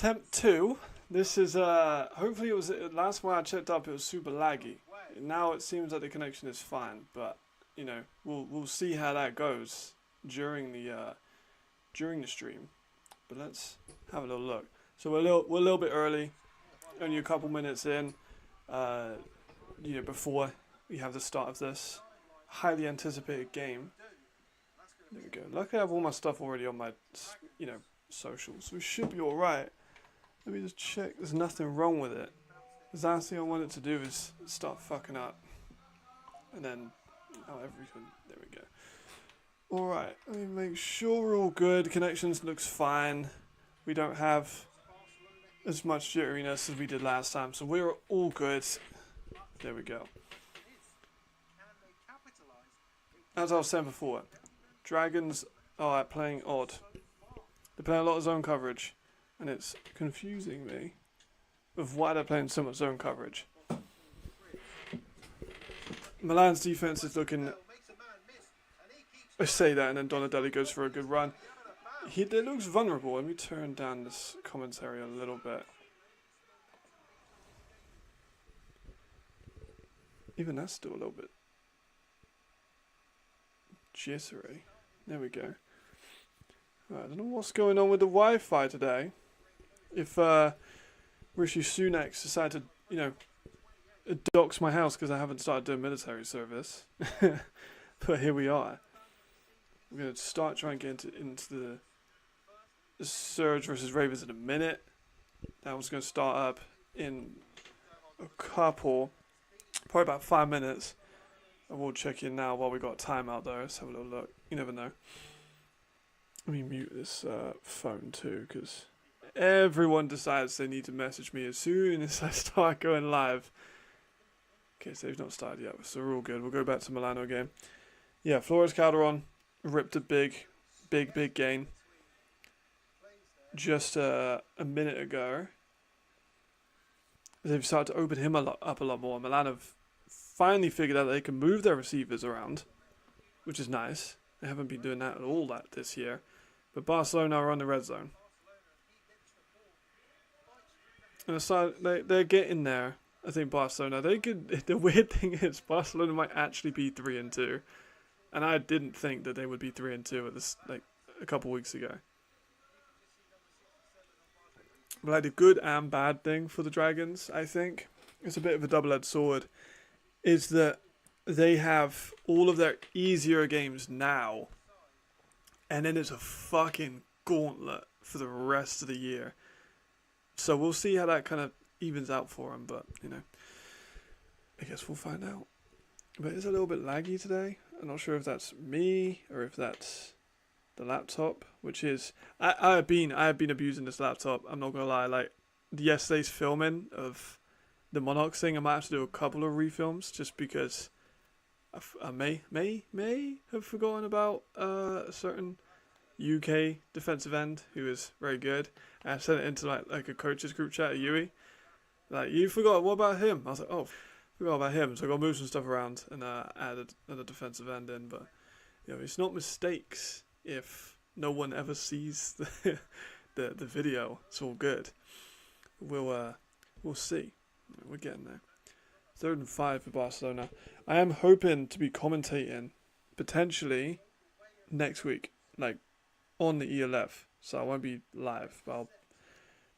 attempt 2. This is hopefully it was last one I checked up. It was super laggy. Now it seems like the connection is fine, but you know we'll see how that goes during the stream. But let's have a little look. So we're a little bit early, only a couple minutes in. You know, before we have the start of this highly anticipated game. There we go. Luckily, I have all my stuff already on my, you know, socials. So we should be all right. Let me just check. There's nothing wrong with it. The last thing I want it to do is start fucking up. And then, oh, everything. There we go. All right. Let me make sure we're all good. Connections looks fine. We don't have as much jitteriness as we did last time. So we're all good. There we go. As I was saying before, Dragons are playing odd. They're playing a lot of zone coverage, and it's confusing me of why they're playing so much zone coverage. Milan's defense is looking... I say that, and then Donadelli goes for a good run. He looks vulnerable. Let me turn down this commentary a little bit. Even that's still a little bit jittery. There we go. Right, I don't know what's going on with the Wi-Fi today. If Rishi Sunak decided to, you know, dox my house because I haven't started doing military service. But here we are. We're going to start trying to get into the Surge versus Ravens in a minute. That was going to start up in a couple... Probably about 5 minutes. I will check in now while we got time out though. Let's have a little look. You never know. Let me mute this phone too, because everyone decides they need to message me as soon as I start going live. Okay, so they've not started yet, so we're all good. We'll go back to Milano game. Yeah, Flores Calderon ripped a big gain just a minute ago. They've started to open him up a lot more. Milan have finally figured out that they can move their receivers around, which is nice. They haven't been doing that at all this year. But Barcelona are on the red zone. And aside, they're getting there. I think Barcelona. They could. The weird thing is, Barcelona might actually be 3-2, and I didn't think that they would be 3-2 at this a couple weeks ago. But the good and bad thing for the Dragons, I think, it's a bit of a double-edged sword, is that they have all of their easier games now, and then it's a fucking gauntlet for the rest of the year. So we'll see how that kind of evens out for them, but, you know, I guess we'll find out. But it's a little bit laggy today. I'm not sure if that's me or if that's the laptop, which is I have been abusing this laptop. I'm not gonna lie. Like yesterday's filming of the Monarchs thing, I might have to do a couple of refilms just because I may have forgotten about a certain UK defensive end who is very good. And I sent it into like a coaches group chat at UE. Like, you forgot, what about him? I was like, oh, forgot about him. So I got to move some stuff around and added another defensive end in. But you know, it's not mistakes if no one ever sees the video. It's all good. We'll see. We're getting there. 3rd and 5 for Barcelona. I am hoping to be commentating potentially next week, like on the ELF. So I won't be live, but I'll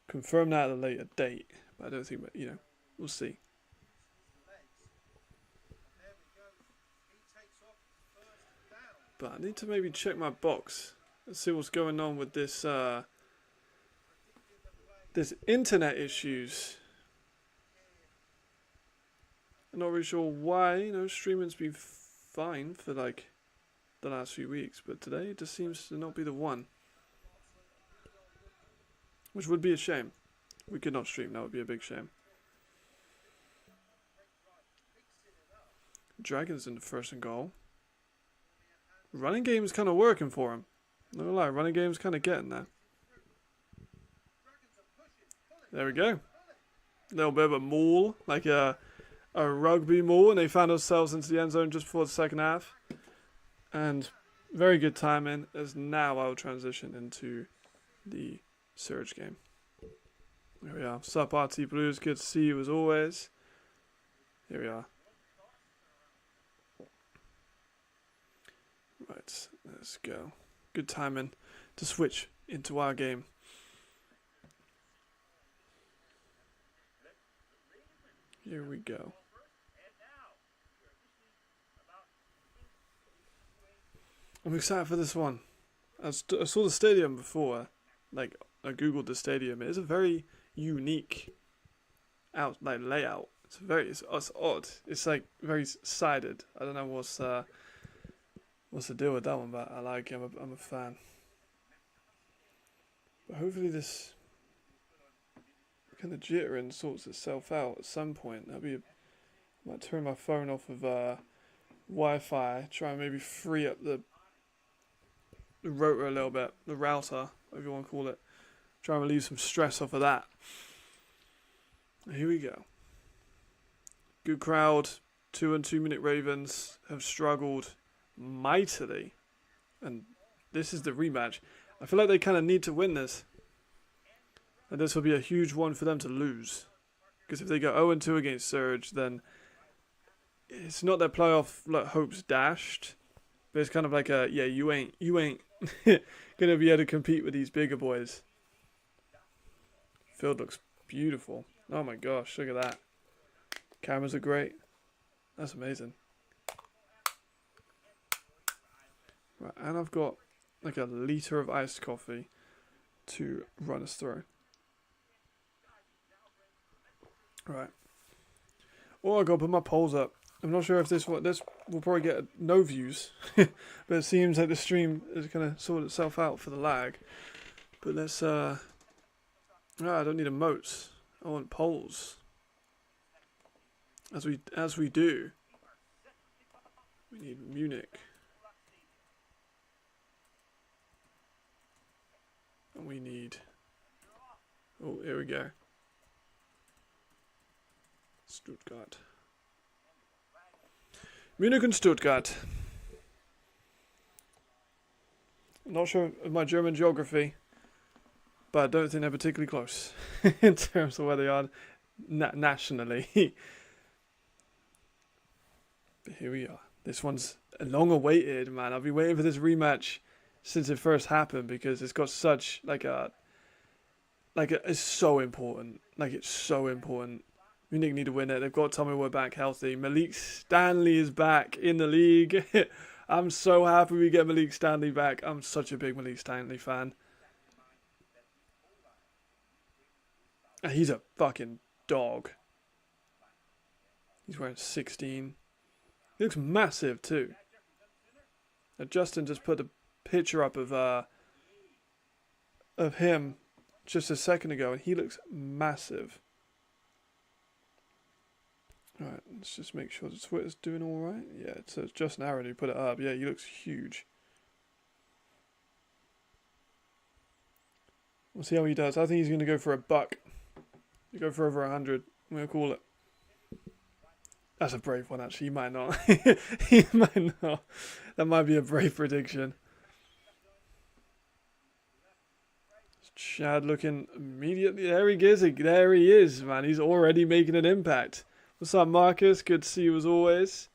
confirm that at a later date. But I don't think, you know, we'll see. But I need to maybe check my box and see what's going on with this this internet issues. I'm not really sure why. You know, streaming's been fine for like the last few weeks, but today it just seems to not be the one. Which would be a shame. We could not stream, that would be a big shame. Dragons in the 1st and goal. Running game's kind of working for him. Not gonna lie, running game's kind of getting there. There we go. A little bit of a maul, like a rugby maul, and they found themselves into the end zone just before the second half. And very good timing, as now I'll transition into the Surge game. Here we are. Sabatini Blues, good to see you as always. Here we are. Right, let's go. Good timing to switch into our game. Here we go. I'm excited for this one. I saw the stadium before. Like, I googled the stadium. It is a very unique layout. It's odd. It's like very sided. I don't know what's the deal with that one, but I like it. I'm a fan. But hopefully this kind of jittering sorts itself out at some point. I might turn my phone off of Wi-Fi. Try and maybe free up the rotor a little bit, the router, whatever you want to call it. Try and relieve some stress off of that. Here we go. Good crowd. 2 and 2 minute Ravens have struggled mightily, and this is the rematch. I feel like they kind of need to win this, and this will be a huge one for them to lose, because if they go 0 and 2 against Surge, then it's not their playoff hopes dashed, but it's kind of like you ain't gonna be able to compete with these bigger boys. Field looks beautiful. Oh my gosh, look at that. Cameras are great. That's amazing. Right, and I've got like a litre of iced coffee to run us through. Right. Oh, I gotta put my polls up. I'm not sure if this will probably get no views, but it seems like the stream is gonna sort itself out for the lag. But let's I don't need emotes. I want polls. As we do. We need Munich. And we need... Oh, here we go. Stuttgart. Munich and Stuttgart. I'm not sure of my German geography, but I don't think they're particularly close in terms of where they are nationally. But here we are. This one's long awaited, man. I've been waiting for this rematch since it first happened, because it's got such it's so important. Like, it's so important. Munich need to win it. They've got Tommy Wood back healthy. Malik Stanley is back in the league. I'm so happy we get Malik Stanley back. I'm such a big Malik Stanley fan. And he's a fucking dog. He's wearing 16. He looks massive too. Now Justin just put a picture up of him just a second ago, and he looks massive. Alright, let's just make sure the Twitter's doing alright. Yeah, so it's Justin Aaron who put it up. Yeah, he looks huge. We'll see how he does. I think he's going to go for $1. He'll go for over 100. I'm going to call it. That's a brave one, actually. He might not. He might not. That might be a brave prediction. Chad looking immediately. There he is, man. He's already making an impact. What's up, Marcus? Good to see you as always.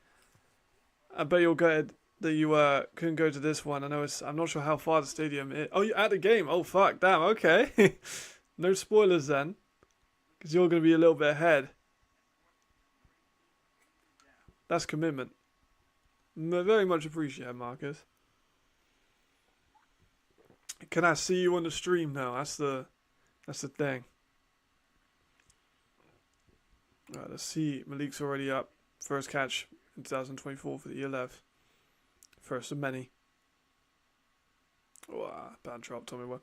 I bet you're gutted that you couldn't go to this one. I'm not sure how far the stadium is. Oh, you're at the game. Oh, fuck. Damn, okay. No spoilers then, because you're going to be a little bit ahead. That's commitment. Very much appreciated, Marcus. Can I see you on the stream now? That's the thing. Right, let's see. Malik's already up. First catch in 2024 for the year left. First of many. Oh, bad drop, Tommy Wood.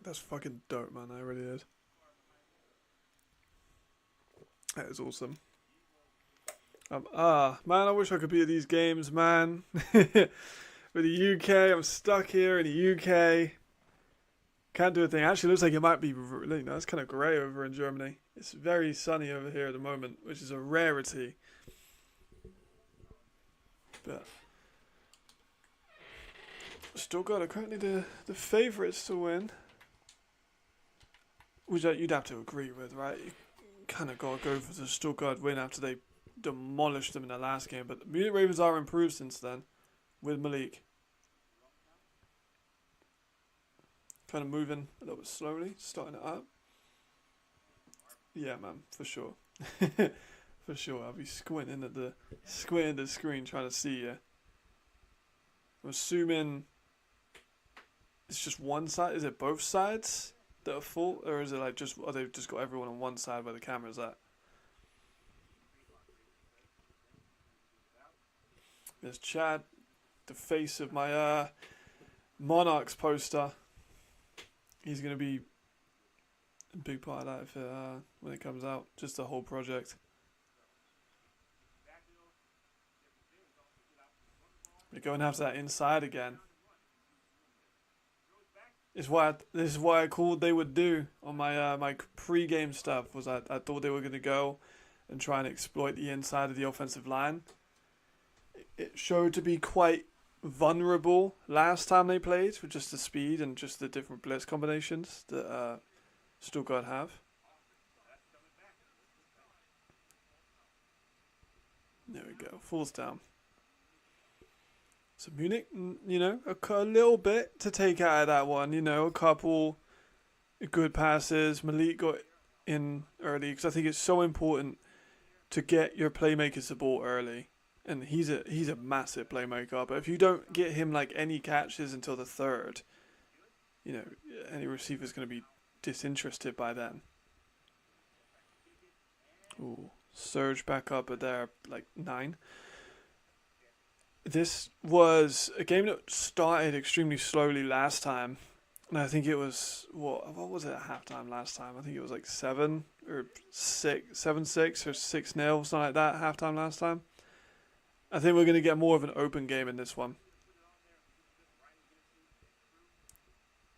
That's fucking dope, man. That really is. That is awesome. Man, I wish I could be at these games, man. With the UK, I'm stuck here in the UK. Can't do a thing. Actually, looks like it might be, it's kind of grey over in Germany. It's very sunny over here at the moment, which is a rarity. But Stuttgart are currently the favourites to win. which you'd have to agree with, right? You kind of got to go for the Stuttgart win after they demolished them in the last game. But the Munich Ravens are improved since then with Malik. Kind of moving a little bit slowly, starting it up. Yeah, man, for sure. For sure. I'll be squinting at the screen trying to see you. I'm assuming it's just one side. Is it both sides that are full, or is it like just? Or they've just got everyone on one side where the camera's at? There's Chad, the face of my Monarchs poster. He's gonna be a big part of that if it, when it comes out. Just the whole project. We're going after that inside again. This is what I called they would do on my my pre-game stuff. Was I thought they were gonna go and try and exploit the inside of the offensive line. It showed to be quite vulnerable last time they played with just the speed and just the different blitz combinations that Stuttgart have. There we go. Falls down. So Munich, you know, a little bit to take out of that one. You know, a couple good passes. Malik got in early because I think it's so important to get your playmakers the ball early. And he's a massive playmaker. But if you don't get him like any catches until the third, you know, any receiver's going to be disinterested by then. Ooh, surge back up at their like 9. This was a game that started extremely slowly last time. And I think it was, what was it at halftime last time? I think it was like 7 or 6, 7-6 or 6-0, something like that, halftime last time. I think we're going to get more of an open game in this one.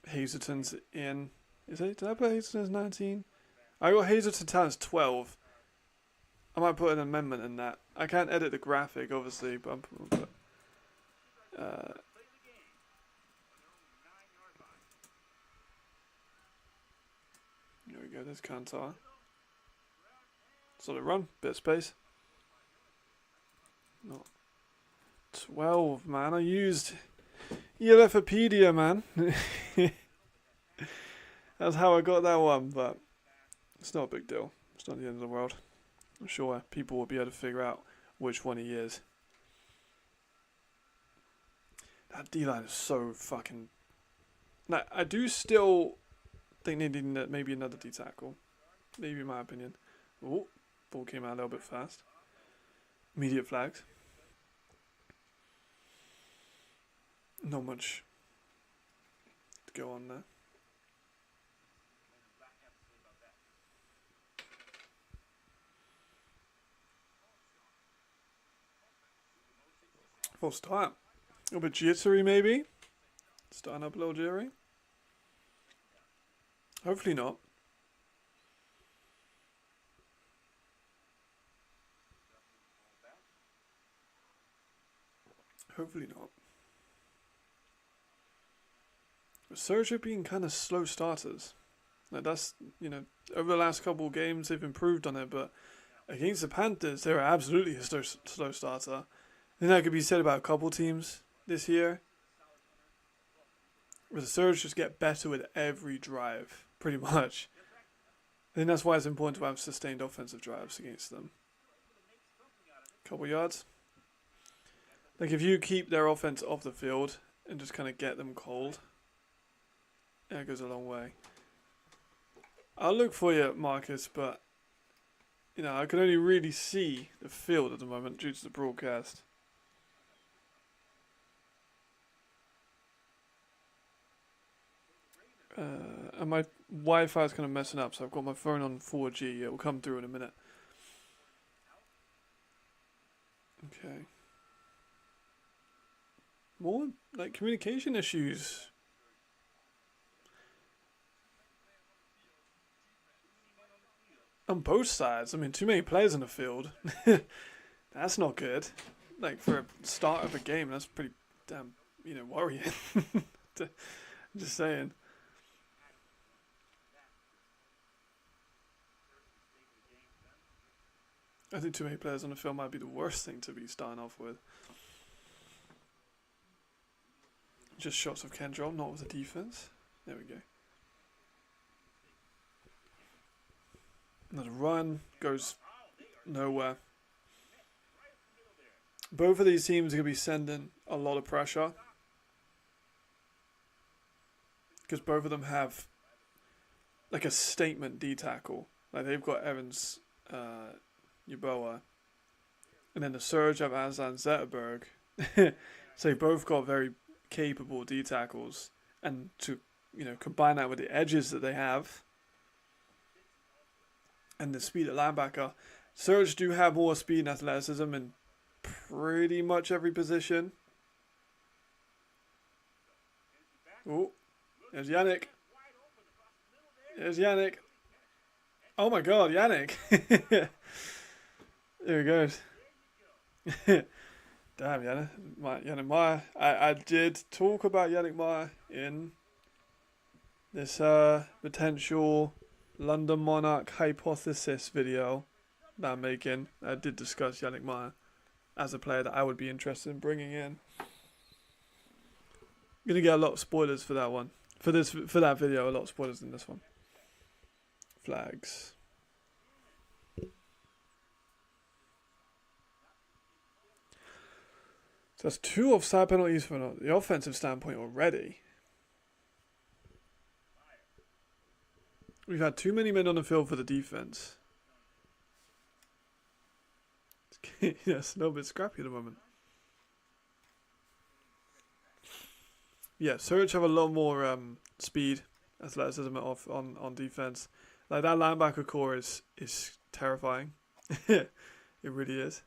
Hazelton's in. Did I put Hazelton as 19? I got Hazelton down as 12. I might put an amendment in that. I can't edit the graphic, obviously, but here we go, there's Kantar. Solid run, bit of space. Not 12, man. I used ELFopedia, man. That's how I got that one, but it's not a big deal. It's not the end of the world. I'm sure people will be able to figure out which one he is. That D-line is so fucking... Now, I do still think they need maybe another D-tackle. Maybe in my opinion. Oh, ball came out a little bit fast. Immediate flags. Not much to go on there. False start. A little bit jittery maybe. Starting up a little jittery. Hopefully not. Hopefully not. But Surge have been kind of slow starters. Like that's, you know, over the last couple of games they've improved on it, but against the Panthers they were absolutely a slow starter. I think that could be said about a couple teams this year. Where the Surge just get better with every drive, pretty much. I think that's why it's important to have sustained offensive drives against them. Couple yards. Like if you keep their offense off the field and just kind of get them cold, that goes a long way. I'll look for you, Marcus, but you know I can only really see the field at the moment due to the broadcast. And my Wi-Fi is kind of messing up, so I've got my phone on 4G. It will come through in a minute. Okay. More like communication issues. On both sides. I mean, too many players in the field. That's not good. Like for a start of a game, that's pretty damn, you know, worrying. Just saying. I think too many players on the field might be the worst thing to be starting off with. Just shots of Kendra, not with the defense. There we go. Another run, goes nowhere. Both of these teams are going to be sending a lot of pressure. Because both of them have like a statement D tackle. Like they've got Evans, Yeboah, and then the Surge have Aslan Zetterberg. So they both got very capable D tackles, and to combine that with the edges that they have and the speed at linebacker. Surge do have more speed and athleticism in pretty much every position. Oh, there's Yannick. There's Yannick. Oh my god, Yannick. There he goes. Damn, Yannick Meyer. I did talk about Yannick Meyer in this potential London Monarch hypothesis video that I'm making. I did discuss Yannick Meyer as a player that I would be interested in bringing in. I'm gonna get a lot of spoilers for that one. For that video, a lot of spoilers in this one. Flags. So that's 2 offside penalties from the offensive standpoint already. We've had too many men on the field for the defense. Yeah, it's a little bit scrappy at the moment. Yeah, Surge have a lot more speed, athleticism on defense. Like that linebacker core is terrifying. It really is.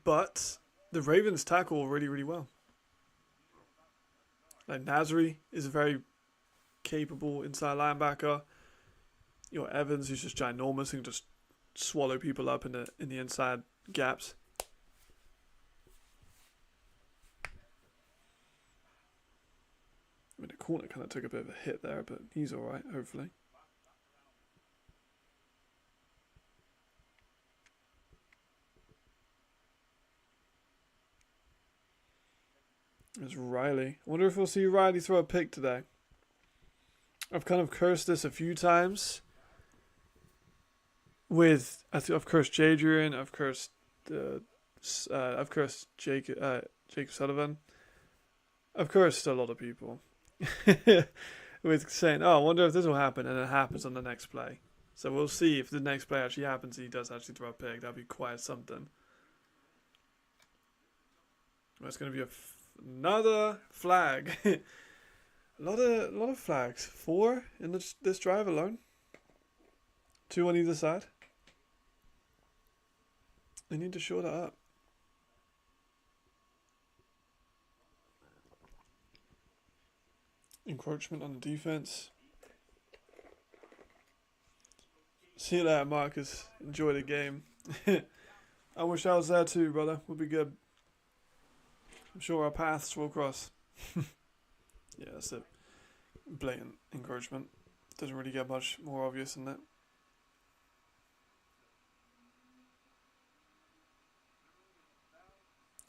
But the Ravens tackle really, really well. Like Nasri is a very capable inside linebacker. Your Evans, who's just ginormous and can just swallow people up in the inside gaps. I mean, the corner kind of took a bit of a hit there, but he's all right, hopefully. There's Riley. I wonder if we'll see Riley throw a pick today. I've kind of cursed this a few times. I've cursed Jadrian. I've cursed Jacob Sullivan. I've cursed a lot of people with saying, "Oh, I wonder if this will happen," and it happens on the next play. So we'll see if the next play actually happens. He does actually throw a pick. That'd be quite something. Well, it's going to be another flag. a lot of flags. 4 in this drive alone. 2 on either side. They need to shore that up. Encroachment on the defense. See you later, Marcus. Enjoy the game. I wish I was there too, brother. Would be good. I'm sure our paths will cross. Yeah, that's it. Blatant encroachment. Doesn't really get much more obvious than that.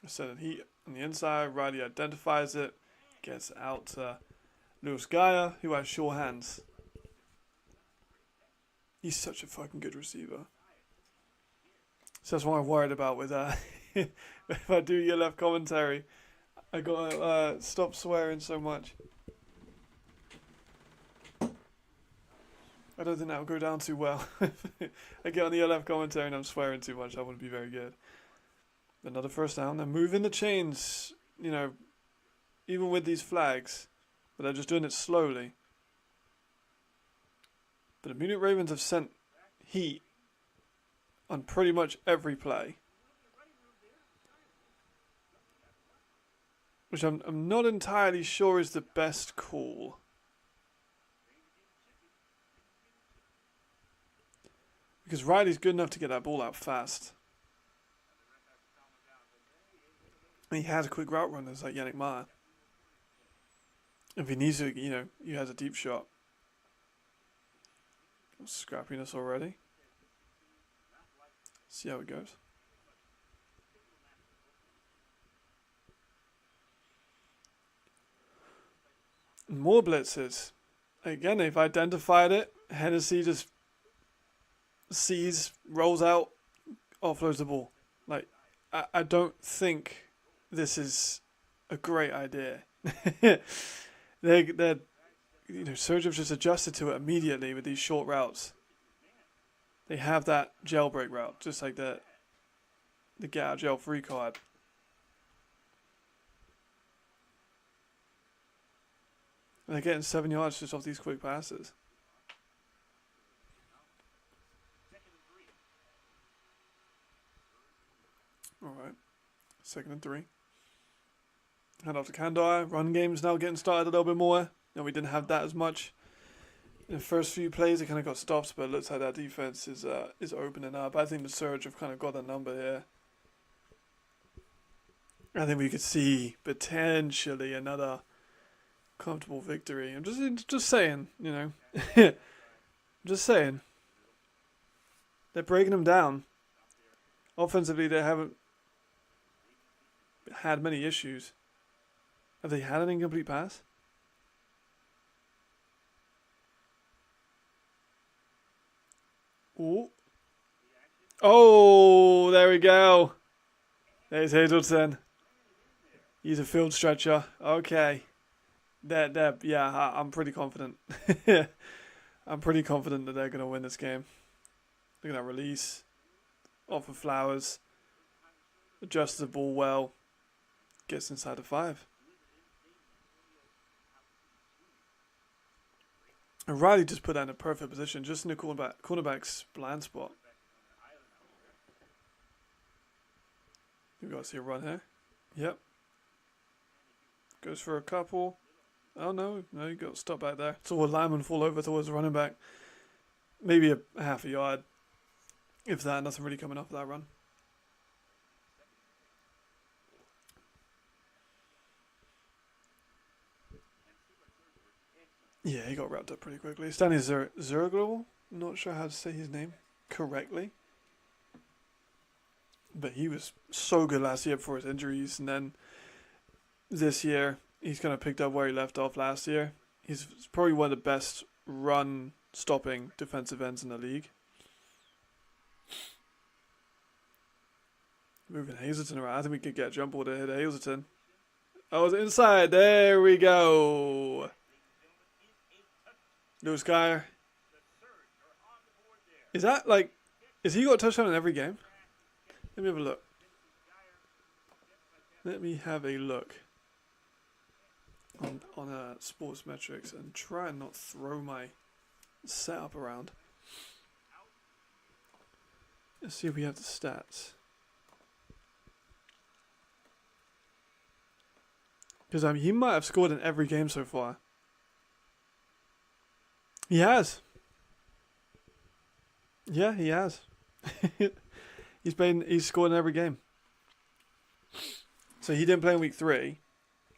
I said it. He on the inside. Riley identifies it. Gets out to Lewis Gaia, who has sure hands. He's such a fucking good receiver. So that's what I'm worried about with if I do your left commentary. I gotta stop swearing so much. I don't think that will go down too well. I get on the left commentary and I'm swearing too much. That wouldn't be very good. Another first down. They're moving the chains, even with these flags. But they're just doing it slowly. But the Munich Ravens have sent heat on pretty much every play. Which I'm not entirely sure is the best call. Because Riley's good enough to get that ball out fast. And he has a quick route runners like Yannick Meyer. If he needs to, he has a deep shot. scrappiness already. See how it goes. More blitzes. Again, they've identified it. Hennessy just sees, rolls out, offloads the ball. Like, I don't think this is a great idea. they're Surge have just adjusted to it immediately with these short routes. They have that jailbreak route, just like the get out of jail free card. And they're getting 7 yards just off these quick passes. Alright. 2nd and 3. Hand off to Kandai. Run game's now getting started a little bit more. We didn't have that as much. In the first few plays, it kind of got stopped, but it looks like that defense is opening up. I think the Surge have kind of got a number here. I think we could see potentially another comfortable victory. I'm just saying, just saying. They're breaking them down. Offensively, they haven't had many issues. Have they had an incomplete pass? Ooh. Oh, there we go. There's Hazelton. He's a field stretcher. Okay. Yeah, I'm pretty confident. I'm pretty confident that they're going to win this game. Look at that release. Off of Flowers. Adjusts the ball well. Gets inside the 5. And Riley just put that in a perfect position, just in the cornerback's blind spot. We've got to see a run here. Yep. Goes for a couple. Oh, no, you got to stop back there. Saw a lineman fall over towards the running back. Maybe a half a yard. If that, nothing really coming off that run. Yeah, he got wrapped up pretty quickly. Stanley Zerglobal. Not sure how to say his name correctly. But he was so good last year before his injuries. And then this year, he's kind of picked up where he left off last year. He's probably one of the best run-stopping defensive ends in the league. Moving Hazelton around. I think we could get a jump ball to hit Hazelton. Oh, it's inside. There we go. Lewis Geyer. Is that like... Is he got a touchdown in every game? Let me have a look. Let me have a look on sports metrics and try and not throw my setup around. Let's see if we have the stats. Because he might have scored in every game so far. He has. Yeah, he has. He's scored in every game. So he didn't play in week 3,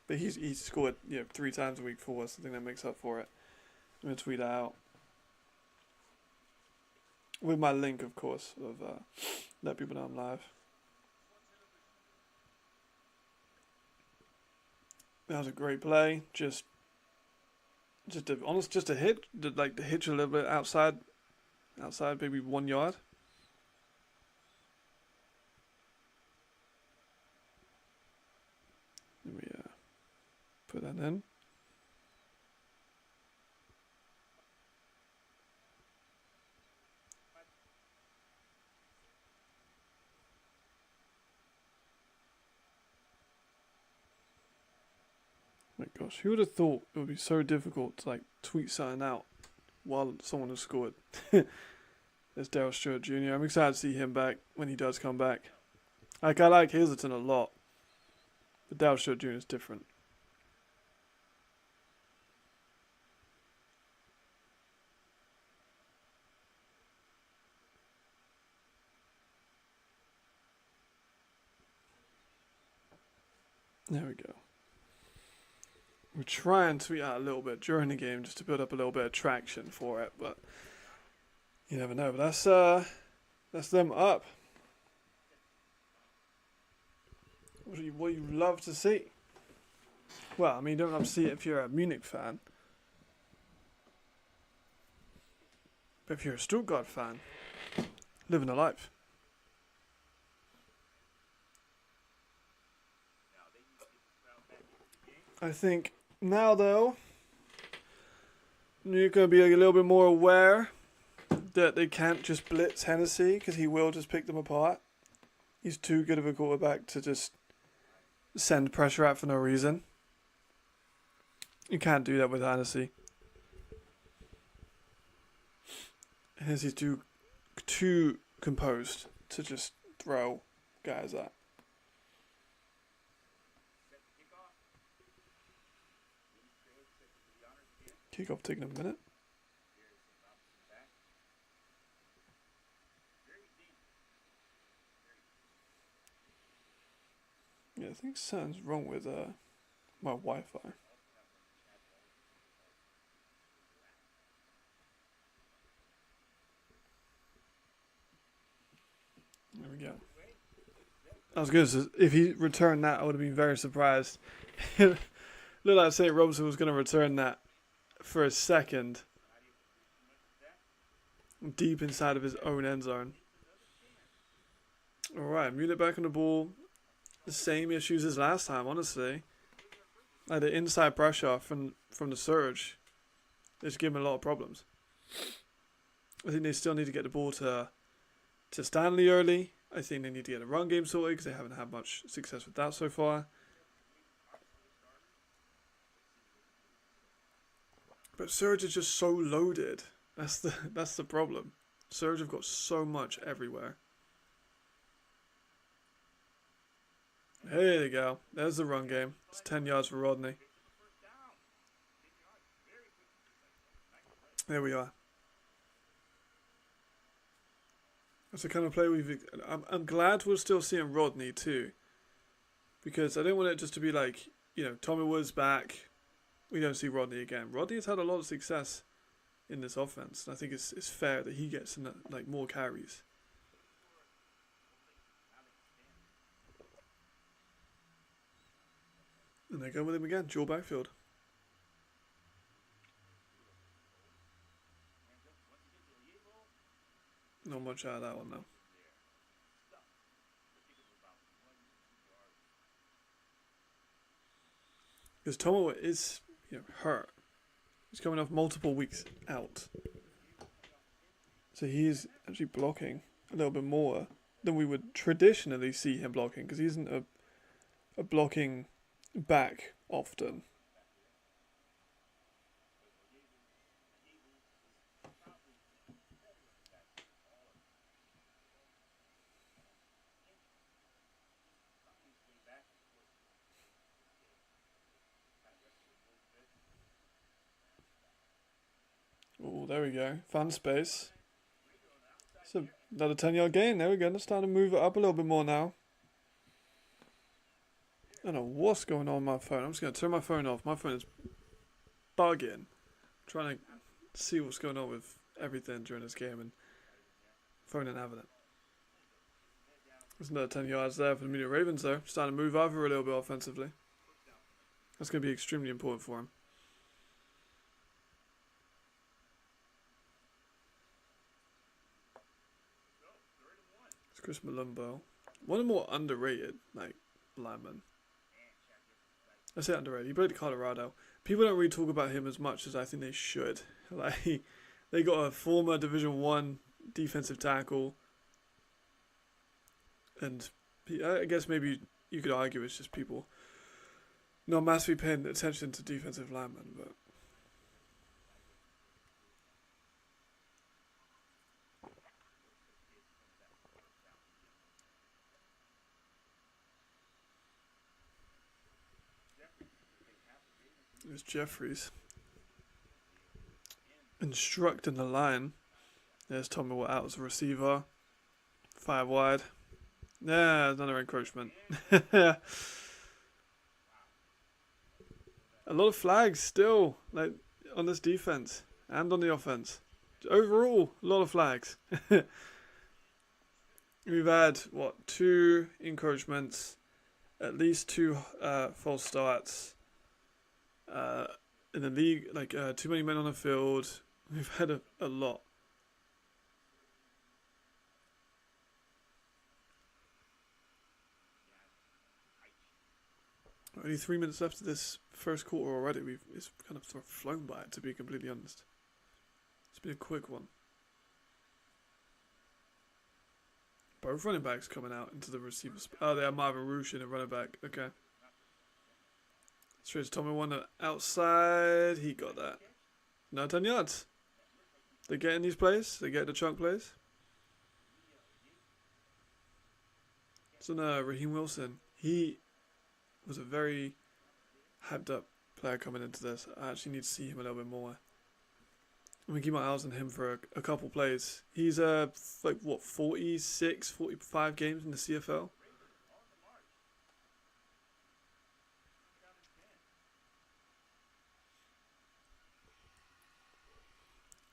but he's scored 3 times in week 4. So I think that makes up for it. I'm gonna tweet that out with my link, of course, of let people know I'm live. That was a great play. Just a hit, like the hitch a little bit outside, maybe 1 yard. Let me put that in. My gosh, who would have thought it would be so difficult to tweet something out while someone has scored? There's Daryl Stewart Jr. I'm excited to see him back when he does come back. I like Hazelton a lot, but Daryl Stewart Jr. is different. There we go. We're trying to tweet out a little bit during the game just to build up a little bit of traction for it, but You never know, but that's them up. What you love to see. Well, I mean, you don't love to see it if you're a Munich fan, but if you're a Stuttgart fan, living a life. I think now though, you're going to be a little bit more aware that they can't just blitz Hennessy because he will just pick them apart. He's too good of a quarterback to just send pressure out for no reason. You can't do that with Hennessy. Hennessy's too composed to just throw guys at. Kickoff taking a minute. Yeah, I think something's wrong with my Wi-Fi. There we go. I was going to say, if he returned that, I would have been very surprised. Looked like St. Robinson was going to return that for a second. Deep inside of his own end zone. Alright, Munich back on the ball. The same issues as last time, honestly. Like the inside pressure from the surge is giving a lot of problems. I think they still need to get the ball to Stanley early. I think they need to get a run game sorted because they haven't had much success with that so far. But Surge is just so loaded. That's the problem. Surge have got so much everywhere. There you go. There's the run game. It's 10 yards for Rodney. There we are. That's the kind of play I'm glad we're still seeing Rodney too. Because I don't want it just to be like, Tommy Woods back. We don't see Rodney again. Rodney has had a lot of success in this offense. And I think it's fair that he gets more carries. And they go with him again, dual backfield. Not much out of that one though. Because Tomo is hurt. He's coming off multiple weeks out. So he's actually blocking a little bit more than we would traditionally see him blocking. Because he isn't a blocking back often. Oh, there we go. Fun space. So another 10-yard gain. There we go. Let's start to move it up a little bit more now. I don't know what's going on with my phone. I'm just going to turn my phone off. My phone is bugging. I'm trying to see what's going on with everything during this game and phone ain't having it. There's another 10 yards there for the Munich Ravens though. Starting to move over a little bit offensively. That's going to be extremely important for him. It's Chris Malumbo. One of the more underrated, linemen. I say underrated. He played at Colorado. People don't really talk about him as much as I think they should. They got a former Division I defensive tackle. And I guess maybe you could argue it's just people not massively paying attention to defensive linemen, but it's Jeffries instructing the line. There's Tommy Watt out as a receiver. 5 wide. Yeah, another encroachment. A lot of flags still, on this defense and on the offense. overall, a lot of flags. We've had, what, 2 encouragements, at least 2 false starts. In the league, like too many men on the field. We've had a lot. Only 3 minutes left of this first quarter already. It's kind of sort of flown by, to be completely honest. It's been a quick one. Both running backs coming out into the receiver. Oh, they have Marvin Roosh in a running back. Okay. Straight to Tommy Wonder outside. He got that. No 10 yards. They get in these plays. They get the chunk plays. So no, Raheem Wilson. He was a very hyped up player coming into this. I actually need to see him a little bit more. I'm going to keep my eyes on him for a couple plays. He's like what, 46, 45 games in the CFL.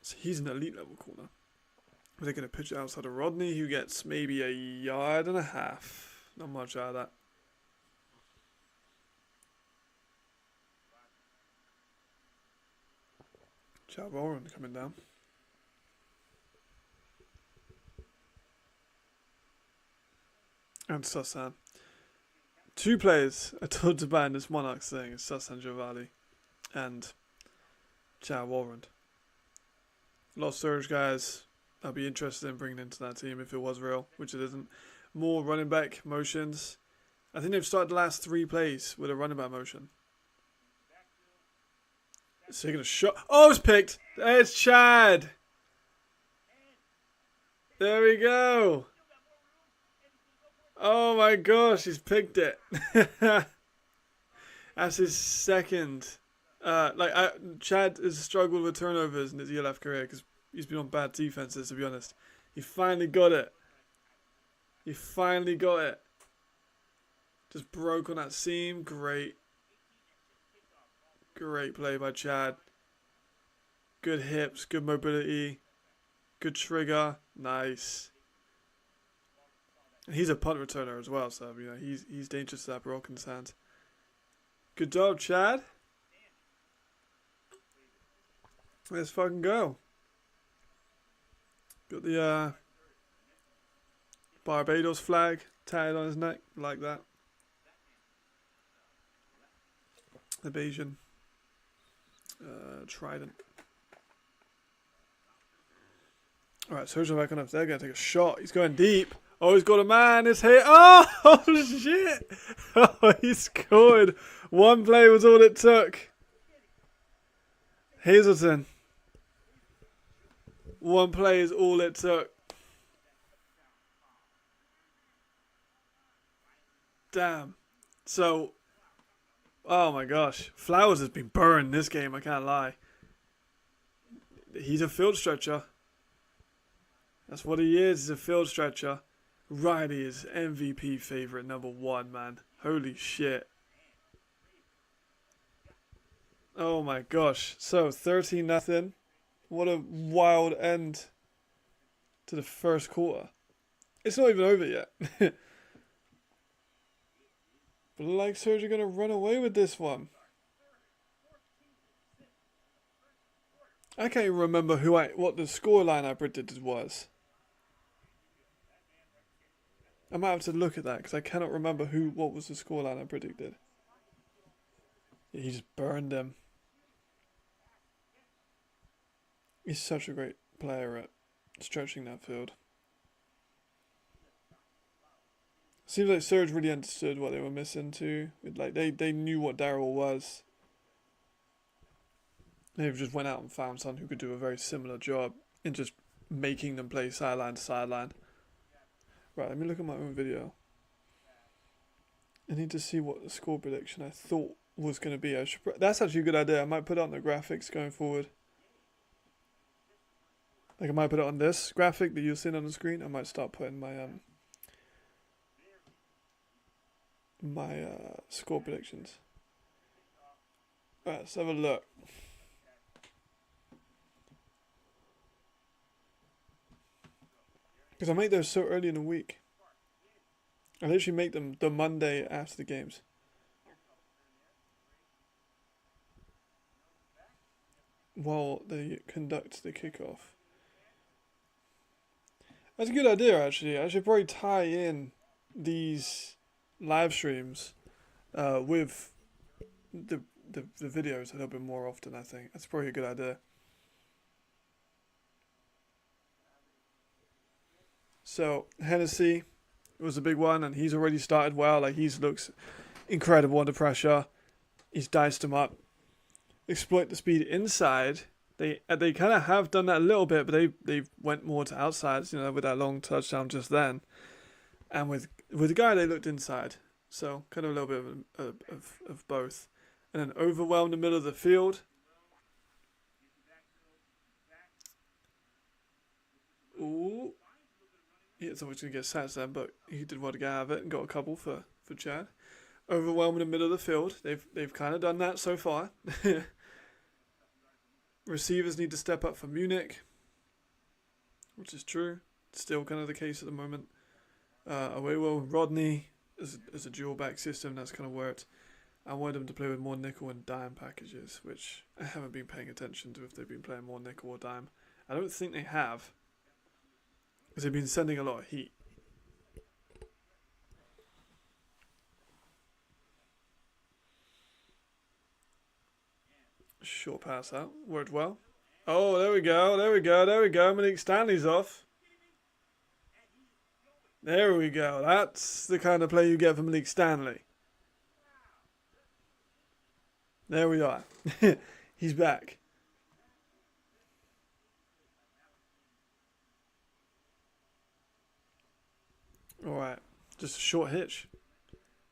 So he's an elite level corner. They're going to pitch it outside of Rodney, who gets maybe 1.5 yards. Not much out of that. Chad Warren coming down. And Susan. 2 players I told to ban this Monarchs thing is Susan Javali and Chad Warren. Lost Surge guys I'd be interested in bringing into that team if it was real, which it isn't. More running back motions. I think they've started the last 3 plays with a running back motion. So taking a shot. Oh, it's picked. There's Chad. There we go. Oh my gosh, he's picked it. That's his second. Chad has struggled with turnovers in his ELF career because he's been on bad defenses, to be honest. He finally got it. He finally got it. Just broke on that seam. Great. Great play by Chad. Good hips, good mobility, good trigger. Nice. And he's a punt returner as well, so you know he's dangerous to that rock in his hands. Good job, Chad. Let's fucking go. Got the Barbados flag tied on his neck like that. The Bayesian trident. Alright, Sergio back on up there, gonna take a shot. He's going deep. Oh, he's got a man. It's hit. Oh, shit. Oh, he scored. 1 play was all it took. Hazelton. 1 play is all it took. Damn. So, oh my gosh. Flowers has been burned this game, I can't lie. He's a field stretcher. That's what he is. He's a field stretcher. Riley is MVP favorite #1, man. Holy shit. Oh my gosh. So, 13-0. What a wild end to the first quarter. It's not even over yet. But like Sergio going to run away with this one. I can't even remember what the scoreline I predicted was. I might have to look at that because I cannot remember what was the scoreline I predicted. Yeah, he just burned them. He's such a great player at stretching that field. Seems like Serge really understood what they were missing too. Like they knew what Daryl was. They just went out and found someone who could do a very similar job in just making them play sideline to sideline. Right, let me look at my own video. I need to see what the score prediction I thought was going to be. That's actually a good idea. I might put it on the graphics going forward. Like I might put it on this graphic that you're seeing on the screen. I might start putting my score predictions. Alright, let's have a look. Because I make those so early in the week. I literally make them the Monday after the games. While they conduct the kickoff. That's a good idea, actually. I should probably tie in these live streams with the, the videos a little bit more often, I think. That's probably a good idea. So, Hennessy was a big one, and he's already started well. Like, he looks incredible under pressure. He's diced him up. Exploit the speed inside. They kind of have done that a little bit, but they went more to outsides, with that long touchdown just then. And with the guy, they looked inside. So kind of a little bit of both. And then overwhelmed the middle of the field. Ooh. Yeah, someone's going to get sacked then, but he did well to get out of it and got a couple for Chad. Overwhelming the middle of the field. They've kind of done that so far. Receivers need to step up for Munich, which is true. Still kind of the case at the moment. Away well with Rodney as a dual back system. That's kind of worked. I wanted them to play with more nickel and dime packages, which I haven't been paying attention to if they've been playing more nickel or dime. I don't think they have, because they've been sending a lot of heat. Short pass out. Worked well. Oh, there we go. Malik Stanley's off. There we go. That's the kind of play you get from Malik Stanley. There we are. He's back. Alright. Just a short hitch.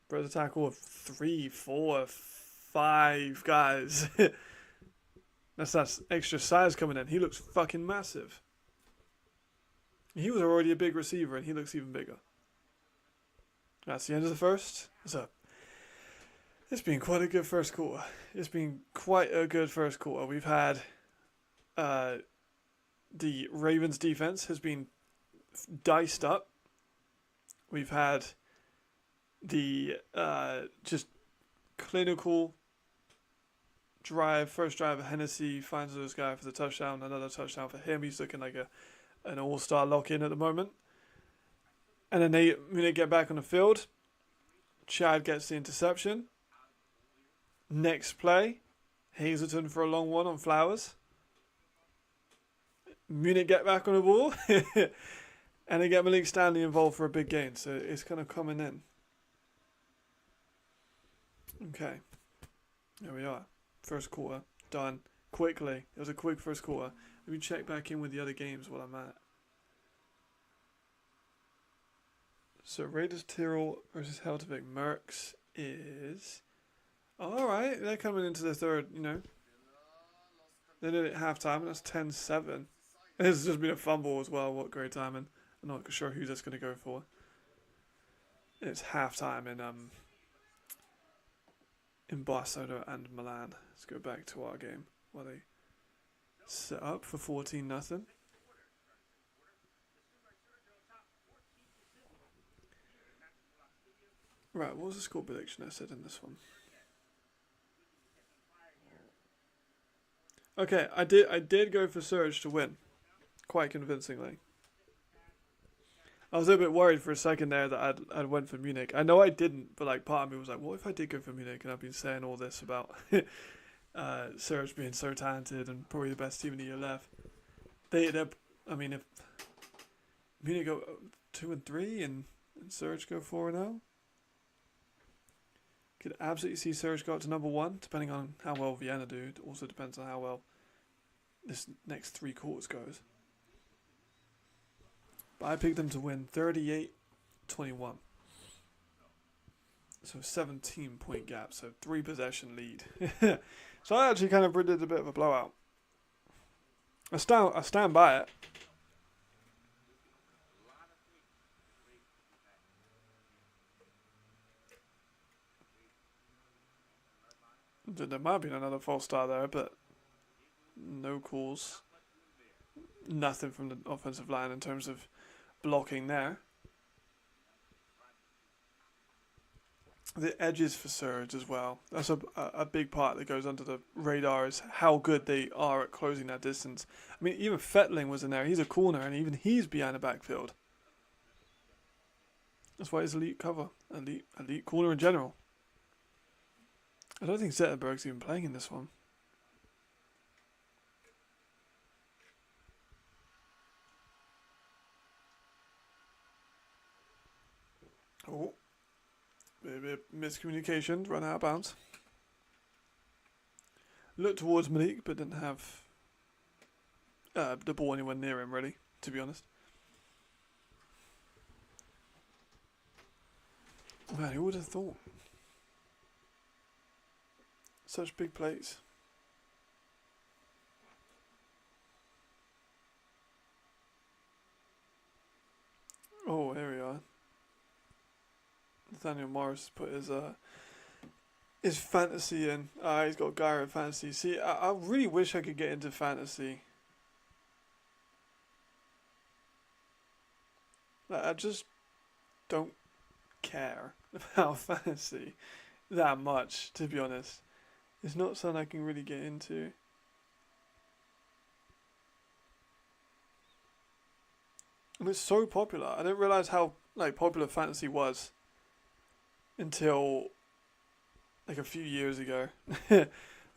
Bro's a tackle of 3, 4, 5 guys. That's extra size coming in. He looks fucking massive. He was already a big receiver, and he looks even bigger. That's the end of the first. It's been quite a good first quarter. We've had the Ravens defense has been diced up. We've had the just clinical first drive of Hennessy, finds this guy for the touchdown, another touchdown for him. He's looking like an all-star lock-in at the moment. And then they get back on the field. Chad gets the interception. Next play, Hazleton for a long one on Flowers. Munich get back on the ball. And they get Malik Stanley involved for a big gain. So it's kind of coming in. Okay. There we are. First quarter. Done. Quickly. It was a quick first quarter. Let me check back in with the other games while I'm at it. So Raiders Tyrrell versus Heltevik Mercs is... Alright, they're coming into the third, They did it at halftime, and that's 10-7. It's just been a fumble as well. What great timing. I'm not sure who that's going to go for. It's halftime in Barcelona and Milan. Let's go back to our game while they set up for 14-0. Right, what was the score prediction I said in this one? Okay, I did go for Surge to win, quite convincingly. I was a bit worried for a second there that I'd went for Munich. I know I didn't, but part of me was like, what if I did go for Munich? And I've been saying all this about Surge being so talented and probably the best team in the year left. If Munich go 2-3 and Surge go 4-0, could absolutely see Surge go up to number 1, depending on how well Vienna do. It also depends on how well this next 3 quarters goes. But I picked them to win 38-21. So 17-point gap, so 3 possession lead. So I actually kind of predicted a bit of a blowout. I stand by it. There might have been another false start there, but no calls. Nothing from the offensive line in terms of blocking there. The edges for surge as well. That's a big part that goes under the radar, is how good they are at closing that distance. I mean, even Fettling was in there. He's a corner, and even he's behind the backfield. That's why he's elite cover. Elite corner in general. I don't think Zetterberg's even playing in this one. Oh. Maybe miscommunication, run out of bounds. Looked towards Malik, but didn't have the ball anywhere near him, really, to be honest. Man, who would have thought? Such big plays. Oh, here we are. Nathaniel Morris put his fantasy in. He's got Gyro fantasy. See, I really wish I could get into fantasy. Like, I just don't care about fantasy that much, to be honest. It's not something I can really get into. And it's so popular. I didn't realize how popular fantasy was until like a few years ago. When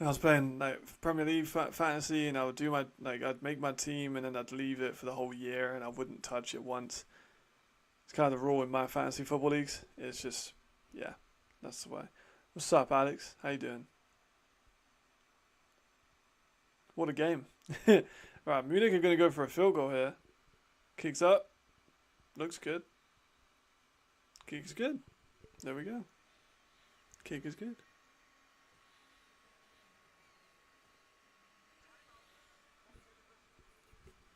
I was playing Premier League fantasy, and I would do I'd make my team and then I'd leave it for the whole year and I wouldn't touch it once. It's kind of the rule in my fantasy football leagues. It's just, yeah, that's the way. What's up, Alex? How you doing? What a game. Right, Munich are going to go for a field goal here. Kicks up. Looks good. Kick is good. There we go. Kick is good.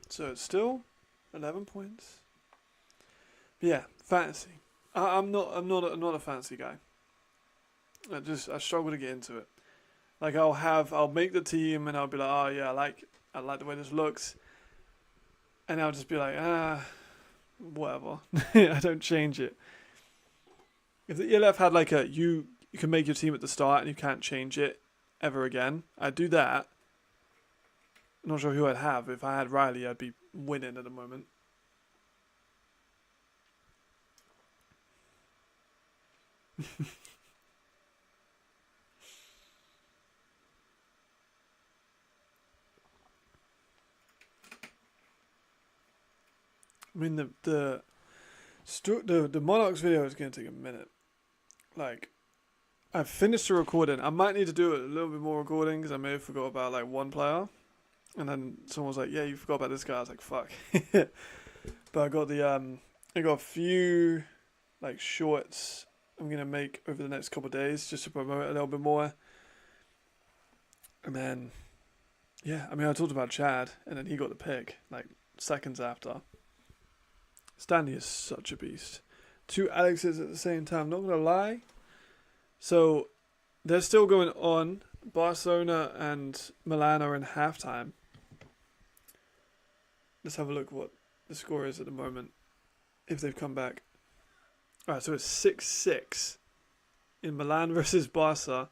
So it's still 11 points. But yeah, fantasy. I'm not a fantasy guy. I struggle to get into it. Like I'll make the team and I'll be like, oh yeah, I like the way this looks. And I'll just be like, whatever. I don't change it. If the ELF had you can make your team at the start and you can't change it ever again, I'd do that. I'm not sure who I'd have. If I had Riley, I'd be winning at the moment. I mean, the Monarchs video is going to take a minute. I've finished the recording. I might need to do a little bit more recording because I may have forgot about one player. And then someone was like, "Yeah, you forgot about this guy." I was like, "Fuck." But I got a few shorts I'm gonna make over the next couple of days just to promote it a little bit more. And then, yeah, I mean, I talked about Chad, and then he got the pick seconds after. Stanley is such a beast. 2 Alexes at the same time. Not gonna lie. So they're still going on. Barcelona and Milan are in halftime. Let's have a look what the score is at the moment, if they've come back. Alright, so it's 6-6 in Milan versus Barca.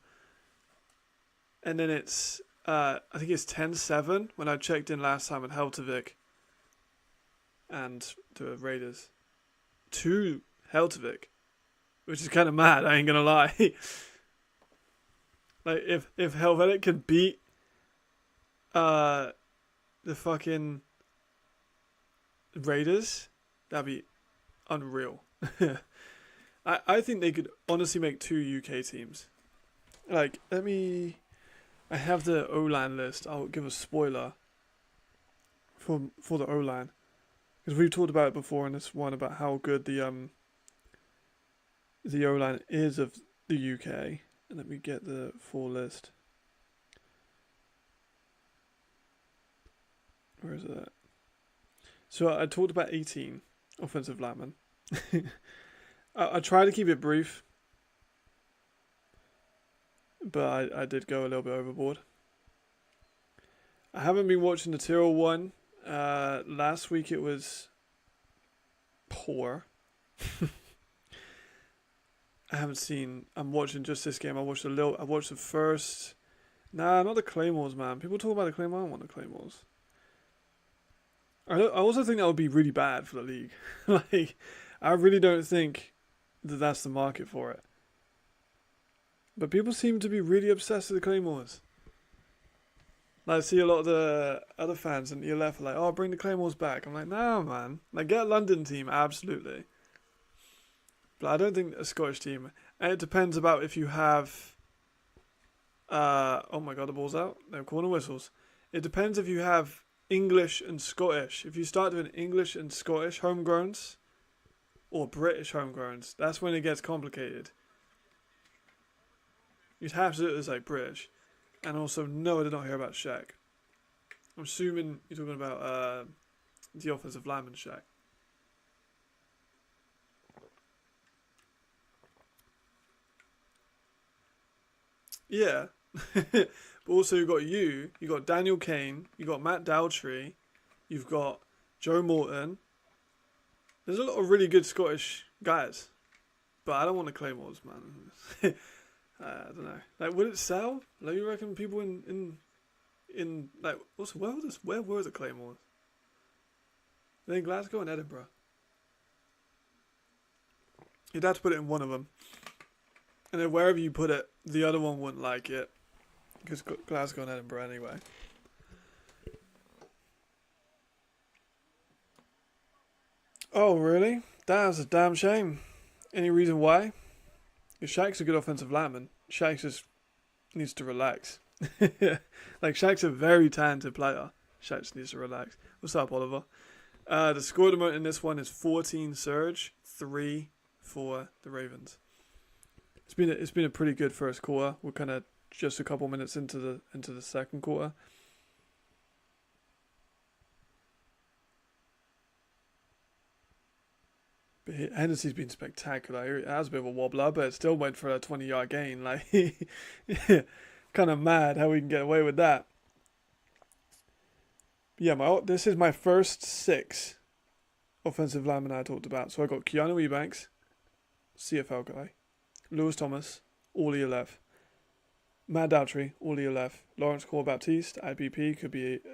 And then it's, I think it's 10-7 when I checked in last time at Heltovic and the Raiders. To Heltovic, which is kind of mad, I ain't gonna lie. If Helvetic could beat the fucking Raiders, that'd be unreal. I think they could honestly make 2 UK teams. I have the O-line list. I'll give a spoiler for the O-line, because we've talked about it before in this one about how good the O-line is of the UK. And let me get the full list. Where is it at? So I talked about 18 offensive linemen. I try to keep it brief, but I did go a little bit overboard. I haven't been watching the Tyrrell one. Last week it was poor. I haven't seen. I'm watching just this game. I watched a little. I watched the first. Nah, not the claymores, man. People talk about the claymore. I don't want the claymores. I also think that would be really bad for the league. Like, I really don't think that that's the market for it. But people seem to be really obsessed with the claymores. Like, I see a lot of the other fans in ELF are like, "Oh, bring the claymores back." I'm like, "Nah, man. Like, get a London team, absolutely." But I don't think a Scottish team. And it depends about if you have. Oh my god, the ball's out. No corner whistles. It depends if you have English and Scottish. If you start doing English and Scottish homegrowns or British homegrowns, that's when it gets complicated. You'd have to do it as like British. And also, no, I did not hear about Shaq. I'm assuming you're talking about the offensive lineman Shaq. Yeah. But also you got Daniel Kane, you got Matt Daltrey, you've got Joe Morton. There's a lot of really good Scottish guys. But I don't want the Claymores, man. I don't know. Like, would it sell? Like, you reckon people in like, also, where were the Claymores? They're in Glasgow and Edinburgh. You'd have to put it in one of them. And then wherever you put it, the other one wouldn't like it. Because Glasgow and Edinburgh anyway. Oh, really? That's a damn shame. Any reason why? Because Shaq's a good offensive lineman. Shaq just needs to relax. Like, Shaq's a very talented player. Shaq just needs to relax. What's up, Oliver? The score at the moment in this one is 14 Surge, 3 for the Ravens. It's been a pretty good first quarter. We're kind of just a couple minutes into the second quarter. But Hennessy's been spectacular. It has a bit of a wobbler, but it still went for a 20-yard gain. Like, kind of mad how we can get away with that. But yeah, this is my first 6 offensive linemen I talked about. So I got Keanu Ebanks, CFL guy, Lewis Thomas, all ELF, Matt Daltrey, all ELF, Lawrence Core Baptiste, IPP,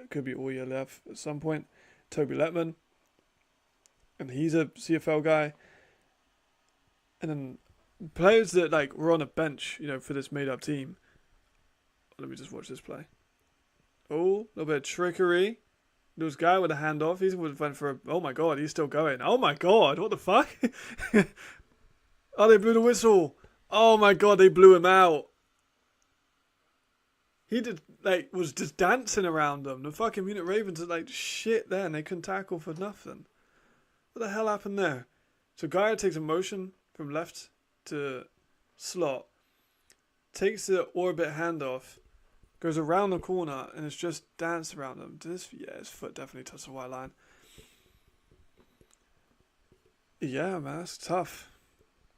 could be all ELF at some point, Toby Letman, and he's a CFL guy. And then players that like were on a bench, for this made up team. Let me just watch this play. Oh, a little bit of trickery. There was a guy with a handoff. He went for a. Oh my god, he's still going. Oh my god, what the fuck? Oh, they blew the whistle. Oh my god, they blew him out. He was just dancing around them. The fucking Munich Ravens are like shit there, and they couldn't tackle for nothing. What the hell happened there? So Guy takes a motion from left to slot, takes the orbit handoff, goes around the corner, and it's just dance around them. His foot definitely touched the white line. Yeah, man, it's tough.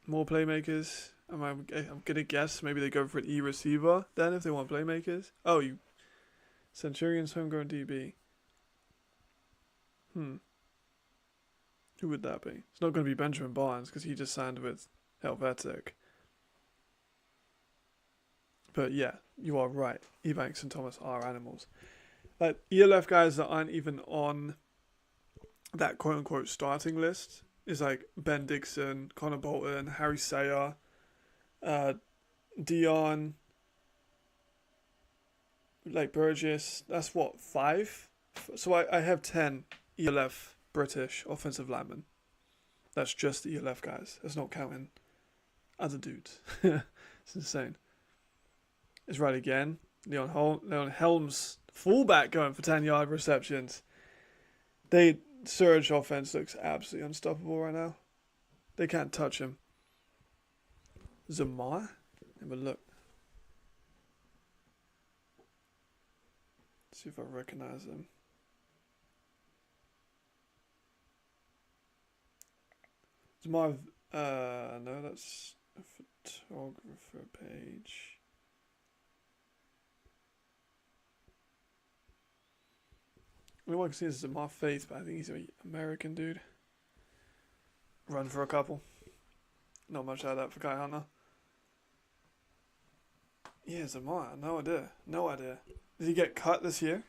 More playmakers. I'm gonna guess maybe they go for an E receiver then if they want playmakers. Oh, Centurion's homegrown DB. Who would that be? It's not going to be Benjamin Barnes because he just signed with Helvetic. But yeah, you are right. Ebanks and Thomas are animals. Like ELF guys that aren't even on that quote unquote starting list is like Ben Dixon, Connor Bolton, Harry Sayer, Dion, like Burgess. That's what, 5? So I have 10 ELF British offensive linemen. That's just the ELF guys. That's not counting other dudes. It's insane. It's right again. Leon Helms, fullback, going for 10-yard receptions. Surge offense looks absolutely unstoppable right now. They can't touch him. Zamar? Have a look. Let's see if I recognize him. Zamar, no, that's a photographer page. I mean, I can see this is Zamar Faith, but I think he's an American dude. run for a couple. Not much out of that for Kai Hunter. Yeah, Zamora. No idea. No idea. Did he get cut this year?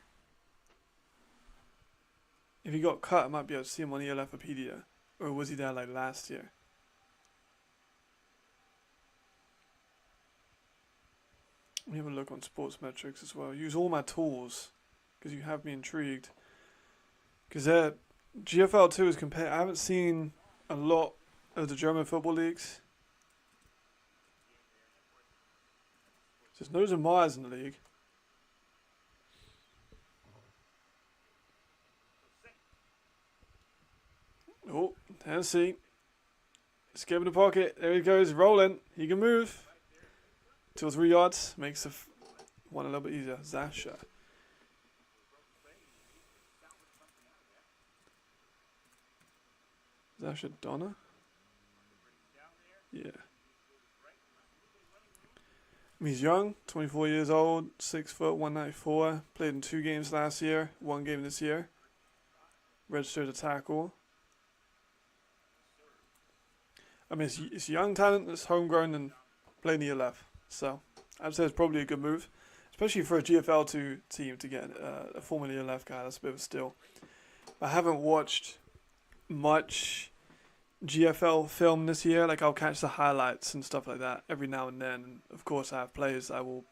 If he got cut, I might be able to see him on ELFopedia. Or was he there like last year? Let me have a look on sports metrics as well. Use all my tools because you have me intrigued. Because GFL 2 is compared. I haven't seen a lot of the German football leagues. There's no Zamars in the league. Oh, Tennessee. Skip in the pocket. There he goes, rolling. He can move. 2 or 3 yards. Makes the one a little bit easier. Zasha. Zasha Donna? Yeah. He's young, 24 years old, 6 foot, 194. Played in 2 games last year, 1 game this year. Registered a tackle. I mean, it's young talent that's homegrown and playing the ELF. So, I'd say it's probably a good move. Especially for a GFL2 team to get a former ELF guy. That's a bit of a steal. I haven't watched much GFL film this year. Like, I'll catch the highlights and stuff like that every now and then. And of course, I have players I will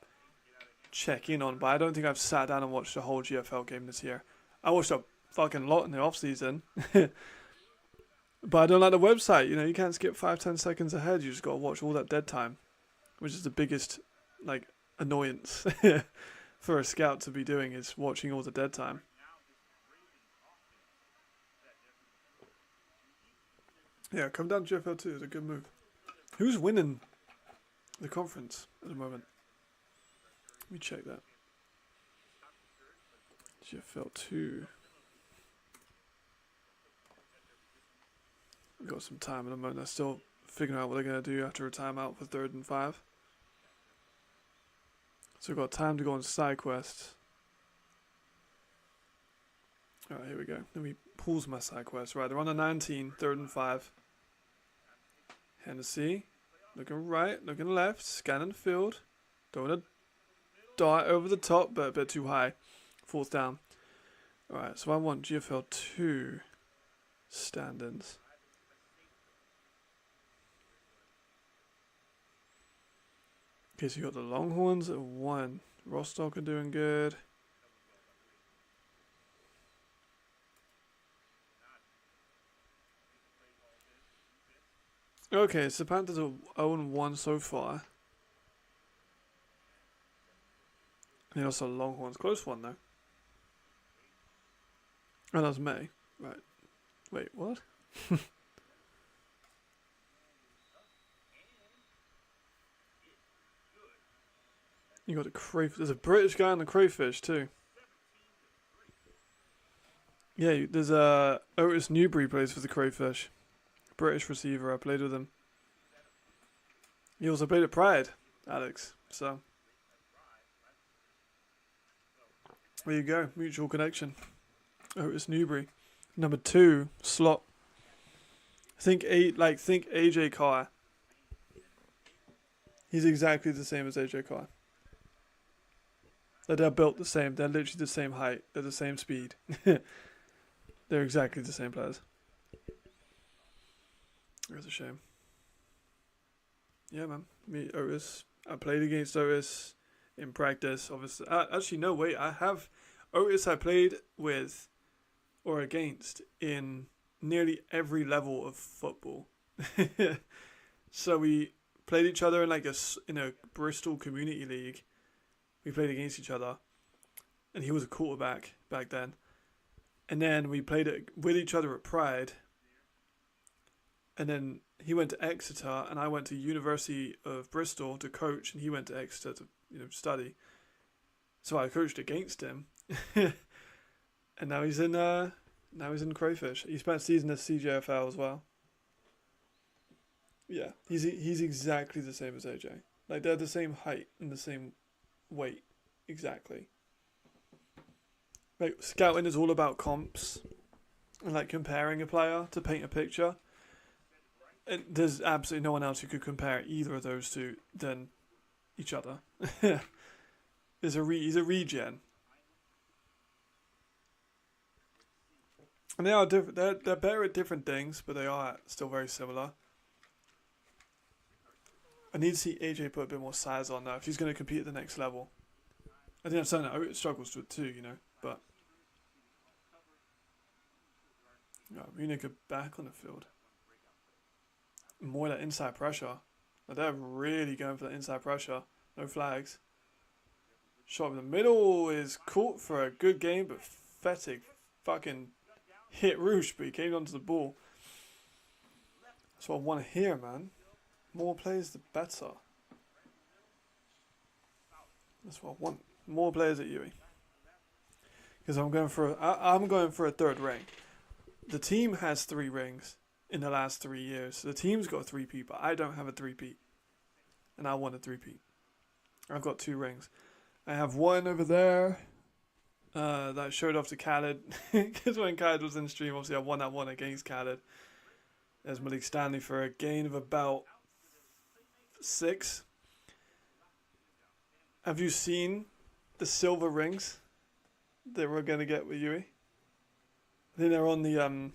check in on. But I don't think I've sat down and watched a whole GFL game this year. I watched a fucking lot in the off-season. But I don't like the website. You know, you can't skip 5-10 seconds ahead. You just got to watch all that dead time. Which is the biggest, like, annoyance for a scout to be doing, is watching all the dead time. Yeah, come down to GFL 2 is a good move. Who's winning the conference at the moment? Let me check that. GFL 2. We've got some time at the moment. They're still figuring out what they're going to do after a timeout for 3rd and 5. So we've got time to go on side quests. Alright, here we go. Let me pause my side quest. Right, they're on a 19, 3rd and 5. Hennessy. Looking right, looking left, scanning the field. Don't want to dart over the top, but a bit too high. 4th down. Alright, so I want GFL 2 stand-ins. Okay, so you got the Longhorns at 1. Rostock are doing good. Okay, so Panthers are 0-1 so far. And also Longhorns. Close one, though. Oh, that was May. Right. Wait, what? You got the crayfish. There's a British guy on the crayfish too. Yeah, there's a Otis Newbury plays for the crayfish. British receiver. I played with him. He also played at Pride, Alex. So there you go. Mutual connection. Otis Newbury. Number 2 slot. Think AJ Carr. He's exactly the same as AJ Carr. They're built the same. They're literally the same height. They're the same speed. They're exactly the same players. It's a shame. Yeah, man. Me, Otis. I played against Otis in practice. Obviously, actually, no, wait. I have Otis. I played with or against in nearly every level of football. So we played each other in in a Bristol community league. We played against each other, and he was a quarterback back then. And then we played it with each other at Pride. And then he went to Exeter, and I went to University of Bristol to coach, and he went to Exeter to study. So I coached against him, and now he's in Crayfish. He spent a season at CJFL as well. Yeah, he's exactly the same as AJ. Like, they're the same height and the same weight, exactly. Like, scouting is all about comps and like comparing a player to paint a picture. There's absolutely no one else who could compare either of those two than each other. He's a regen, and they are different. They're better at different things, but they are still very similar. I need to see AJ put a bit more size on now if he's going to compete at the next level. I think I'm saying that Oat struggles with too, but Munich are back on the field. More that inside pressure. Now they're really going for that inside pressure. No flags. Shot in the middle is caught for a good game, but pathetic fucking hit Roosh, but he came onto the ball. That's what I want to hear, man. More players, the better. That's what I want. More players at Yui. Because I'm going for a third ring. The team has 3 rings in the last 3 years. The team's got a 3-peat, but I don't have a 3-peat. And I want a 3-peat. I've got 2 rings. I have one over there that I showed off to Khaled. Because when Khaled was in the stream, obviously I won that one against Khaled. There's Malik Stanley for a gain of about 6. Have you seen the silver rings that we're going to get with Yui? I think they're on the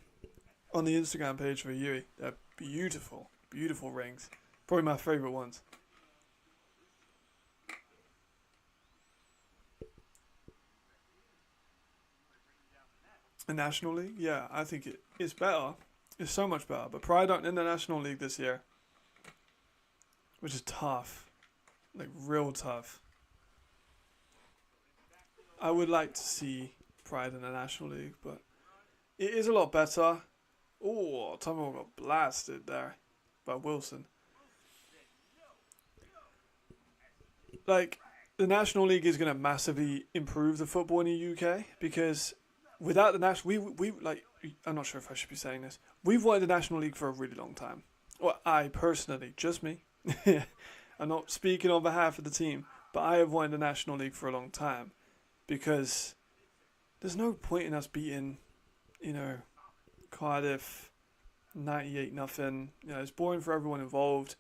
Instagram page for Yui. They're beautiful, beautiful rings. Probably my favourite ones. The National League? Yeah, I think it's better. It's so much better. But Pride aren't in the National League this year. Which is tough. Like, real tough. I would like to see Pride in the National League, but it is a lot better. Oh, Tommy got blasted there by Wilson. Like, the National League is going to massively improve the football in the UK because without the National, we like, I'm not sure if I should be saying this. We've wanted the National League for a really long time. Well, I personally, just me. I'm not speaking on behalf of the team, but I have wanted the National League for a long time because there's no point in us beating, Cardiff 98-0. It's boring for everyone involved.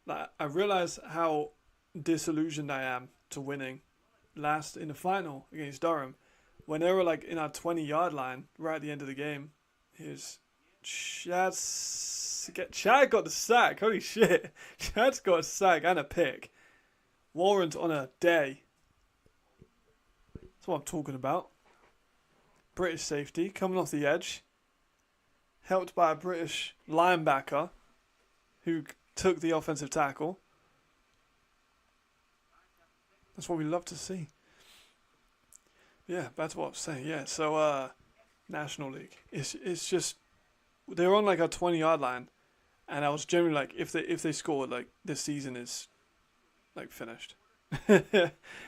Like, I realise how disillusioned I am to winning last in the final against Durham when they were like in our 20-yard line right at the end of the game. Here's Chad got the sack. Holy shit. Chad's got a sack and a pick. Warren's on a day. That's what I'm talking about. British safety coming off the edge. Helped by a British linebacker who took the offensive tackle. That's what we love to see. Yeah, that's what I was saying. Yeah, so National League. It's just they're on like a 20-yard line, and I was generally like, if they score, like this season is like finished.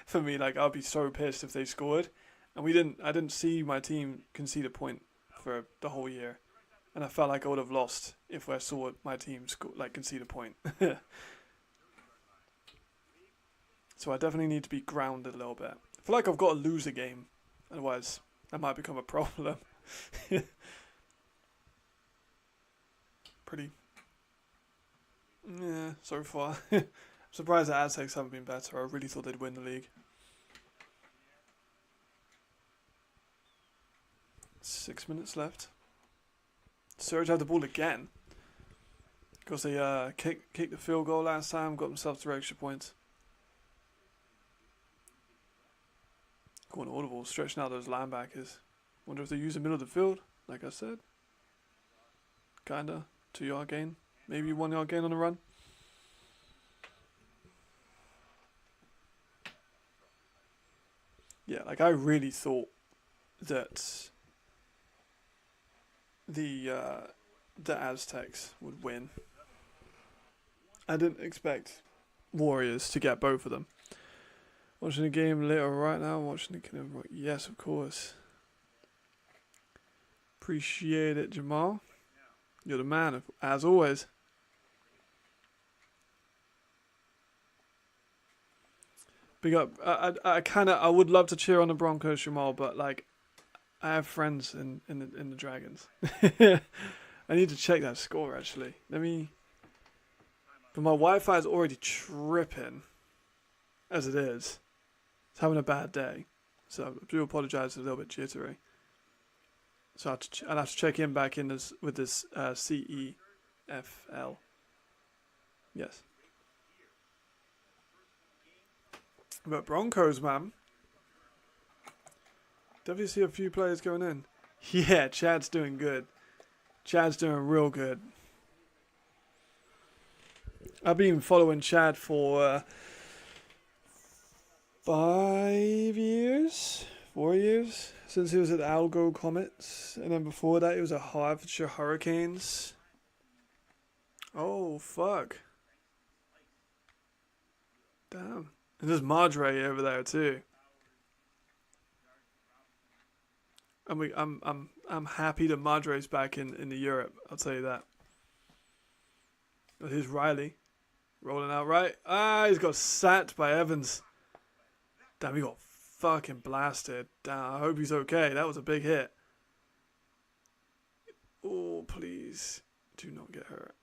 For me, like I'd be so pissed if they scored, and I didn't see my team concede a point for the whole year, and I felt like I would have lost if I saw my team concede a point. So I definitely need to be grounded a little bit. I feel like I've got to lose a game, otherwise that might become a problem. Pretty. Yeah, so far. I'm surprised the Aztecs haven't been better. I really thought they'd win the league. 6 minutes left. Surge had the ball again. Because they kicked the field goal last time, got themselves 3 extra points. Going audible, stretching out those linebackers. Wonder if they use the middle of the field, like I said. Kinda. 2-yard gain. Maybe 1-yard gain on the run. Yeah, like I really thought that the Aztecs would win. I didn't expect Warriors to get both of them. Watching the game later right now. Watching the game. Yes, of course. Appreciate it, Jamal. You're the man, as always. Big up. I would love to cheer on the Broncos, Jamal, but like, I have friends in the Dragons. I need to check that score actually. Let me. But my Wi-Fi is already tripping, as it is. It's having a bad day, so I do apologise. It's a little bit jittery. So I'll have to check in back in this with this CEFL. Yes. But Broncos, man. Definitely see a few players going in. Yeah, Chad's doing good. Chad's doing real good. I've been following Chad for 5 years, 4 years, since he was at Algo Comets, and then before that he was at Hertfordshire Hurricanes. Oh fuck! Damn, and there's Madre over there too. I'm happy that Madre's back in the Europe. I'll tell you that. Oh, here's Riley, rolling out right. Ah, he's got sacked by Evans. Damn, he got fucking blasted. Damn, I hope he's okay. That was a big hit. Oh, please. Do not get hurt.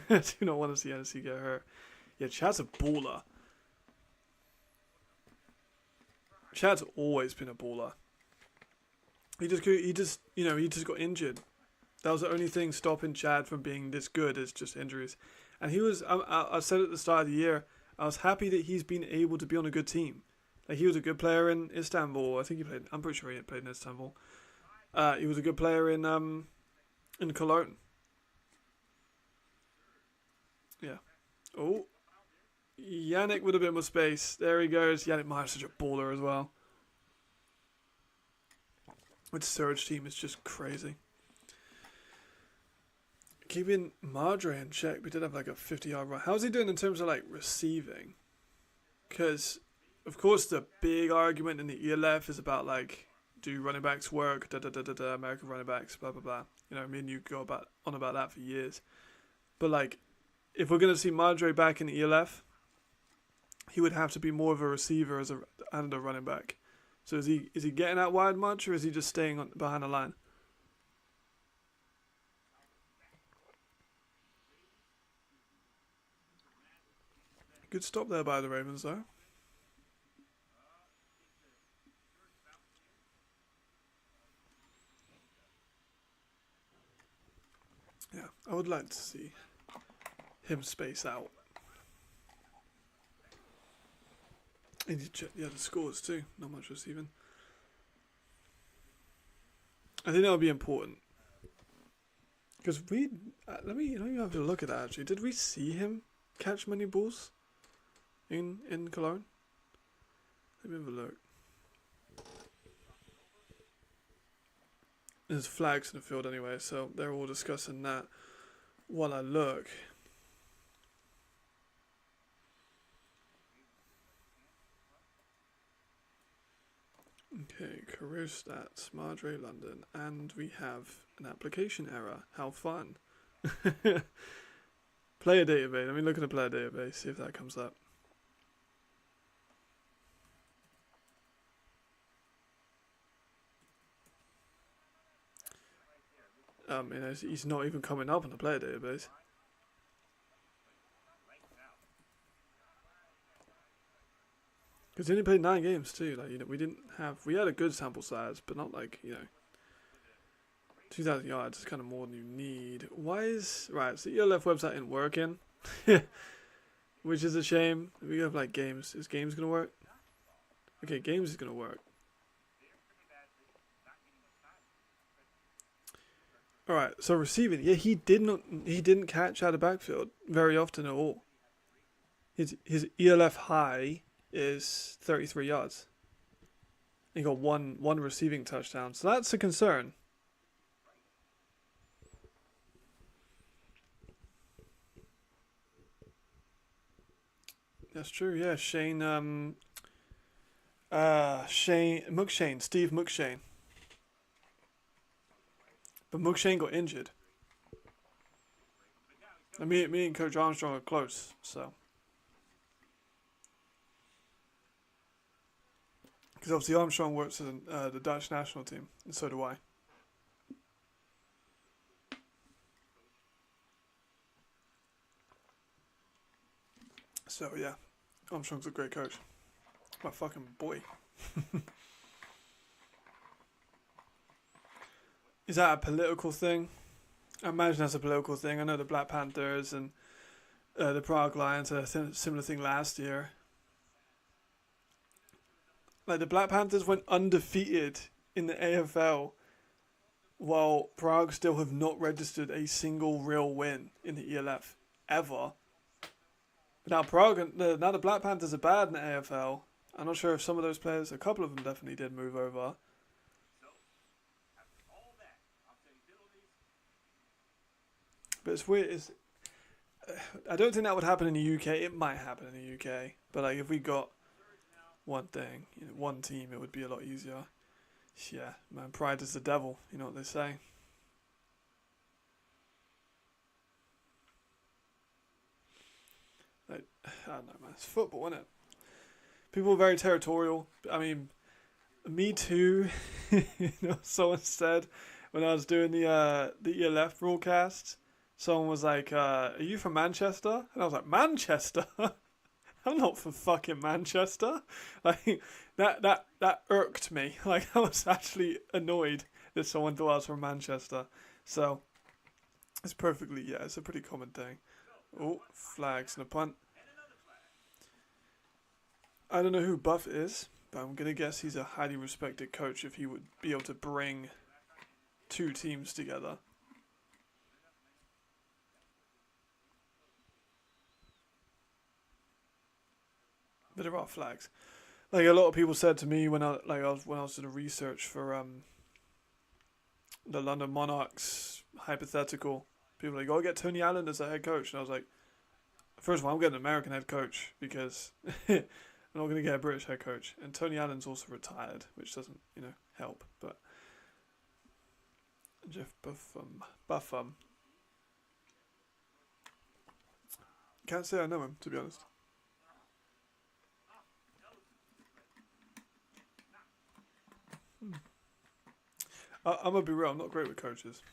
I do not want to see NSC get hurt. Yeah, Chad's a baller. Chad's always been a baller. He just got injured. That was the only thing stopping Chad from being this good is just injuries. And he was, I said at the start of the year, I was happy that he's been able to be on a good team. Like, he was a good player in Istanbul. I think he played. I'm pretty sure he played in Istanbul. He was a good player in Cologne. Yeah. Oh, Yannick with a bit more space. There he goes. Yannick Meyer's such a baller as well. With Surge team, it's just crazy. Keeping Madre in check. We did have like a 50-yard run. How's he doing in terms of like receiving? Because, of course, the big argument in the ELF is about like, do running backs work? American running backs, blah blah blah. You know, me and you go on about that for years. But like, if we're gonna see Madre back in the ELF, he would have to be more of a receiver and a running back. So is he getting out wide much, or is he just staying behind the line? Good stop there by the Ravens, though. Yeah, I would like to see him space out. I need to check the other scores too. Not much receiving. I think that would be important. Because let me have a look at that actually. Did we see him catch many balls in Cologne? Let me have a look. There's flags in the field anyway, so they're all discussing that while I look. Okay, career stats, Madre London, and we have an application error. How fun. Player database. Let me look at the player database, see if that comes up. He's not even coming up on the player database. Because he only played 9 games too. Like, we had a good sample size, but not like 2,000 yards is kind of more than you need. So the ELF website isn't working, which is a shame. We have like games. Is games gonna work? Okay, games is gonna work. All right. So receiving, yeah, he didn't catch out of backfield very often at all. His ELF high is 33 yards. He got one receiving touchdown, so that's a concern. That's true. Yeah, Steve McShane. But McShane got injured. And me and Coach Armstrong are close, so. Because obviously Armstrong works in the Dutch national team, and so do I. So yeah, Armstrong's a great coach. My fucking boy. Is that a political thing? I imagine that's a political thing. I know the Black Panthers and the Prague Lions had a similar thing last year. Like the Black Panthers went undefeated in the AFL, while Prague still have not registered a single real win in the ELF ever. Now now the Black Panthers are bad in the AFL. I'm not sure if some of those players, a couple of them definitely did move over. But it's weird. I don't think that would happen in the UK. It might happen in the UK, but like if we got one thing, one team, it would be a lot easier. Yeah, man, pride is the devil. You know what they say. Like, I don't know, man. It's football, isn't it? People are very territorial. I mean, me too. Someone said when I was doing the ELF broadcast, someone was like, "Are you from Manchester?" And I was like, "Manchester? I'm not from fucking Manchester." Like that irked me. Like I was actually annoyed that someone thought I was from Manchester. So it's it's a pretty common thing. Oh, flags and a punt. I don't know who Buff is, but I'm gonna guess he's a highly respected coach if he would be able to bring two teams together. But there are flags. Like a lot of people said to me when I was doing research for the London Monarchs hypothetical, people were like, "Oh, get Tony Allen as a head coach," and I was like, first of all, I'm getting an American head coach because I'm not going to get a British head coach, and Tony Allen's also retired, which doesn't help. But Jeff Buffum, can't say I know him, to be honest. I'm gonna be real. I'm not great with coaches.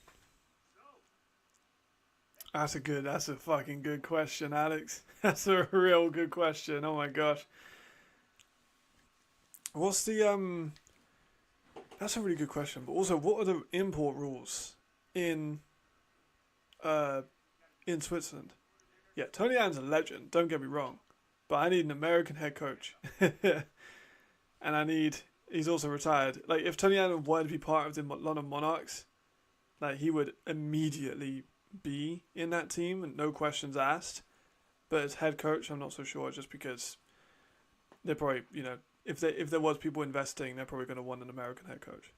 That's a fucking good question, Alex. That's a real good question. Oh my gosh. What's the That's a really good question. But also, what are the import rules in Switzerland? Yeah, Tony Allen's a legend. Don't get me wrong, but I need an American head coach, and he's also retired. Like if Tony Allen wanted to be part of the London Monarchs, like he would immediately be in that team and no questions asked. But as head coach, I'm not so sure, just because they're probably if there was people investing, they're probably going to want an American head coach.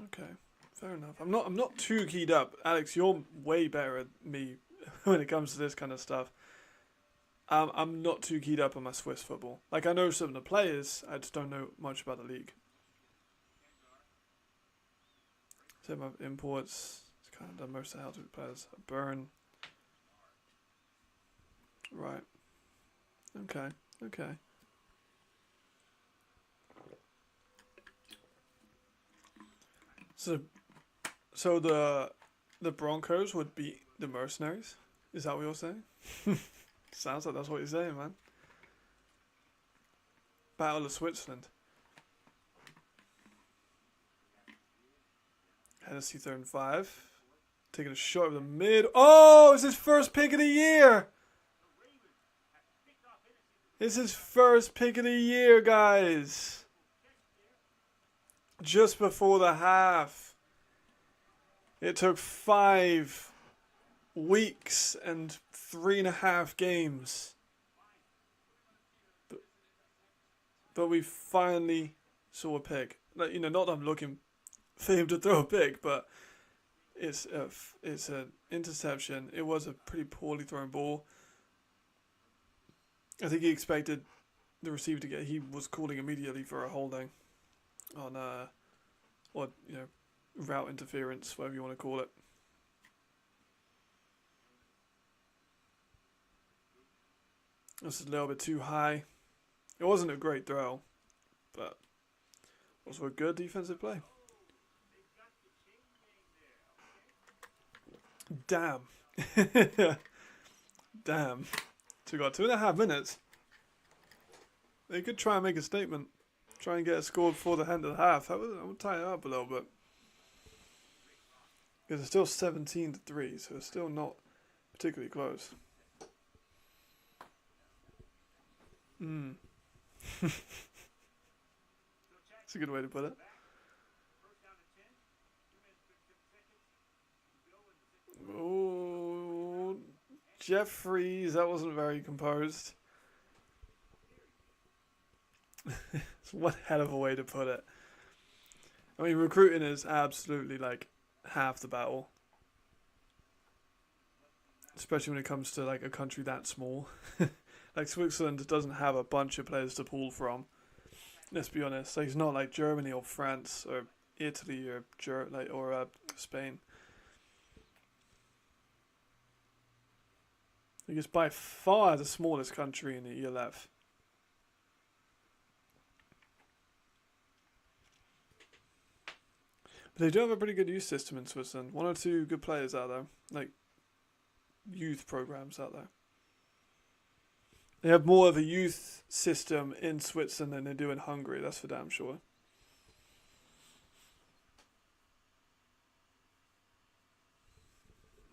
Okay, fair enough. I'm not too keyed up, Alex. You're way better at me when it comes to this kind of stuff. I'm not too keyed up on my Swiss football. Like I know some of the players, I just don't know much about the league. Same with imports. It's kind of done most of the Celtic players. Burn. Right. Okay. So the Broncos would beat the Mercenaries? Is that what you're saying? Sounds like that's what you're saying, man. Battle of Switzerland. Hennessy 3rd and 5. Taking a shot of the mid. Oh, it's his first pick of the year. It's his first pick of the year, guys. Just before the half. It took 5 weeks and 3.5 games. But we finally saw a pick. Like, not that I'm looking for him to throw a pick, but it's an interception. It was a pretty poorly thrown ball. I think he expected the receiver to get. He was calling immediately for a holding on route interference, whatever you want to call it. This is a little bit too high. It wasn't a great throw, but also a good defensive play. Damn. Damn. So we got 2.5 minutes. They could try and make a statement. Try and get a score before the end of the half. I would tie it up a little bit. Because it's still 17-3, so it's still not particularly close. That's a good way to put it. Oh, Jeffries, that wasn't very composed. It's one hell of a way to put it. I mean, recruiting is absolutely like half the battle. Especially when it comes to like a country that small. Like Switzerland doesn't have a bunch of players to pull from. Let's be honest. Like, it's not like Germany or France or Italy or Spain. Like, it's by far the smallest country in the ELF. But they do have a pretty good youth system in Switzerland. 1 or 2 good players out there. Like, youth programs out there. They have more of a youth system in Switzerland than they do in Hungary, that's for damn sure.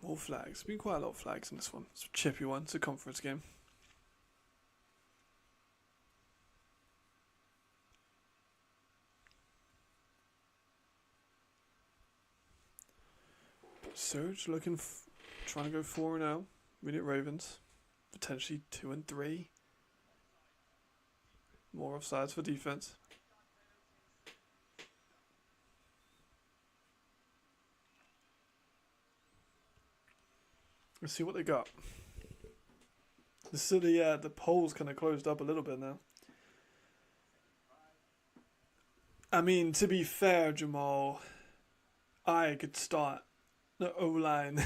More flags. There's been quite a lot of flags in this one. It's a chippy one. It's a conference game. Surge trying to go 4-0. Munich Ravens. Potentially 2-3. More offsides for defense. Let's see what they got. The polls kind of closed up a little bit now. I mean, to be fair, Jamal, I could start the O-line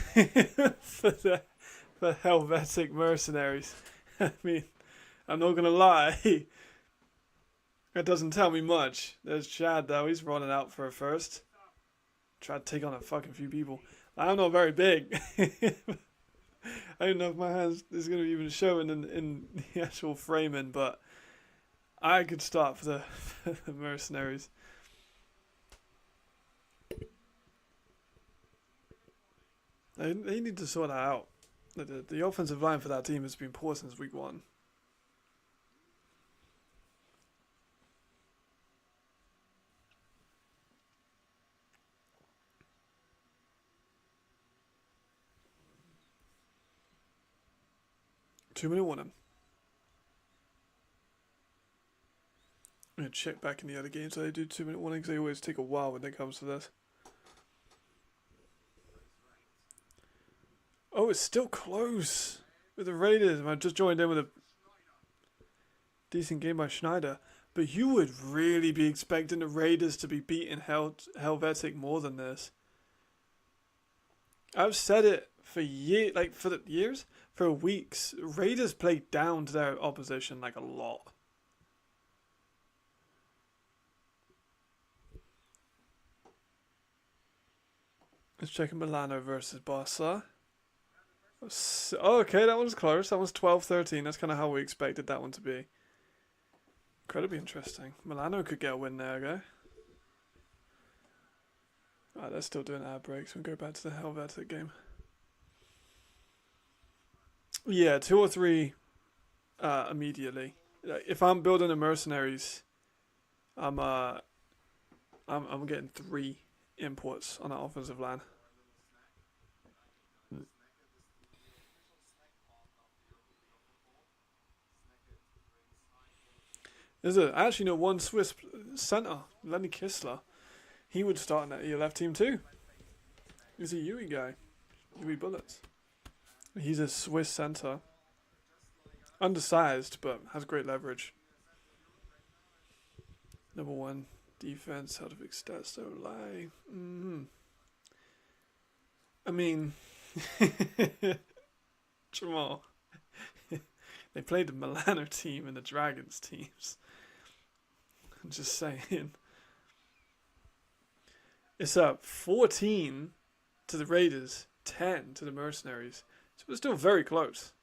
for Helvetic Mercenaries. I mean, I'm not gonna lie. That doesn't tell me much. There's Chad though, he's running out for a first. Try to take on a fucking few people. I'm not very big. I don't know if my hands is gonna be even showing in the actual framing, but I could start for the Mercenaries. They need to sort that out. The offensive line for that team has been poor since week 1. Two-minute warning. I'm going to check back in the other games. They do 2-minute warnings. They always take a while when it comes to this. Oh, it's still close with the Raiders. I just joined in with a decent game by Schneider. But you would really be expecting the Raiders to be beating Helvetic more than this. I've said it for years, for weeks. Raiders play down to their opposition like a lot. Let's check Milano versus Barca. Oh, okay, that one's close. That one's 12-13. That's kind of how we expected that one to be. Incredibly interesting. Milano could get a win there, okay? Alright, they're still doing ad breaks. We'll go back to the Helvetic game. Yeah, 2 or 3 immediately. If I'm building a Mercenaries, I'm getting 3 imports on that offensive line. There's actually one Swiss centre, Lenny Kistler. He would start in that ELF team too. He's a Yui guy. Yui Bullets. He's a Swiss centre. Undersized, but has great leverage. Number 1, defense, how to fix stats, don't lie. I mean, Jamal. They played the Milano team and the Dragons teams. I'm just saying. It's up 14 to the Raiders, 10 to the Mercenaries. So it was still very close.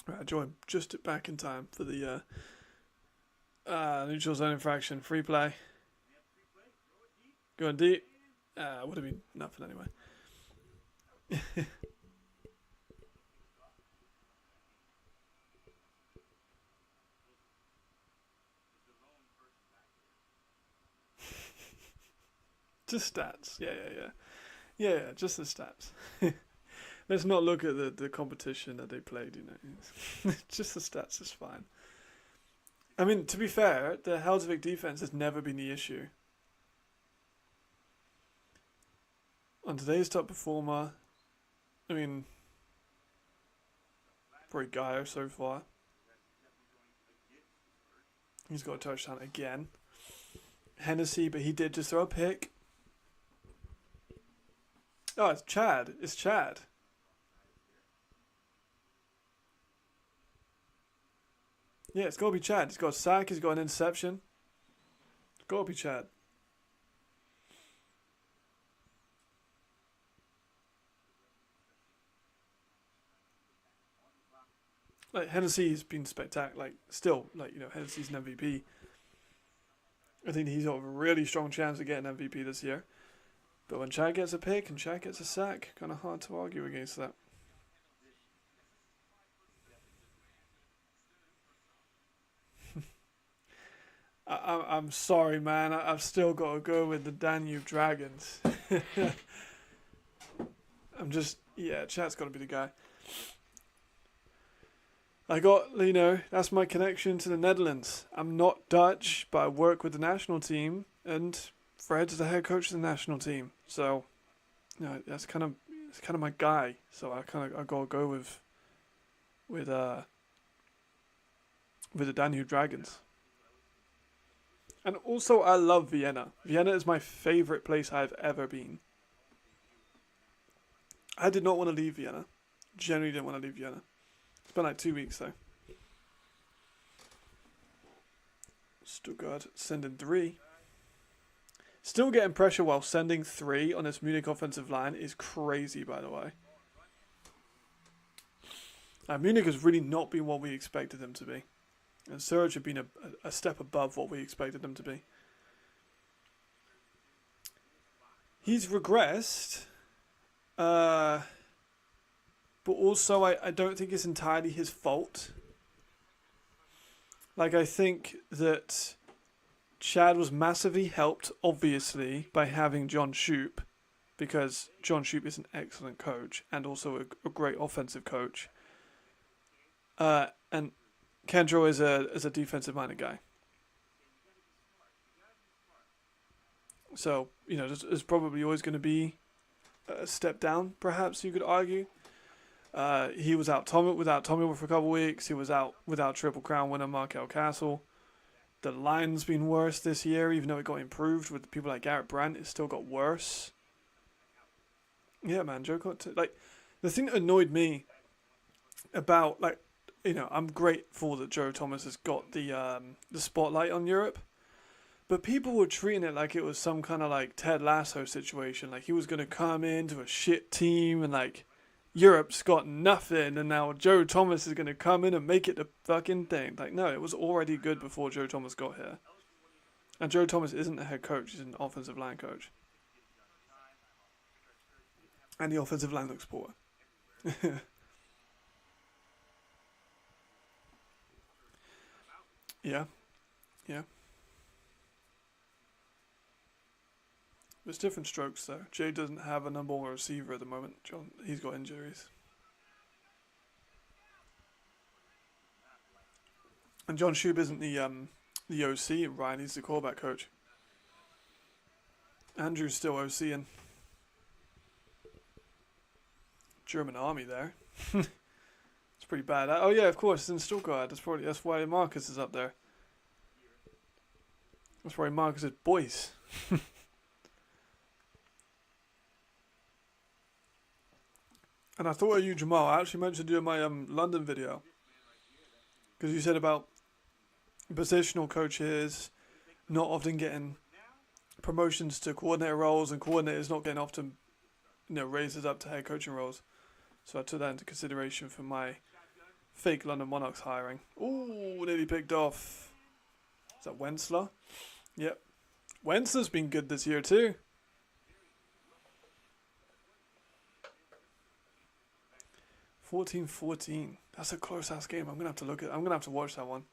Right, join just back in time for the neutral zone infraction. Free play. Going deep. Would have been nothing anyway. Just stats. Yeah, just the stats. Let's not look at the competition that they played, you know. Just the stats is fine. I mean, to be fair, the Helzvik defense has never been the issue. On today's top performer, I mean, probably Geyer so far. He's got a touchdown again. Hennessy, but he did just throw a pick. Oh, it's Chad. It's Chad. Yeah, it's got to be Chad. He's got a sack. He's got an interception. It's got to be Chad. Like, Hennessy's been spectacular. Like, still, like, you know, Hennessy's an MVP. I think he's got a really strong chance of getting MVP this year. But when Chad gets a pick and Chad gets a sack, kind of hard to argue against that. I'm sorry, man. I've still got to go with the Danube Dragons. Chad's got to be the guy. I got, you know, that's my connection to the Netherlands. I'm not Dutch, but I work with the national team, and Fred's the head coach of the national team. So, you know, it's kind of my guy. So I gotta go with the Danube Dragons. And also, I love Vienna. Vienna is my favorite place I've ever been. I did not want to leave Vienna. Genuinely didn't want to leave Vienna. It's been like 2 weeks though. Stuttgart sending 3. Still getting pressure while sending 3 on this Munich offensive line is crazy, by the way. Munich has really not been what we expected them to be. And Surge have been a step above what we expected them to be. He's regressed. But also, I don't think it's entirely his fault. Like, I think that Chad was massively helped, obviously, by having John Shoop, because John Shoop is an excellent coach and also a great offensive coach. And Kendro is a defensive-minded guy. So, you know, there's probably always going to be a step down, perhaps, you could argue. He was out without Tommy for a couple of weeks. He was out without Triple Crown winner Markel Castle. The line's been worse this year, even though it got improved with people like Garrett Brandt. It still got worse. Yeah, man, Joe got to, like, the thing that annoyed me about, like, you know, I'm grateful that Joe Thomas has got the spotlight on Europe, but people were treating it like it was some kind of like Ted Lasso situation, like he was going to come into a shit team and like Europe's got nothing and now Joe Thomas is going to come in and make it the fucking thing. Like, no, it was already good before Joe Thomas got here. And Joe Thomas isn't a head coach, he's an offensive line coach. And the offensive line looks poor. Yeah. There's different strokes though. Jay doesn't have a number one receiver at the moment. He's got injuries. And John Shube isn't the OC. Ryan, he's the quarterback coach. Andrew's still OCing. German army there. It's pretty bad. Oh yeah, of course, it's in Stuttgart. That's why Marcus is up there. That's why Marcus is boys. And I thought of you, Jamal. I actually mentioned you in my London video. Because you said about positional coaches not often getting promotions to coordinator roles and coordinators not getting often, raises up to head coaching roles. So I took that into consideration for my fake London Monarchs hiring. Ooh, nearly picked off. Is that Wensler? Yep. Wensler's been good this year too. 14-14. That's a close ass game. I'm gonna have to watch that one.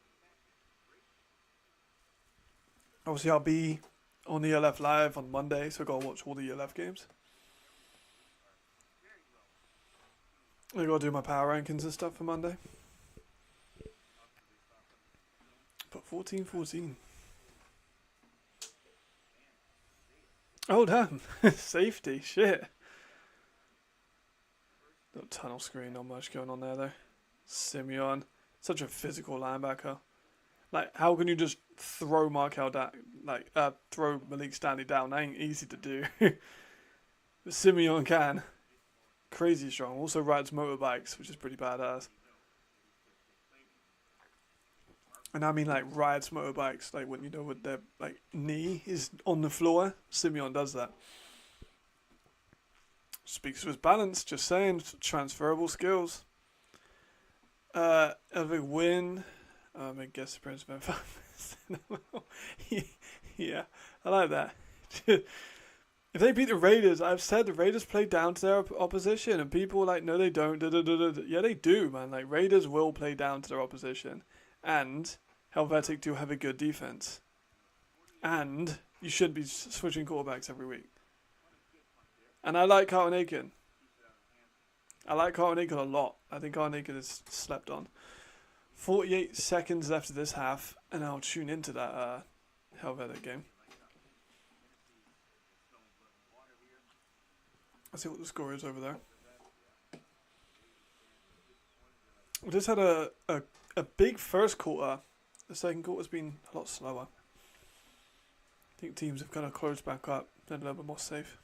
Obviously, I'll be on the ELF live on Monday, so I gotta watch all the ELF games. I gotta do my power rankings and stuff for Monday. But 14-14. Oh damn! Safety, shit. Little tunnel screen, not much going on there though. Simeon, such a physical linebacker. Like, how can you just throw Markel down? Like, throw Malik Stanley down? That ain't easy to do. But Simeon can. Crazy strong. Also rides motorbikes, which is pretty badass. And I mean, like, rides motorbikes, like when with their knee is on the floor. Simeon does that. Speaks to his balance. Just saying, transferable skills. A big win. I guess the Prince of Yeah, I like that. If they beat the Raiders, I've said the Raiders play down to their opposition, and people are like, no, they don't. Yeah, they do, man. Like, Raiders will play down to their opposition, and Helvetic do have a good defense, and you should be switching quarterbacks every week. And I like Carlton Aiken. I like Carlton Aiken a lot. I think Carlton Aiken is slept on. 48 seconds left of this half, and I'll tune into that Helvetic game. Let's see what the score is over there. We just had a big first quarter. The second quarter's been a lot slower. I think teams have kind of closed back up, been a little bit more safe.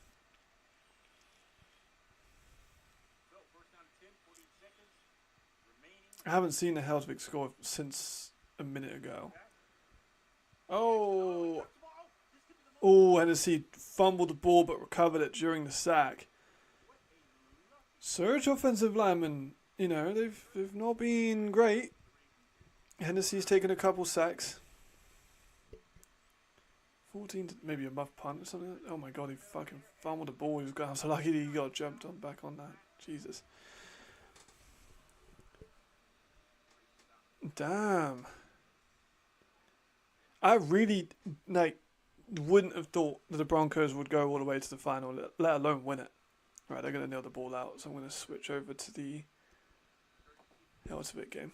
I haven't seen the Helvetic score since a minute ago. Oh, Hennessy fumbled the ball but recovered it during the sack. Surge offensive linemen, they've not been great. Hennessy's taken a couple sacks. 14, maybe a muff punt or something. Oh my god, he fucking fumbled the ball. He was so lucky he got jumped on back on that. Jesus. Damn. I really wouldn't have thought that the Broncos would go all the way to the final, let alone win it. Right, they're going to nail the ball out, so I'm going to switch over to the Helvetic game.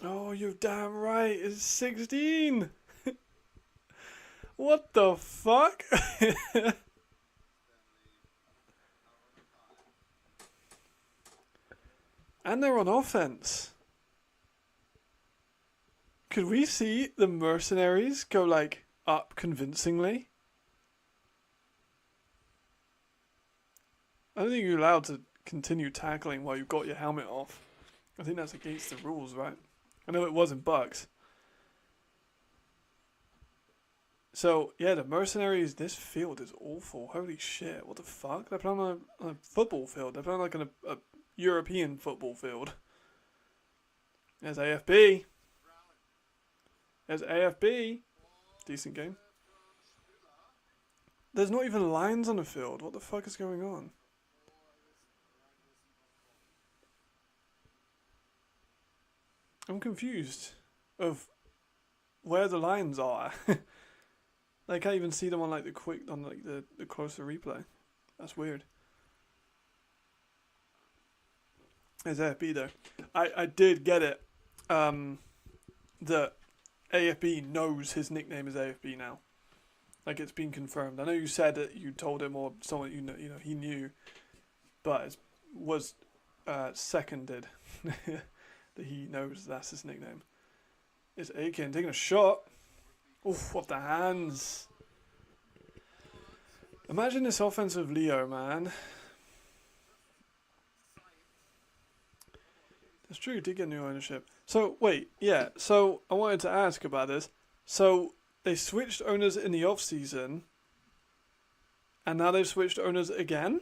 Oh, you're damn right. It's 16. What the fuck? And they're on offense. Could we see the mercenaries go up convincingly? I don't think you're allowed to continue tackling while you've got your helmet off. I think that's against the rules, right? I know it wasn't Bucks. So, yeah, the mercenaries, this field is awful. Holy shit, what the fuck? They're playing on a football field. They're playing on a European football field. There's AFB. There's AFB. Decent game. There's not even lines on the field. What the fuck is going on? I'm confused of where the lines are. I can't even see them on the closer replay. That's weird. There's AFB though. I did get it. That AFB knows his nickname is AFB now. It's been confirmed. I know you said that you told him or someone he knew, but it was seconded that he knows that's his nickname. It's Aiken taking a shot. Oof, off the hands. Imagine this offensive Leo, man. It's true, you did get new ownership. So, wait, yeah, so I wanted to ask about this. So, they switched owners in the off-season, and now they've switched owners again?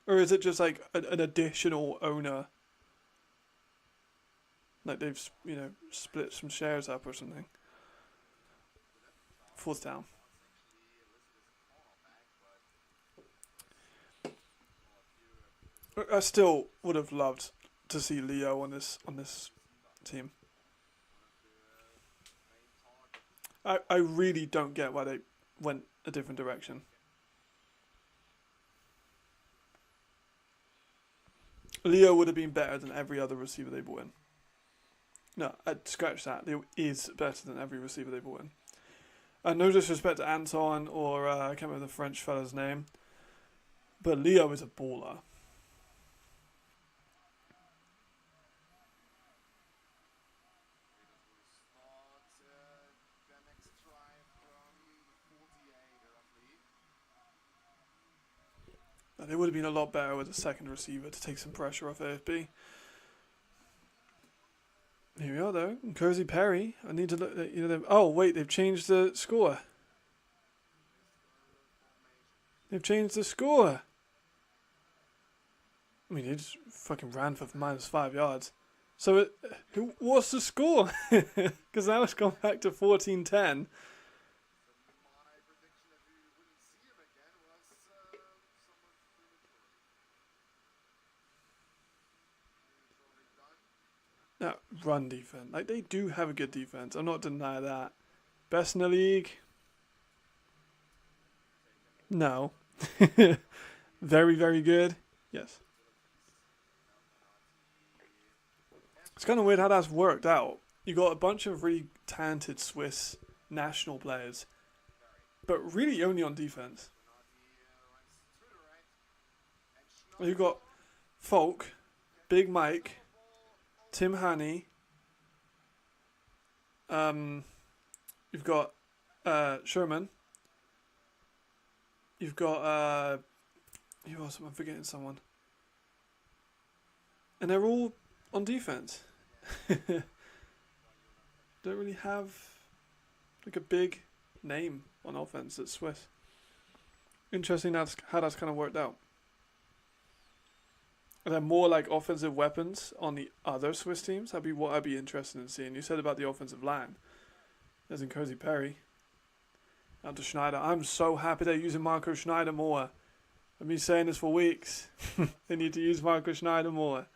Or is it just like an additional owner? Like they've, split some shares up or something? Fourth down. I still would have loved to see Leo on this team. I really don't get why they went a different direction. Leo would have been better than every other receiver they brought in. No, I'd scratch that. Leo is better than every receiver they brought in. No disrespect to Anton or I can't remember the French fella's name, but Leo is a baller. They would have been a lot better with a second receiver to take some pressure off AFB. Here we are, though. Cozy Perry. I need to look at, oh, wait, they've changed the score. They've changed the score. I mean, he just fucking ran for -5 yards. So, what's the score? Because now it's gone back to 14-10. Now, run defense. Like, they do have a good defense. I'm not denying that. Best in the league? No. Very, very good? Yes. It's kind of weird how that's worked out. You got a bunch of really talented Swiss national players, but really only on defense. You got Folk, Big Mike, Tim Haney. You've got Sherman. You've got who else? I'm forgetting someone. And they're all on defense. Don't really have like a big name on offense that's Swiss. Interesting how that's kind of worked out. Are there more like offensive weapons on the other Swiss teams? That'd be what I'd be interested in seeing. You said about the offensive line. There's in Cozy Perry. Out to Schneider. I'm so happy they're using Marco Schneider more. I've been saying this for weeks. They need to use Marco Schneider more.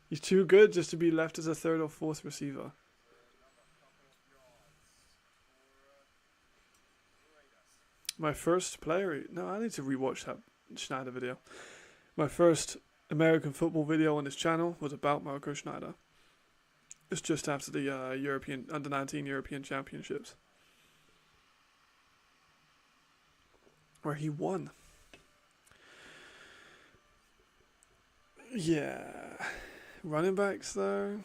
He's too good just to be left as a third or fourth receiver. My first player... No, I need to rewatch that Schneider video. My first American football video on this channel was about Marco Schneider. It's just after the European Under-19 European Championships, where he won. Yeah. Running backs, though.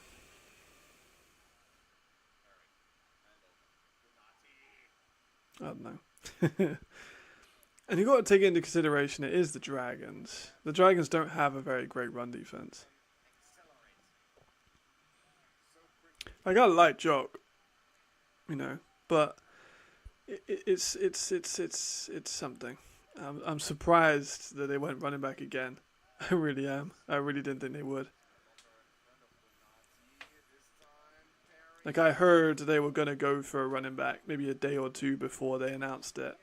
I don't know. And you got to take into consideration it is the Dragons. The Dragons don't have a very great run defense. I got a light joke, but it's something. I'm surprised that they went running back again. I really am. I really didn't think they would. Like, I heard they were going to go for a running back maybe a day or two before they announced it.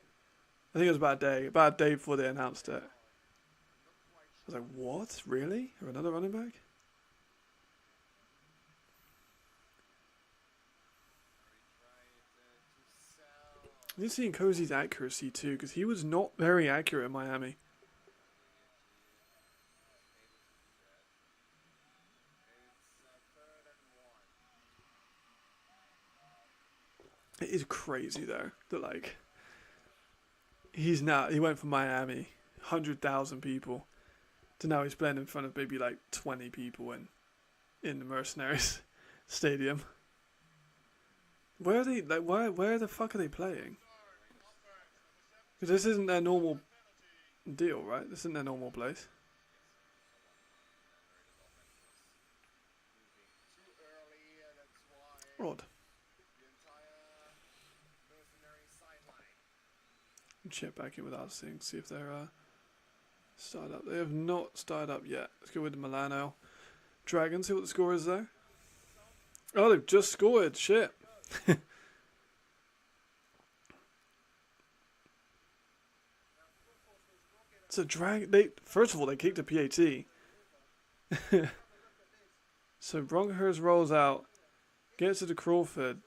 I think it was about a day before they announced it. I was like, what? Really? Or another running back? I need to see Cozy's accuracy too, because he was not very accurate in Miami. It is crazy though that like he went from Miami, 100,000 people, to now he's playing in front of maybe like 20 people in the Mercenaries Stadium. Where are they? Like, where the fuck are they playing? Because this isn't their normal deal, right? This isn't their normal place. Odd. Check back in with our things, see if they're started up. They have not started up yet. Let's go with the Milano Dragons, see what the score is there. Oh, they've just scored. Shit. It's a drag. First of all, they kicked a PAT. So Bronkhurst rolls out, gets it to Crawford.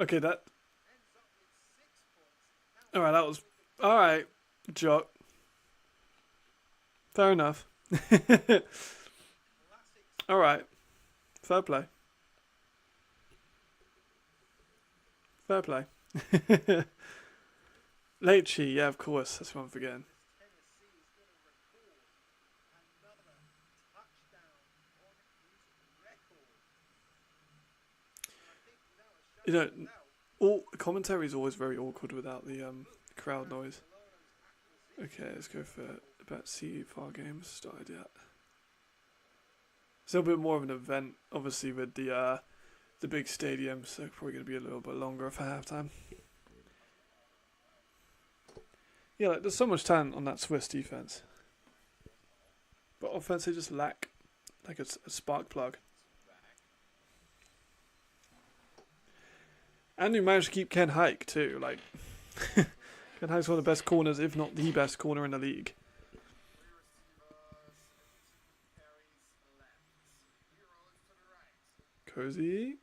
Okay, that. All right, that was all right. Jock. Fair enough. All right. Fair play. Fair play. Leitchi, yeah, of course. That's what I'm forgetting. You know, all commentary is always very awkward without the crowd noise. Okay, let's go for about CE4 games started yet. It's a little bit more of an event, obviously, with the big stadium, so probably going to be a little bit longer for halftime. Yeah, like, there's so much talent on that Swiss defense, but offense they just lack like a spark plug. And you managed to keep Ken Hike too. Like Ken Hike's one of the best corners, if not the best corner in the league. Cozy.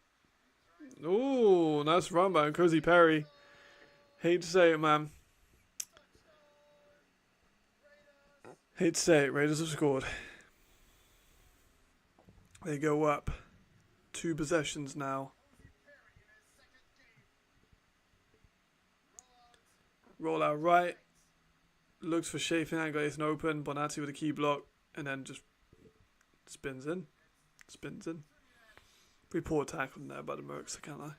Oh, nice run by Cozy Perry. Hate to say it, man. Hate to say it, Raiders have scored. They go up 2 possessions now. Roll out right. Looks for Chafin, got Ethan open. Bonatti with a key block. And then just spins in. Spins in. Pretty poor tackle there by the Mercs, I can't lie.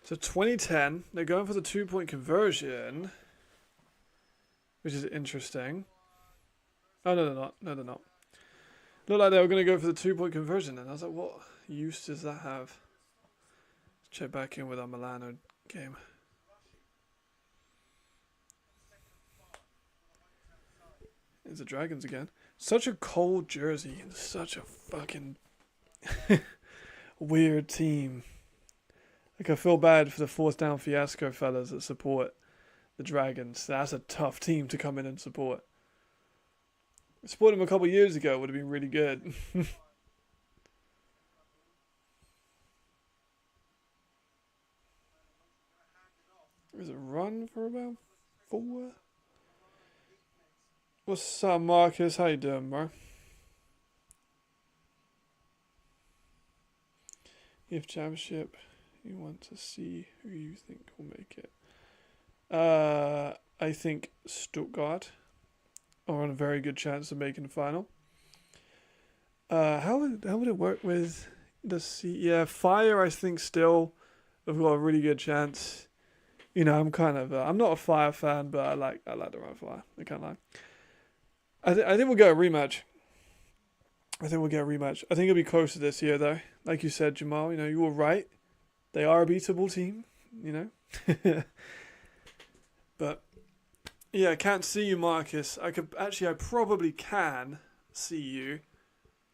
So 2010, they're going for the 2-point conversion, which is interesting. Oh, no, they're not. No, they're not. Looked like they were going to go for the 2-point conversion, and I was like, what use does that have? Let's check back in with our Milano game. It's the Dragons again. Such a cold jersey and such a fucking weird team. Like, I feel bad for the 4th down fiasco fellas that support the Dragons. That's a tough team to come in and support. Supporting them a couple of years ago would have been really good. There's a run for about 4. What's up, Marcus? How you doing, bro? If championship, you want to see who you think will make it. I think Stuttgart are on a very good chance of making the final. How would it work with the Yeah, Fire, I think still have got a really good chance. You know, I'm not a Fire fan, but I like the Run Fire. I can't lie. I think we'll get a rematch. I think it'll be closer this year, though. Like you said, Jamal, you know, you were right. They are a beatable team, you know. But, yeah, I can't see you, Marcus. I probably can see you.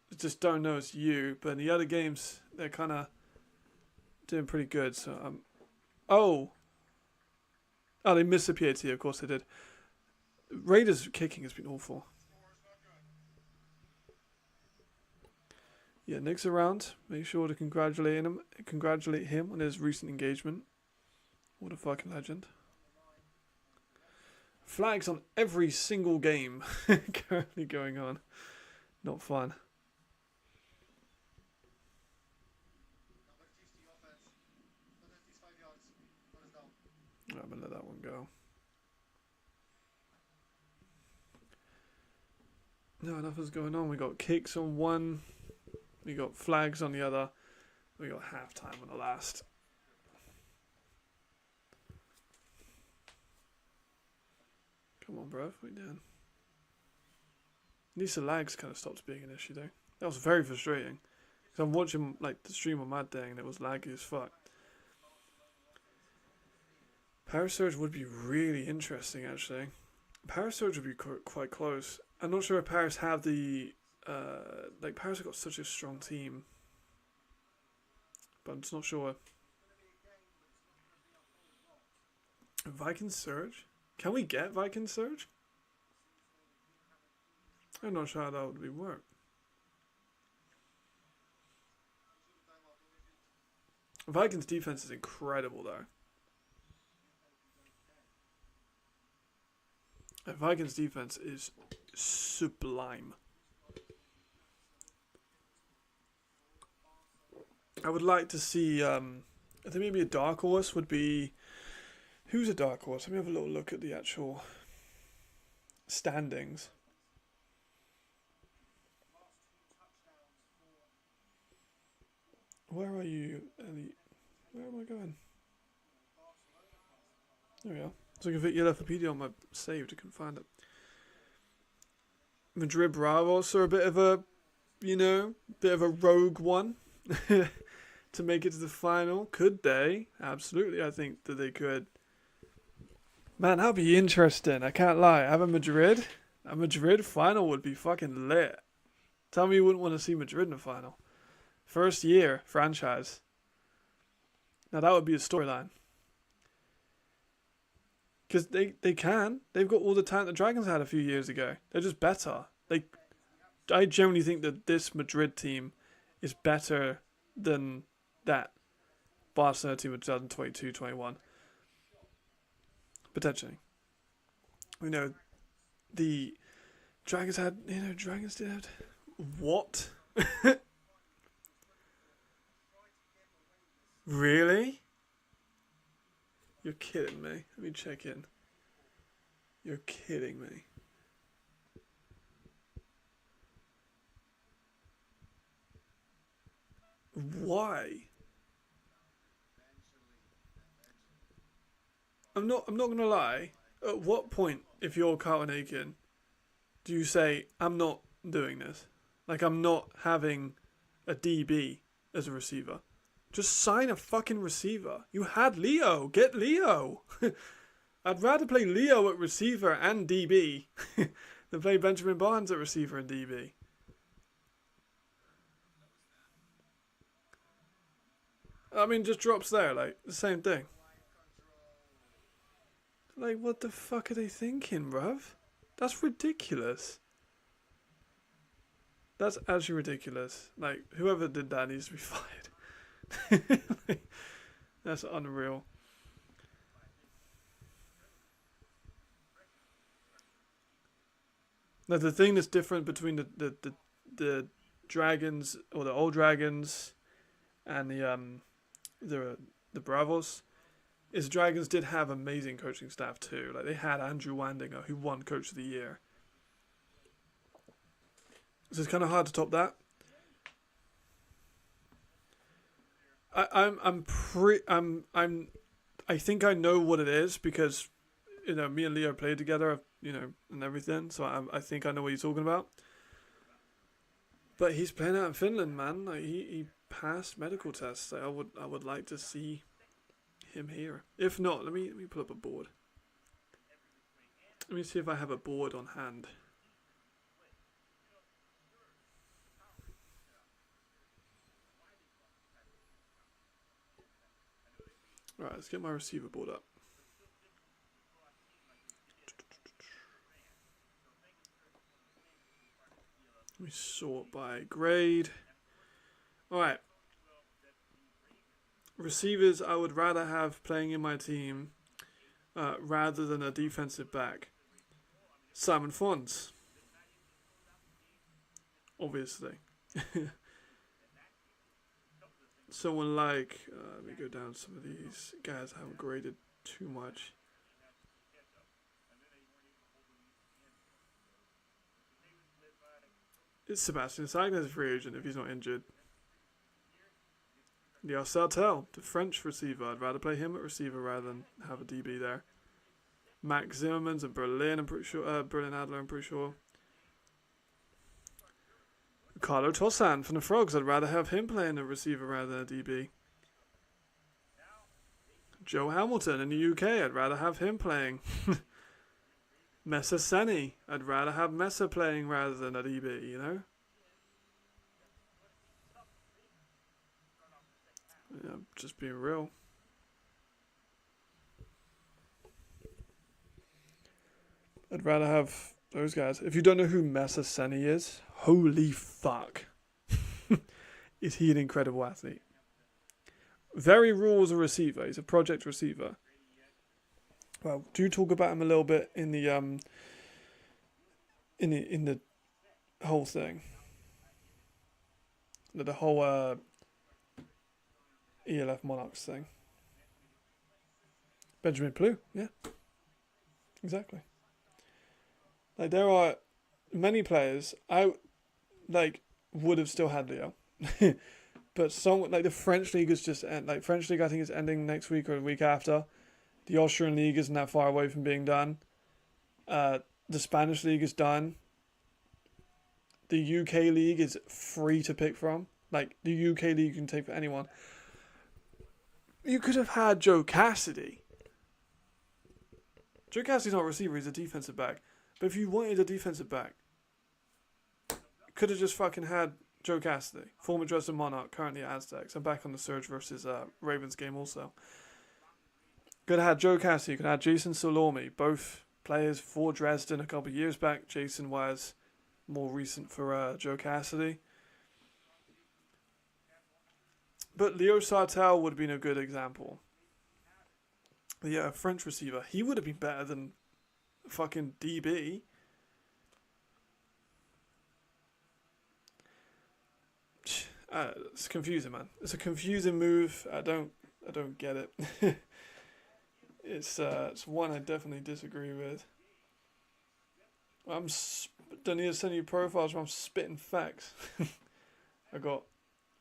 I just don't know it's you. But in the other games, they're kind of doing pretty good. So, Oh, they missed the PAT. Of course they did. Raiders kicking has been awful. Yeah, Nick's around. Make sure to congratulate him on his recent engagement. What a fucking legend. Flags on every single game currently going on. Not fun. I'm going to let that one go. No, nothing's going on. We got kicks on one. We got flags on the other. We got halftime on the last. Come on, bro. What are you doing? At least the lags kind of stopped being an issue though. That was very frustrating. Because I'm watching like the stream on my thing and it was laggy as fuck. Power Surge would be really interesting actually. Power Surge would be quite close. I'm not sure if Paris have the... like Paris have got such a strong team. But I'm just not sure. Viking Surge? Can we get Viking Surge? I'm not sure how that would work. Vikings defense is incredible though. Vikings defense is sublime. I would like to see, I think maybe a dark horse would be... Who's a dark horse? Let me have a little look at the actual standings. Where are you, Ellie? Where am I going? There we are. So I can fit Yellowpedia on my saved. I can find it. Madrid Bravos are a bit of a, bit of a rogue one to make it to the final. Could they? Absolutely, I think that they could. Man, that'd be interesting. I can't lie. Have a Madrid final would be fucking lit. Tell me you wouldn't want to see Madrid in the final. First year franchise. Now that would be a storyline. Because they can. They've got all the talent the Dragons had a few years ago. They're just better. I generally think that this Madrid team is better than that Barcelona team of 2022-21. Potentially. The Dragons had... Dragons did have... What? Really? You're kidding me. Let me check in. You're kidding me. Why? I'm not gonna lie. At what point, if you're Carlton Aiken, do you say, I'm not doing this? Like, I'm not having a DB as a receiver. Just sign a fucking receiver. You had Leo. Get Leo. I'd rather play Leo at receiver and DB than play Benjamin Barnes at receiver and DB. I mean, just drops there, like, the same thing. Like, what the fuck are they thinking, bruv? That's ridiculous. That's actually ridiculous. Like, whoever did that needs to be fired. Like, that's unreal. Now, the thing that's different between the Dragons, or the old Dragons, and the Bravos, is Dragons did have amazing coaching staff too. Like, they had Andrew Wandinger, who won Coach of the Year. So it's kind of hard to top that. I think I know what it is because, me and Leo played together, and everything. So I think I know what he's talking about. But he's playing out in Finland, man. Like, he passed medical tests. Like, I would like to see him here. If not, let me pull up a board. Let me see if I have a board on hand. Alright, let's get my receiver board up. Let me sort by grade. Alright. Receivers I would rather have playing in my team rather than a defensive back. Simon Fons. Obviously. Someone like, let me go down some of these guys I haven't graded too much. It's Sebastian Sagner's a free agent if he's not injured. Leo Sartel, the French receiver. I'd rather play him at receiver rather than have a DB there. Max Zimmerman's in Berlin, I'm pretty sure. Berlin Adler, I'm pretty sure. Carlo Tossan from the Frogs. I'd rather have him playing a receiver rather than a DB. Joe Hamilton in the UK. I'd rather have him playing. Messa Seni. I'd rather have Messa playing rather than a DB, you know? Yeah, just being real. I'd rather have those guys. If you don't know who Messa Seni is, holy fuck. Is he an incredible athlete? Very raw as a receiver. He's a project receiver. Well, do talk about him a little bit in the whole thing. The whole ELF Monarchs thing. Benjamin Ploux, yeah. Exactly. Like, there are many players I would have still had Leo. But some, like, the French league is just like French league I think is ending next week or the week after. The Austrian league isn't that far away from being done. The Spanish league is done. The UK league is free to pick from. Like, the UK league you can take for anyone. You could have had Joe Cassidy. Joe Cassidy's not a receiver, he's a defensive back. But if you wanted a defensive back, you could have just fucking had Joe Cassidy, former Dresden Monarch, currently at Aztecs. I'm back on the Surge versus Ravens game also. Could have had Joe Cassidy, could have had Jason Salome, both players for Dresden a couple of years back. Jason was more recent for Joe Cassidy. But Leo Sartel would have been a good example. The French receiver, he would have been better than fucking DB. It's confusing, man. It's a confusing move. I don't get it. It's one I definitely disagree with. Don't need to send you profiles where I'm spitting facts. I got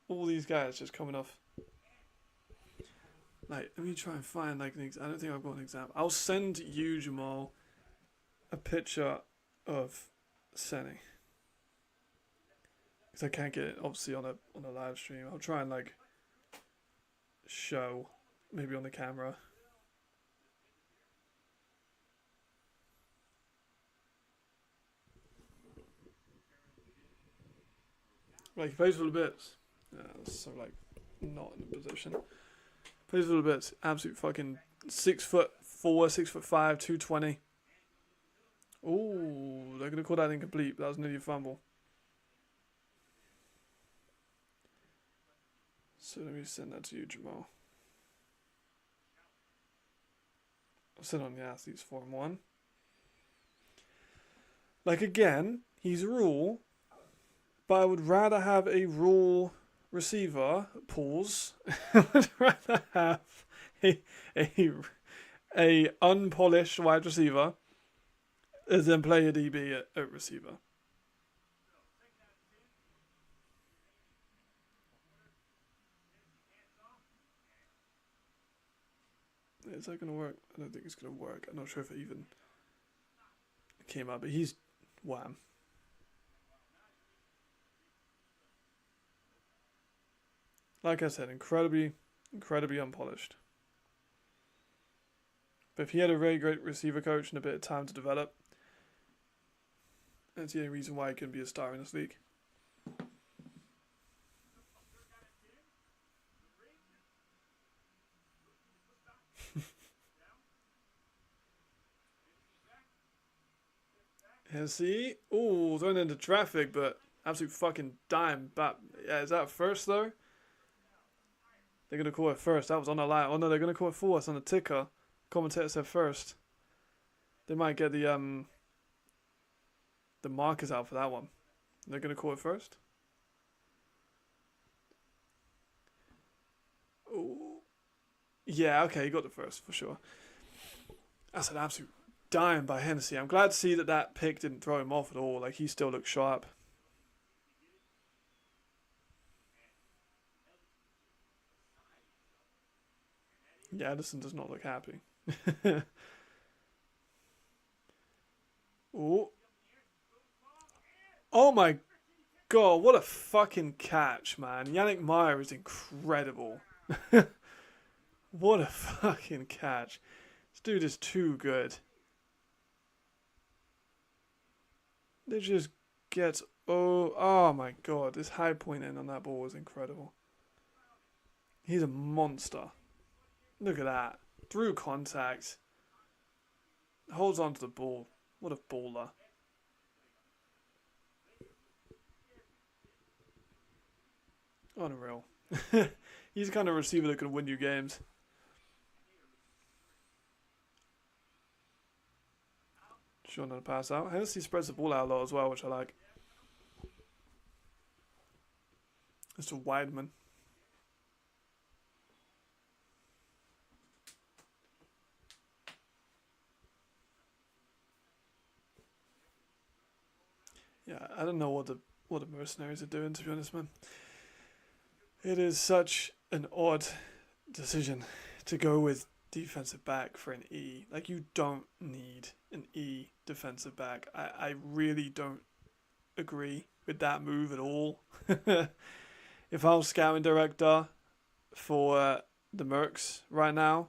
all these guys just coming off. Like, let me try and find like an I don't think I've got an example. I'll send you, Jamal, a picture of Seni. Because I can't get it obviously on a live stream. I'll try and like show maybe on the camera. Like, he plays for the bits. Yeah, so like not in a position. Plays for the bits. Absolute fucking 6'4", 6'5", 220. Ooh, they're gonna call that incomplete. That was nearly a fumble. So let me send that to you, Jamal. I'll send on the Athletes Forum 1. Like, again, he's raw, but I would rather have a raw receiver, pause. I would rather have a unpolished wide receiver than play a DB at receiver. Is that going to work? I don't think it's going to work. I'm not sure if it even came up, but he's wham. Like I said, incredibly unpolished. But if he had a very great receiver coach and a bit of time to develop, that's the only reason why he couldn't be a star in this league. And see, ooh, thrown into traffic, but absolute fucking dime. But yeah, is that first though? They're gonna call it first. That was on the line. Oh no, they're gonna call it fourth on the ticker. Commentator said first. They might get the markers out for that one. They're gonna call it first. Ooh. Yeah, okay, he got the first for sure. That's an absolute dime by Hennessy. I'm glad to see that pick didn't throw him off at all. Like, he still looks sharp. Yeah, Edison does not look happy. Ooh. Oh my god, what a fucking catch, man. Yannick Meyer is incredible. What a fucking catch. This dude is too good. They just get... Oh my god. This high point in on that ball was incredible. He's a monster. Look at that. Through contact. Holds on to the ball. What a baller. Unreal. He's the kind of receiver that can win you games. Sure, not a pass out. Hennessy spreads the ball out a lot as well, which I like. Mr. Weidman. Yeah, I don't know what the mercenaries are doing, to be honest, man. It is such an odd decision to go with defensive back for an E. Like, you don't need an E defensive back. I really don't agree with that move at all. If I was scouting director for the Mercs right now,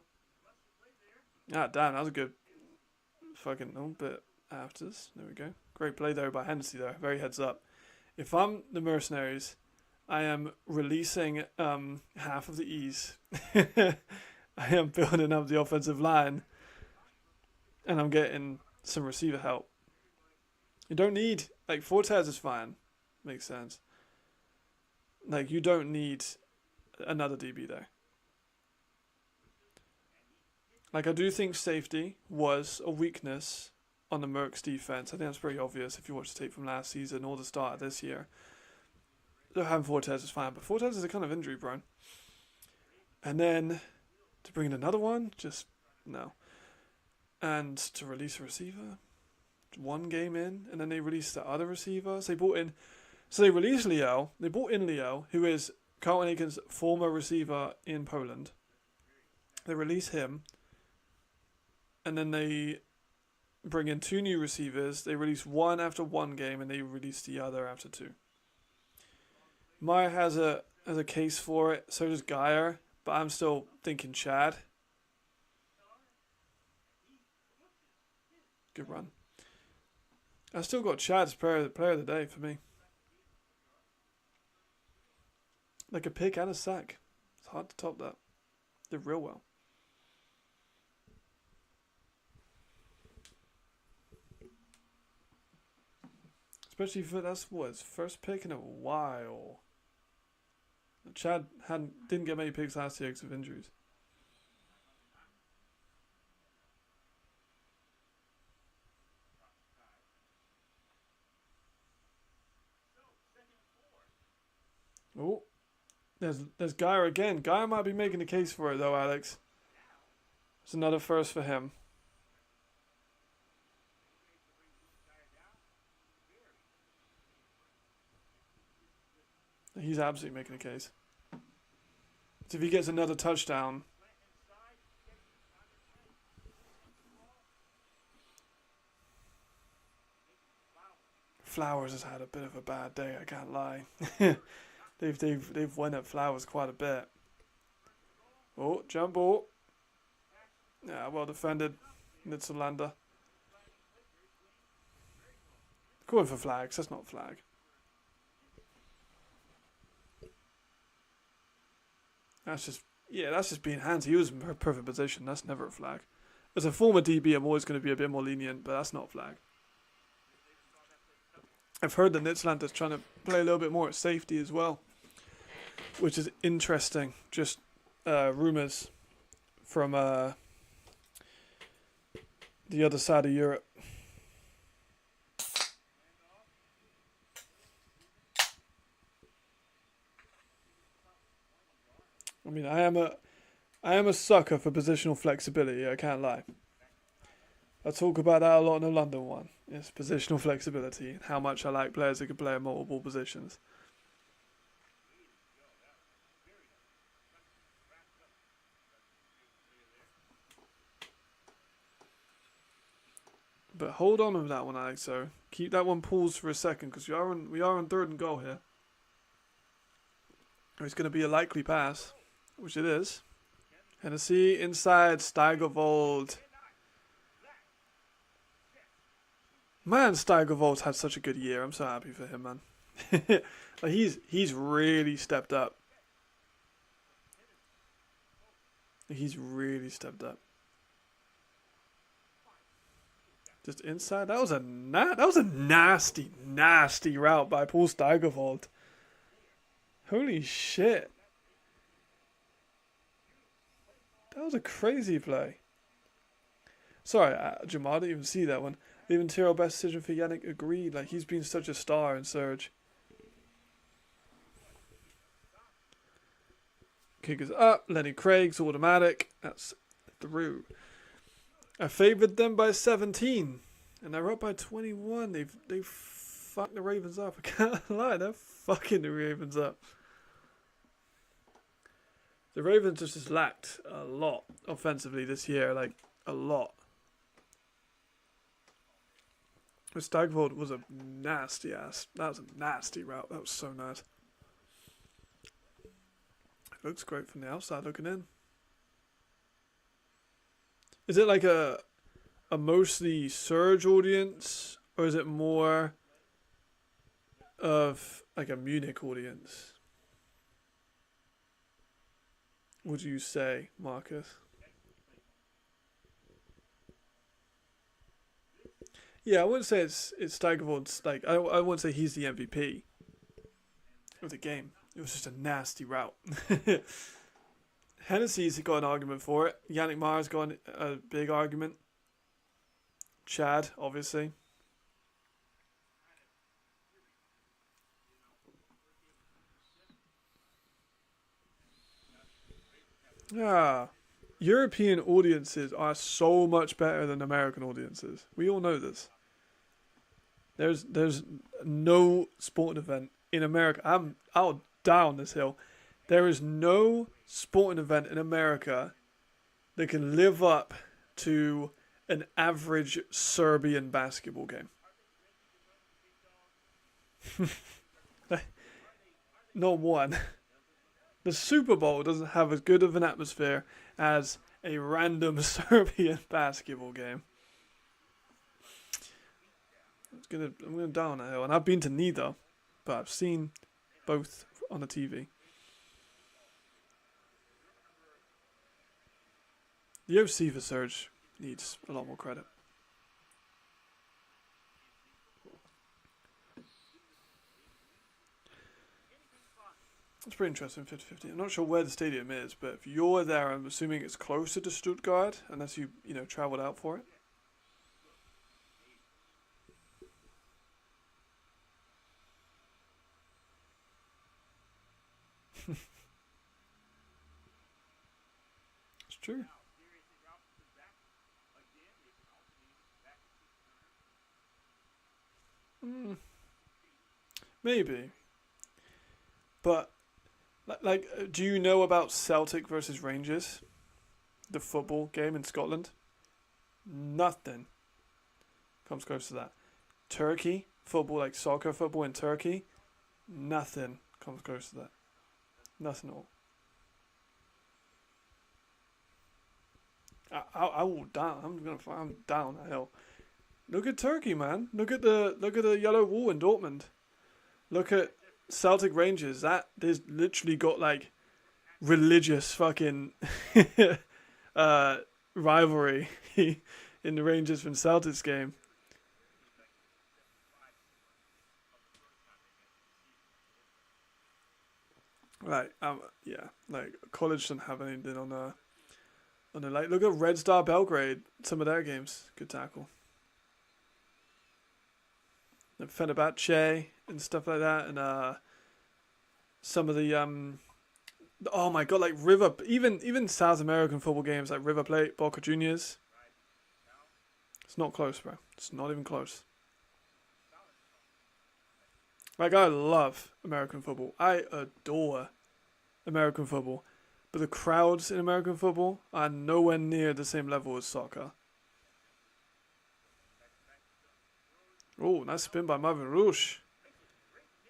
damn, that was a good fucking little bit afters. There we go. Great play there by Hennessy there. Very heads up. If I'm the mercenaries, I am releasing half of the E's. I am building up the offensive line, and I'm getting some receiver help. You don't need, like, Fortes is fine. Makes sense. Like, you don't need another DB there. Like, I do think safety was a weakness on the Mercs defense. I think that's pretty obvious if you watch the tape from last season or the start of this year. So having Fortes is fine, but Fortes is a kind of injury prone. And then to bring in another one, just no. And to release a receiver, one game in, and then they released the other receivers. They released Leo. They brought in Leo, who is Carlton Aiken's former receiver in Poland. They release him, and then they bring in two new receivers. They release one after one game, and they release the other after two. Meyer has a case for it. So does Geyer, but I'm still thinking Chad. Good run. I still got Chad as player of the day for me. Like a pick and a sack. It's hard to top that. Did real well. Especially for that's what his first pick in a while. Chad didn't get many picks last year because of injuries. Oh, there's Geyer again. Geyer might be making a case for it though, Alex. It's another first for him. He's absolutely making a case. So if he gets another touchdown, Flowers has had a bit of a bad day. I can't lie. they've won at Flowers quite a bit. Oh, jump ball. Yeah, well defended. Nitzelander. Going for flags. That's not a flag. That's just being handsy. He was in a perfect position. That's never a flag. As a former DB, I'm always going to be a bit more lenient, but that's not a flag. I've heard that Nitzlander's trying to play a little bit more at safety as well, which is interesting. Just rumours from the other side of Europe. I mean, I am a sucker for positional flexibility. I can't lie. I talk about that a lot in the London one. It's positional flexibility and how much I like players that can play in multiple positions. But hold on with that one, Alex. So keep that one paused for a second because we are on third and goal here. It's going to be a likely pass, which it is. Hennessy inside, Steigerwald. Man, Steigerwald's had such a good year. I'm so happy for him, man. Like he's really stepped up. He's really stepped up. Just inside. That was a nasty, nasty route by Paul Steigerwald. Holy shit. That was a crazy play. Sorry, Jamal, I didn't even see that one. Even Tyrrell, best decision for Yannick, agreed. Like, he's been such a star in Surge. Kick is up. Lenny Craig's automatic. That's through. I favoured them by 17. And they're up by 21. They've fucked the Ravens up. I can't lie. They're fucking the Ravens up. The Ravens just lacked a lot offensively this year. Like, a lot. Stagvold was a nasty ass. That was a nasty route. That was so nice. Looks great from the outside looking in. Is it like a mostly Surge audience, or is it more of like a Munich audience? Would you say, Marcus? Yeah, I wouldn't say it's Steigerwald's, like, I wouldn't say he's the MVP of the game. It was just a nasty route. Hennessy's got an argument for it. Yannick Maher's got a big argument. Chad, obviously. Yeah. European audiences are so much better than American audiences. We all know this. There's no sporting event in America. I'll die on this hill. There is no sporting event in America that can live up to an average Serbian basketball game. Not one. The Super Bowl doesn't have as good of an atmosphere as a random Serbian basketball game. I'm gonna die on that hill, and I've been to neither, but I've seen both on the TV. The OC for Surge needs a lot more credit. It's pretty interesting, 50-50. I'm not sure where the stadium is, but if you're there, I'm assuming it's closer to Stuttgart, unless you travelled out for it. It's true. Maybe. But like, do you know about Celtic versus Rangers? The football game in Scotland? Nothing comes close to that. Turkey, football, like soccer football in Turkey? Nothing comes close to that. Nothing at all. I will down. I'm down that hill. Look at Turkey, man. Look at the yellow wall in Dortmund. Look at Celtic Rangers. That there's literally got like religious fucking rivalry in the Rangers from Celtics game. Like yeah, like college doesn't have anything on the like. Look at Red Star Belgrade. Some of their games, good tackle. And Fenerbahce and stuff like that, and some of the oh my god, like River, even South American football games like River Plate, Boca Juniors. It's not close, bro. It's not even close. Like, I love American football. I adore American football. But the crowds in American football are nowhere near the same level as soccer. Oh, nice spin by Marvin Rouge.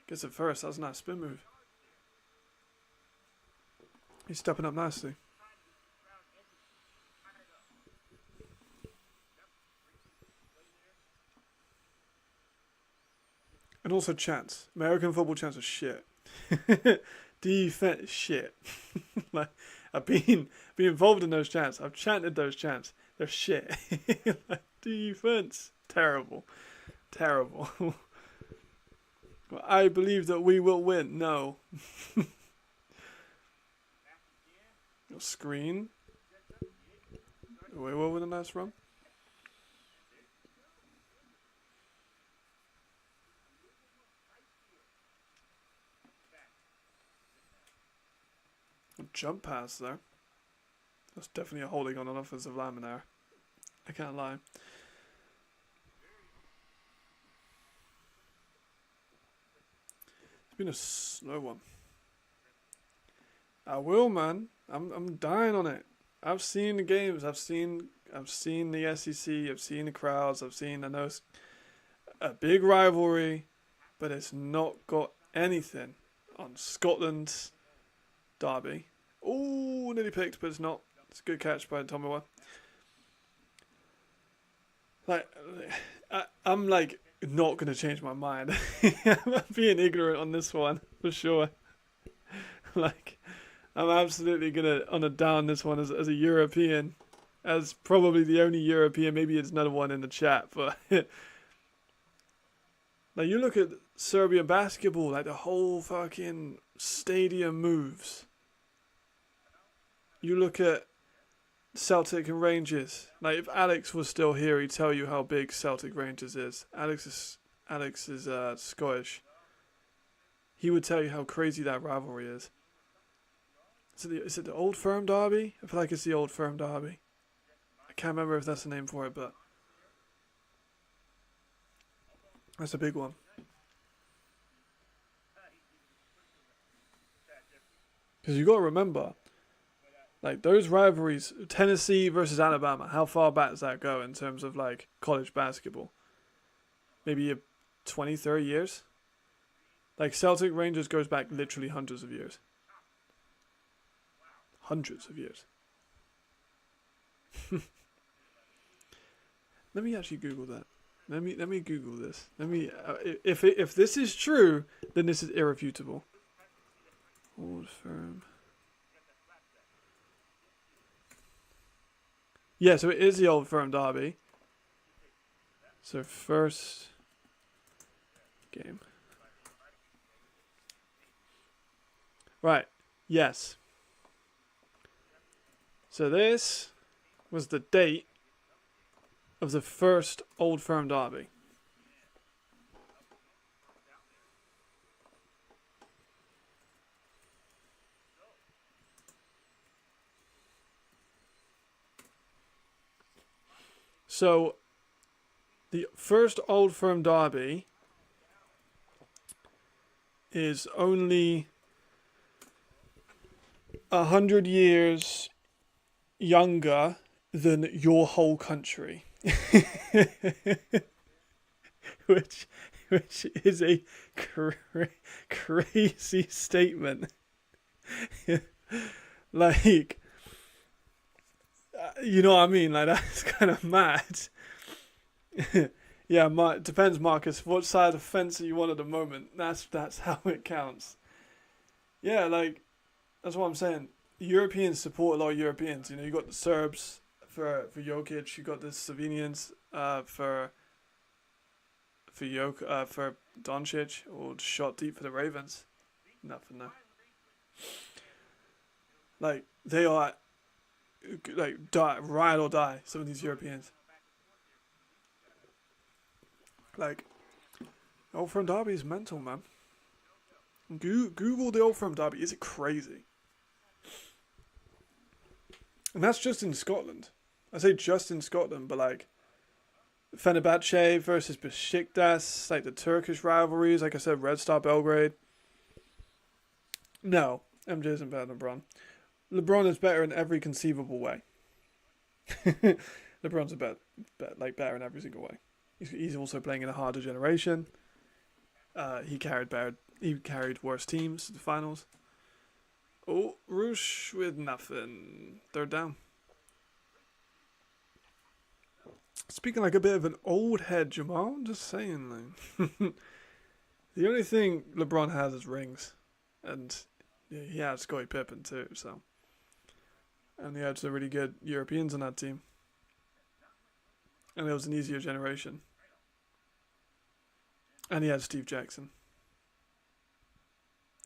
Gets it first. That was a nice spin move. He's stepping up nicely. And also chants. American football chants are shit. Defense shit. Like, I've been involved in those chants. I've chanted those chants. They're shit. Like, defense. Terrible. Terrible. Well, I believe that we will win. No. Screen. We will win a nice run. Jump pass there. That's definitely a holding on an offensive lineman there. I can't lie. It's been a slow one. I will, man. I'm dying on it. I've seen the games. I've seen the SEC. I've seen the crowds. I know it's a big rivalry, but it's not got anything on Scotland's derby. Oh, nearly picked, but it's not. It's a good catch by Tomawa. Like, I'm like not gonna change my mind. I'm being ignorant on this one for sure. Like, I'm absolutely gonna on a down this one as a European, as probably the only European. Maybe it's another one in the chat, but like you look at Serbian basketball, like the whole fucking stadium moves. You look at Celtic and Rangers. Like if Alex was still here, he'd tell you how big Celtic Rangers is. Alex is Scottish. He would tell you how crazy that rivalry is. Is it the Old Firm Derby? I feel like it's the Old Firm Derby. I can't remember if that's the name for it, but that's a big one. Because you got to remember, like those rivalries, Tennessee versus Alabama, how far back does that go in terms of like college basketball? Maybe 20, 30 years? Like Celtic Rangers goes back literally hundreds of years. Hundreds of years. Let me actually Google that. Let me Google this. If this is true, then this is irrefutable. Old Firm. Yeah, so it is the Old Firm Derby. So first game. Right. Yes. So this was the date of the first Old Firm Derby. So the first Old Firm Derby is only 100 years younger than your whole country. which is a crazy statement. Like, you know what I mean? Like, that's kind of mad. Yeah, depends, Marcus. What side of the fence are you on at the moment? That's how it counts. Yeah, like, that's what I'm saying. Europeans support a lot of Europeans. You know, you got the Serbs for Jokic. You got the Slovenians for Doncic, or shot deep for the Ravens. Nothing there. Like, they are like ride or die. Some of these Europeans. Like, Old Firm Derby is mental, man. Google the Old Firm Derby. Is it crazy? And that's just in Scotland. I say just in Scotland, but like Fenerbahce versus Besiktas, like the Turkish rivalries, like I said, Red Star Belgrade. No, MJ isn't better than LeBron. LeBron is better in every conceivable way. LeBron's better in every single way. He's also playing in a harder generation. He carried worse teams to the finals. Oh, Roosh with nothing. Third down. Speaking like a bit of an old head, Jamal. I'm just saying, like. The only thing LeBron has is rings. And yeah, he had Scottie Pippen too, so. And he had some really good Europeans on that team. And it was an easier generation. And he had Steve Jackson.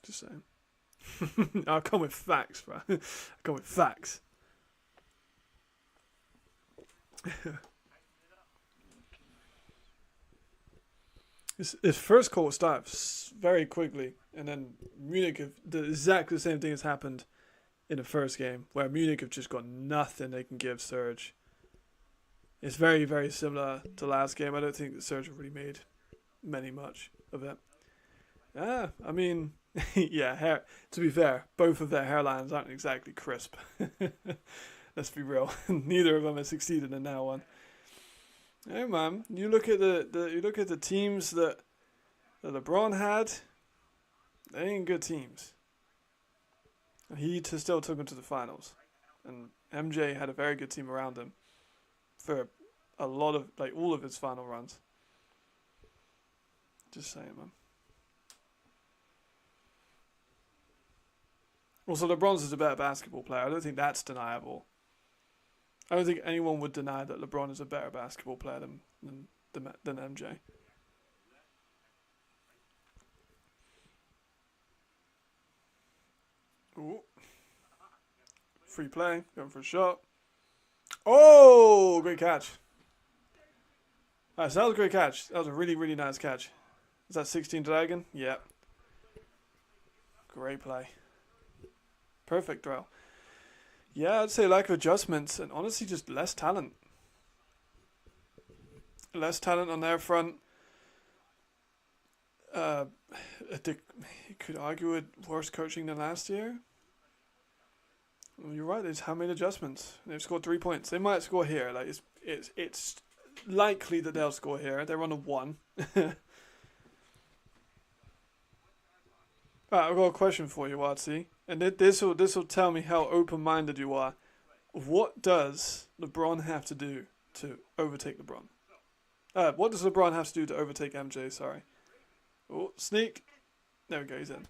Just saying. I'll come with facts, bro. I'll come with facts. His first call starts very quickly, and then Munich did exactly the same thing has happened in the first game, where Munich have just got nothing they can give Serge. It's very, very similar to last game. I don't think that Serge really made much of it. Yeah, I mean, yeah, to be fair, both of their hairlines aren't exactly crisp. Let's be real. Neither of them has succeeded in that one. Hey man, you look at the teams that LeBron had, they ain't good teams. And he still took them to the finals. And MJ had a very good team around him for a lot of, like, all of his final runs. Just saying, man. Also, LeBron's is a better basketball player. I don't think that's deniable. I don't think anyone would deny that LeBron is a better basketball player than MJ. Ooh. Free play, going for a shot. Oh, great catch. Alright, so that was a great catch. That was a really, really nice catch. Is that 16 Dragon? Yep. Great play. Perfect throw. Yeah, I'd say lack of adjustments and honestly just less talent. Less talent on their front. You could argue it worse coaching than last year. Well, you're right. They just haven't made adjustments. They've scored 3 points. They might score here. Like it's likely that they'll score here. They're on a 1. Alright, I've got a question for you, Artsy. And this will tell me how open-minded you are. What does LeBron have to do to overtake LeBron? What does LeBron have to do to overtake MJ? Sorry. Oh, sneak. There we go, he's in.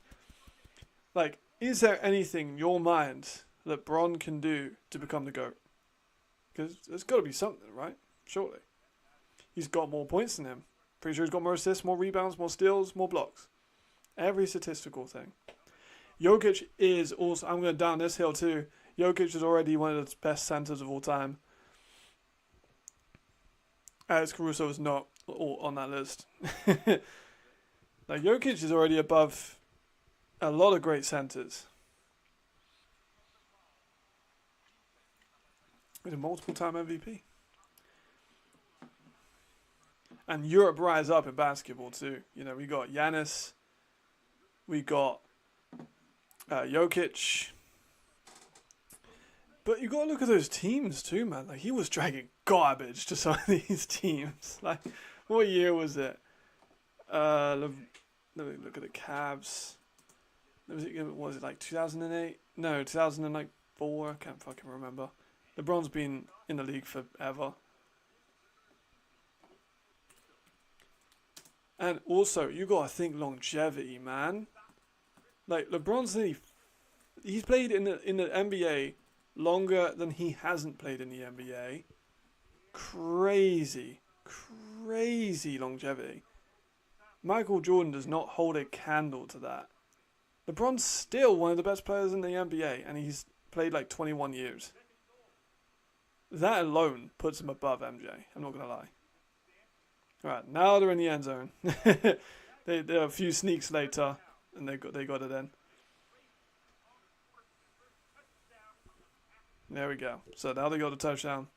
Like, is there anything in your mind that LeBron can do to become the GOAT? Because there's got to be something, right? Surely. He's got more points than him. Pretty sure he's got more assists, more rebounds, more steals, more blocks. Every statistical thing. Jokic is also, I'm going to down this hill too. Jokic is already one of the best centers of all time. Alex Caruso is not all on that list. Like, Jokic is already above a lot of great centers. He's a multiple-time MVP. And Europe rise up in basketball too. You know, we got Giannis. We got Jokic. But you got to look at those teams too, man. Like, he was dragging garbage to some of these teams. Like, what year was it? Let me look at the Cavs. Was it like 2008? No, 2004. I can't fucking remember. LeBron's been in the league forever. And also, you got to think longevity, man. Like, LeBron's he's played in the NBA longer than he hasn't played in the NBA. Crazy longevity. Michael Jordan does not hold a candle to that. LeBron's still one of the best players in the NBA, and he's played like 21 years. That alone puts him above MJ. I'm not gonna lie. All right, now they're in the end zone. They're a few sneaks later, and they got it in. There we go. So now they got a touchdown.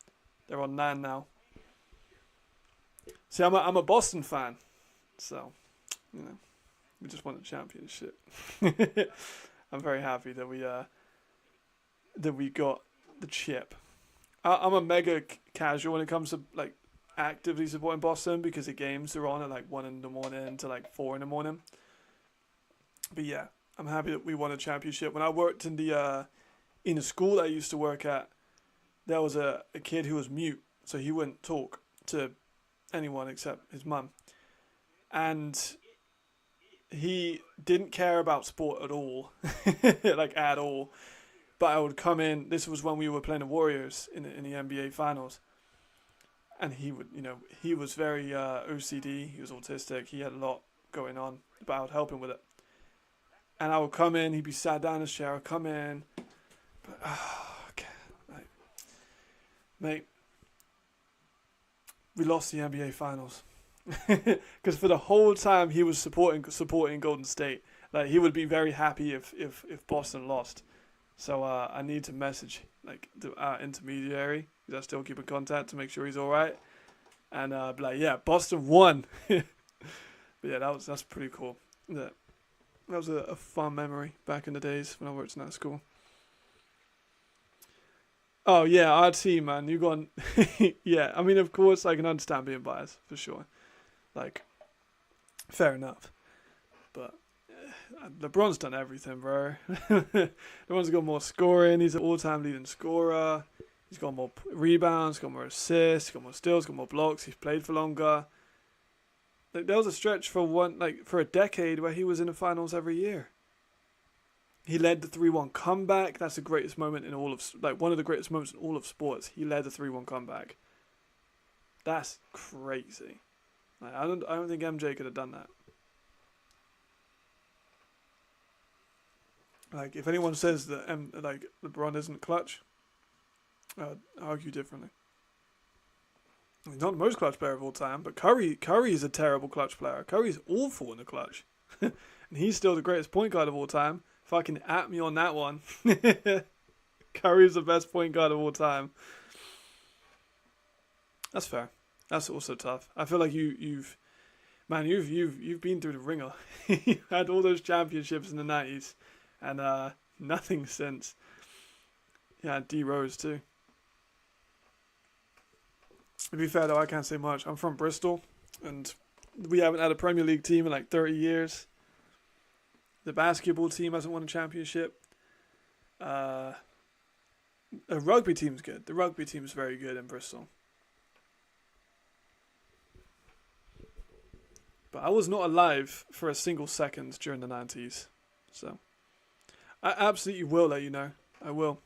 They're on 9 now. See, I'm a Boston fan, so you know we just won a championship. I'm very happy that we got the chip. I'm a mega casual when it comes to like actively supporting Boston because the games are on at like 1 in the morning to like 4 in the morning. But yeah, I'm happy that we won a championship. When I worked in the school that I used to work at, there was a kid who was mute, so he wouldn't talk to anyone except his mum. And he didn't care about sport at all, like at all. But I would come in, this was when we were playing the Warriors in the NBA Finals. And he would, he was very OCD, he was autistic, he had a lot going on, but I would help him with it. And I would come in, he'd be sat down in his chair, I'd come in, but, okay, like, mate, we lost the NBA Finals. Because for the whole time he was supporting Golden State. Like, he would be very happy if Boston lost. So I need to message like our intermediary, because I still keep in contact, to make sure he's all right. And be like, yeah, Boston won. But yeah, that's pretty cool. That was a fun memory back in the days when I worked in that school. Oh yeah, our team, man, you gone. Yeah, I mean, of course, I can understand being biased for sure. Like, fair enough. But LeBron's done everything, bro. LeBron's got more scoring. He's an all-time leading scorer. He's got more rebounds, got more assists, got more steals, got more blocks. He's played for longer. Like, there was a stretch for a decade where he was in the finals every year. He led the 3-1 comeback. That's the greatest moment in all of, like, one of the greatest moments in all of sports. He led the 3-1 comeback. That's crazy. Like, I don't think MJ could have done that. Like, if anyone says that LeBron isn't clutch, I'd argue differently. He's not the most clutch player of all time, but Curry is a terrible clutch player. Curry's awful in the clutch. And he's still the greatest point guard of all time. Fucking at me on that one. Curry's the best point guard of all time. That's fair. That's also tough. I feel like you've been through the ringer. You had all those championships in the 90s. And nothing since. Yeah, D Rose too. To be fair though, I can't say much. I'm from Bristol, and we haven't had a Premier League team in like 30 years. The basketball team hasn't won a championship. The rugby team's good. The rugby team's very good in Bristol. But I was not alive for a single second during the 90s. So I absolutely will let you know. I will.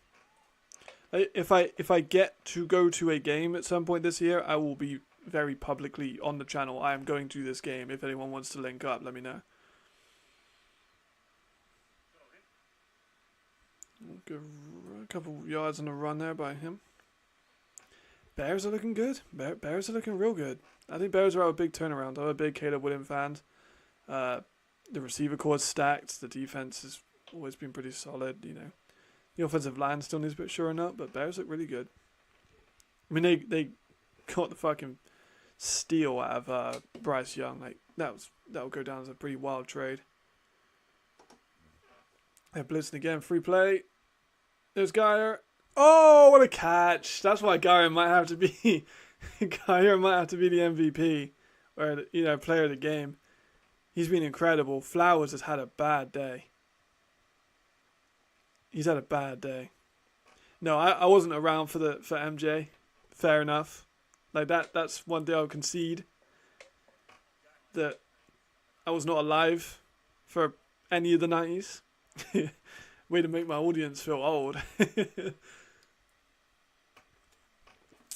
If I get to go to a game at some point this year, I will be very publicly on the channel. I am going to this game. If anyone wants to link up, let me know. A couple yards on a run there by him. Bears are looking good. Bears are looking real good. I think Bears are out a big turnaround. I'm a big Caleb Williams fan. The receiver core's stacked. The defense has always been pretty solid, The offensive line still needs a bit shoring up, but Bears look really good. I mean, they got the fucking steal out of Bryce Young. Like, that'll go down as a pretty wild trade. They're blitzing again. Free play. There's Geyer. Oh, what a catch! That's why Geyer might have to be the MVP, or player of the game. He's been incredible. Flowers has had a bad day. He's had a bad day. No, I wasn't around for MJ. Fair enough. Like that's one thing I'll concede. That I was not alive for any of the 90s. Way to make my audience feel old.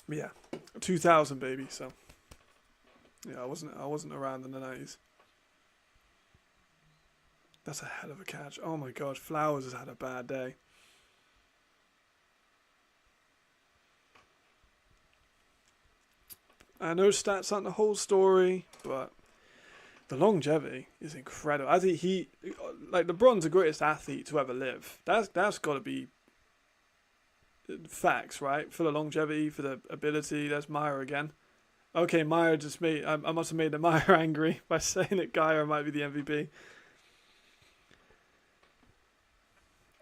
Yeah, 2000 baby. So yeah, I wasn't around in the 90s. That's a hell of a catch. Oh my god, Flowers has had a bad day. I know stats aren't the whole story, but the longevity is incredible. I think LeBron's the greatest athlete to ever live. That's got to be facts, right? For the longevity, for the ability. That's Meyer again. Okay, Meyer just made. I must have made the Meyer angry by saying that Geyer might be the MVP.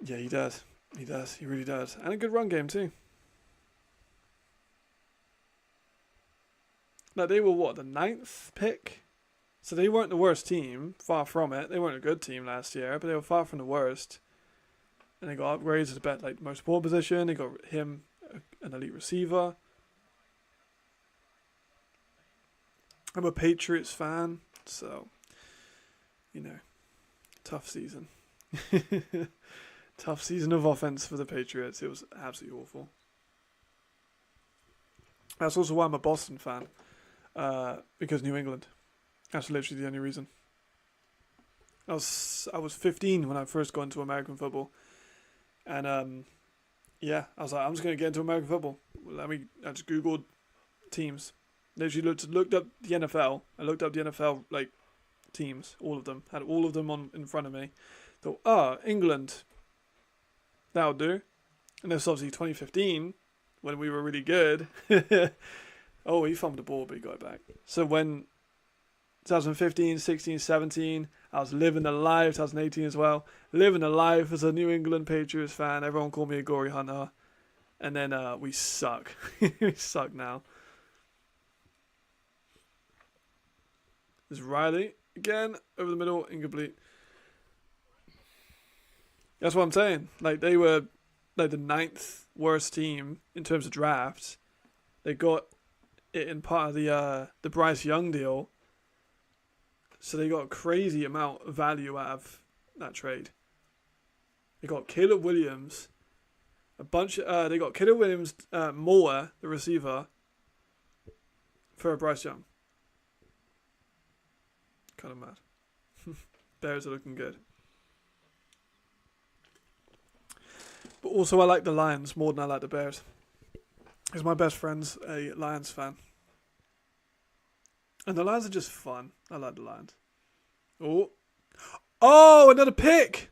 Yeah, he does. He does. He really does. And a good run game too. Like, they were, what, the 9th pick? So they weren't the worst team, far from it. They weren't a good team last year, but they were far from the worst. And they got upgrades to the bet, like, most important position. They got him, an elite receiver. I'm a Patriots fan, so, you know, tough season. Tough season of offense for the Patriots. It was absolutely awful. That's also why I'm a Boston fan, because New England. That's literally the only reason. I was 15 when I first got into American football, and yeah, I was like, I'm just gonna get into American football. I just googled teams. Literally looked up the NFL. I looked up the NFL like teams, all of them. Had all of them in front of me. Thought, England, that'll do. And this was obviously 2015 when we were really good. Oh, he fumbled the ball, but he got it back. So when 2015, 16, 17, I was living the life. 2018 as well, living the life as a New England Patriots fan. Everyone called me a gory hunter, and then we suck. We suck now. There's Riley again over the middle, incomplete. That's what I'm saying. Like, they were like the 9th worst team in terms of drafts. They got it in part of the Bryce Young deal, so they got a crazy amount of value out of that trade. They got Caleb Williams, they got Caleb Williams, Moore, the receiver, for Bryce Young. Kind of mad. Bears are looking good. But also I like the Lions more than I like the Bears. Because my best friend's a Lions fan. And the Lions are just fun. I like the Lions. Oh, another pick!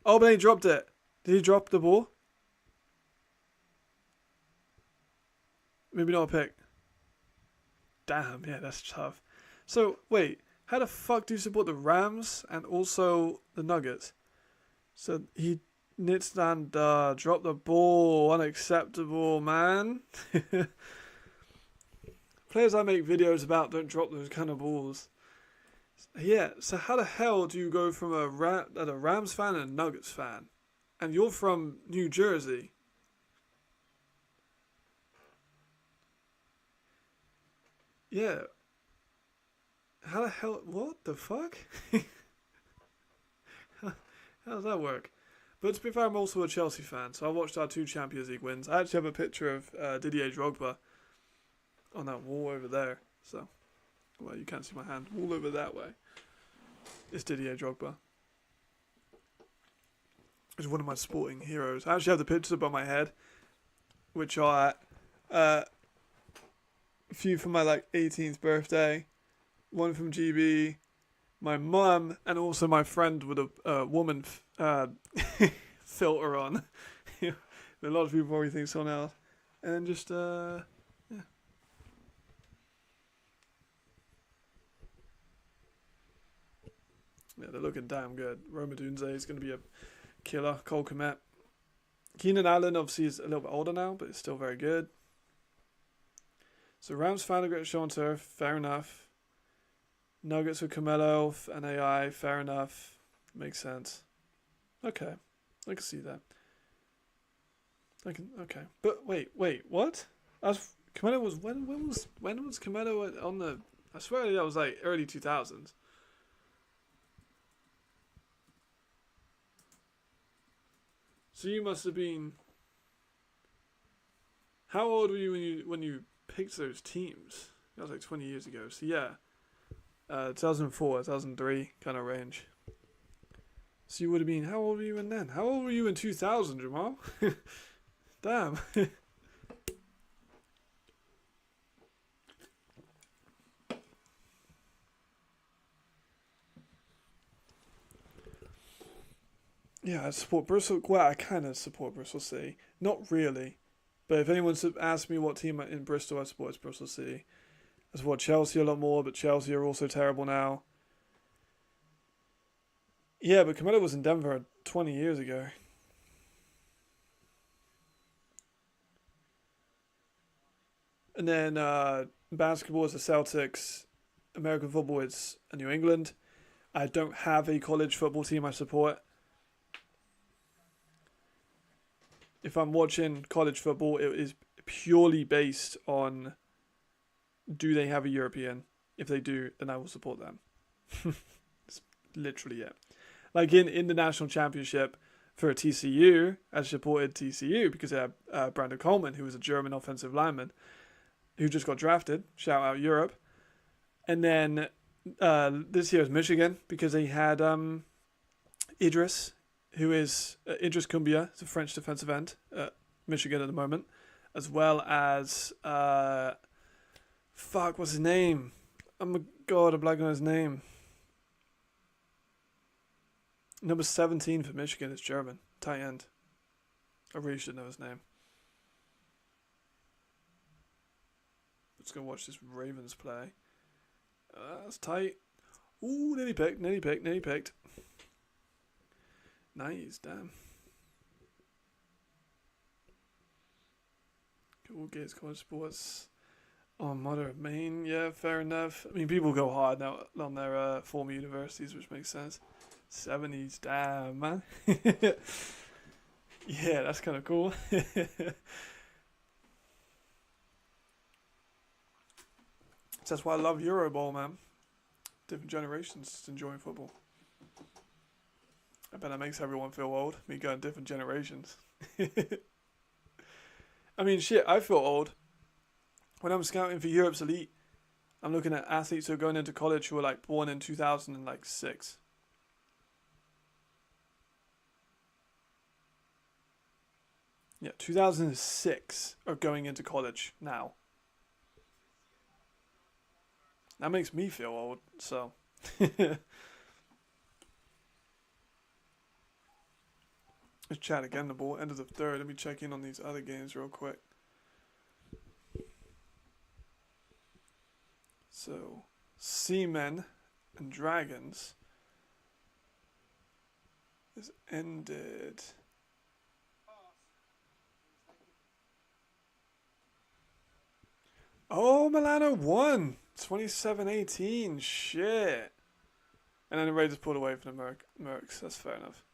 Oh, but he dropped it. Did he drop the ball? Maybe not a pick. Damn, yeah, that's tough. So, wait, how the fuck do you support the Rams and also the Nuggets? So, he nits and dropped the ball. Unacceptable, man. Players I make videos about don't drop those kind of balls. Yeah, so how the hell do you go from a Rams fan and a Nuggets fan? And you're from New Jersey. Yeah. How the hell? What the fuck? How does that work? But to be fair, I'm also a Chelsea fan, so I watched our 2 Champions League wins. I actually have a picture of Didier Drogba on that wall over there. So, well, you can't see my hand. Wall over that way. It's Didier Drogba. He's one of my sporting heroes. I actually have the pictures above my head, which are a few from my 18th birthday, one from GB, my mum, and also my friend with a woman filter on. A lot of people probably think someone else. And then just, yeah. Yeah, they're looking damn good. Roma Dunze is going to be a killer. Cole Kmet. Keenan Allen obviously is a little bit older now, but it's still very good. So Rams fan, a great show on turf. Fair enough. Nuggets with Carmelo and AI. Fair enough. Makes sense. Okay. I can see that. Okay. But wait, what? Carmelo was when was Carmelo on the? I swear that was early 2000s. So you must have been. How old were you when you picked those teams? That was 20 years ago. So yeah, 2004, 2003 kind of range. So you would have been. How old were you then? How old were you in 2000, Jamal? Damn. Yeah, I support Bristol. Well, I kind of support Bristol City. Not really. But if anyone asks me what team in Bristol I support, it's Bristol City. I support Chelsea a lot more, but Chelsea are also terrible now. Yeah, but Carmelo was in Denver 20 years ago. And then basketball is the Celtics. American football is New England. I don't have a college football team I support. If I'm watching college football, it is purely based on, do they have a European? If they do, then I will support them. That's literally it. Like in the national championship for TCU, I supported TCU because they had Brandon Coleman, who was a German offensive lineman, who just got drafted. Shout out Europe. And then this year is Michigan because they had Idris, who is Idris Cumbia, is a French defensive end at Michigan at the moment, as well as what's his name? Oh my god, I'm blanking on his name. Number 17 for Michigan is German, tight end. I really should know his name. Let's go watch this Ravens play. That's tight. Ooh, nearly picked. Nice, damn. Cool Gates College Sports. Oh, Mother of Maine. Yeah, fair enough. I mean, people go hard now on their former universities, which makes sense. 70s, damn, man. Yeah, that's kind of cool. That's why I love Euroball, man. Different generations enjoying football. I bet that makes everyone feel old. Me going different generations. I mean, shit, I feel old. When I'm scouting for Europe's elite, I'm looking at athletes who are going into college who were like born in 2006. Yeah, 2006 are going into college now. That makes me feel old, so. Let's chat again, the ball. End of the third. Let me check in on these other games real quick. So, Seamen and Dragons is ended. Oh, Milano won! 27-18. Shit. And then the Raiders pulled away from the Mercs. That's fair enough.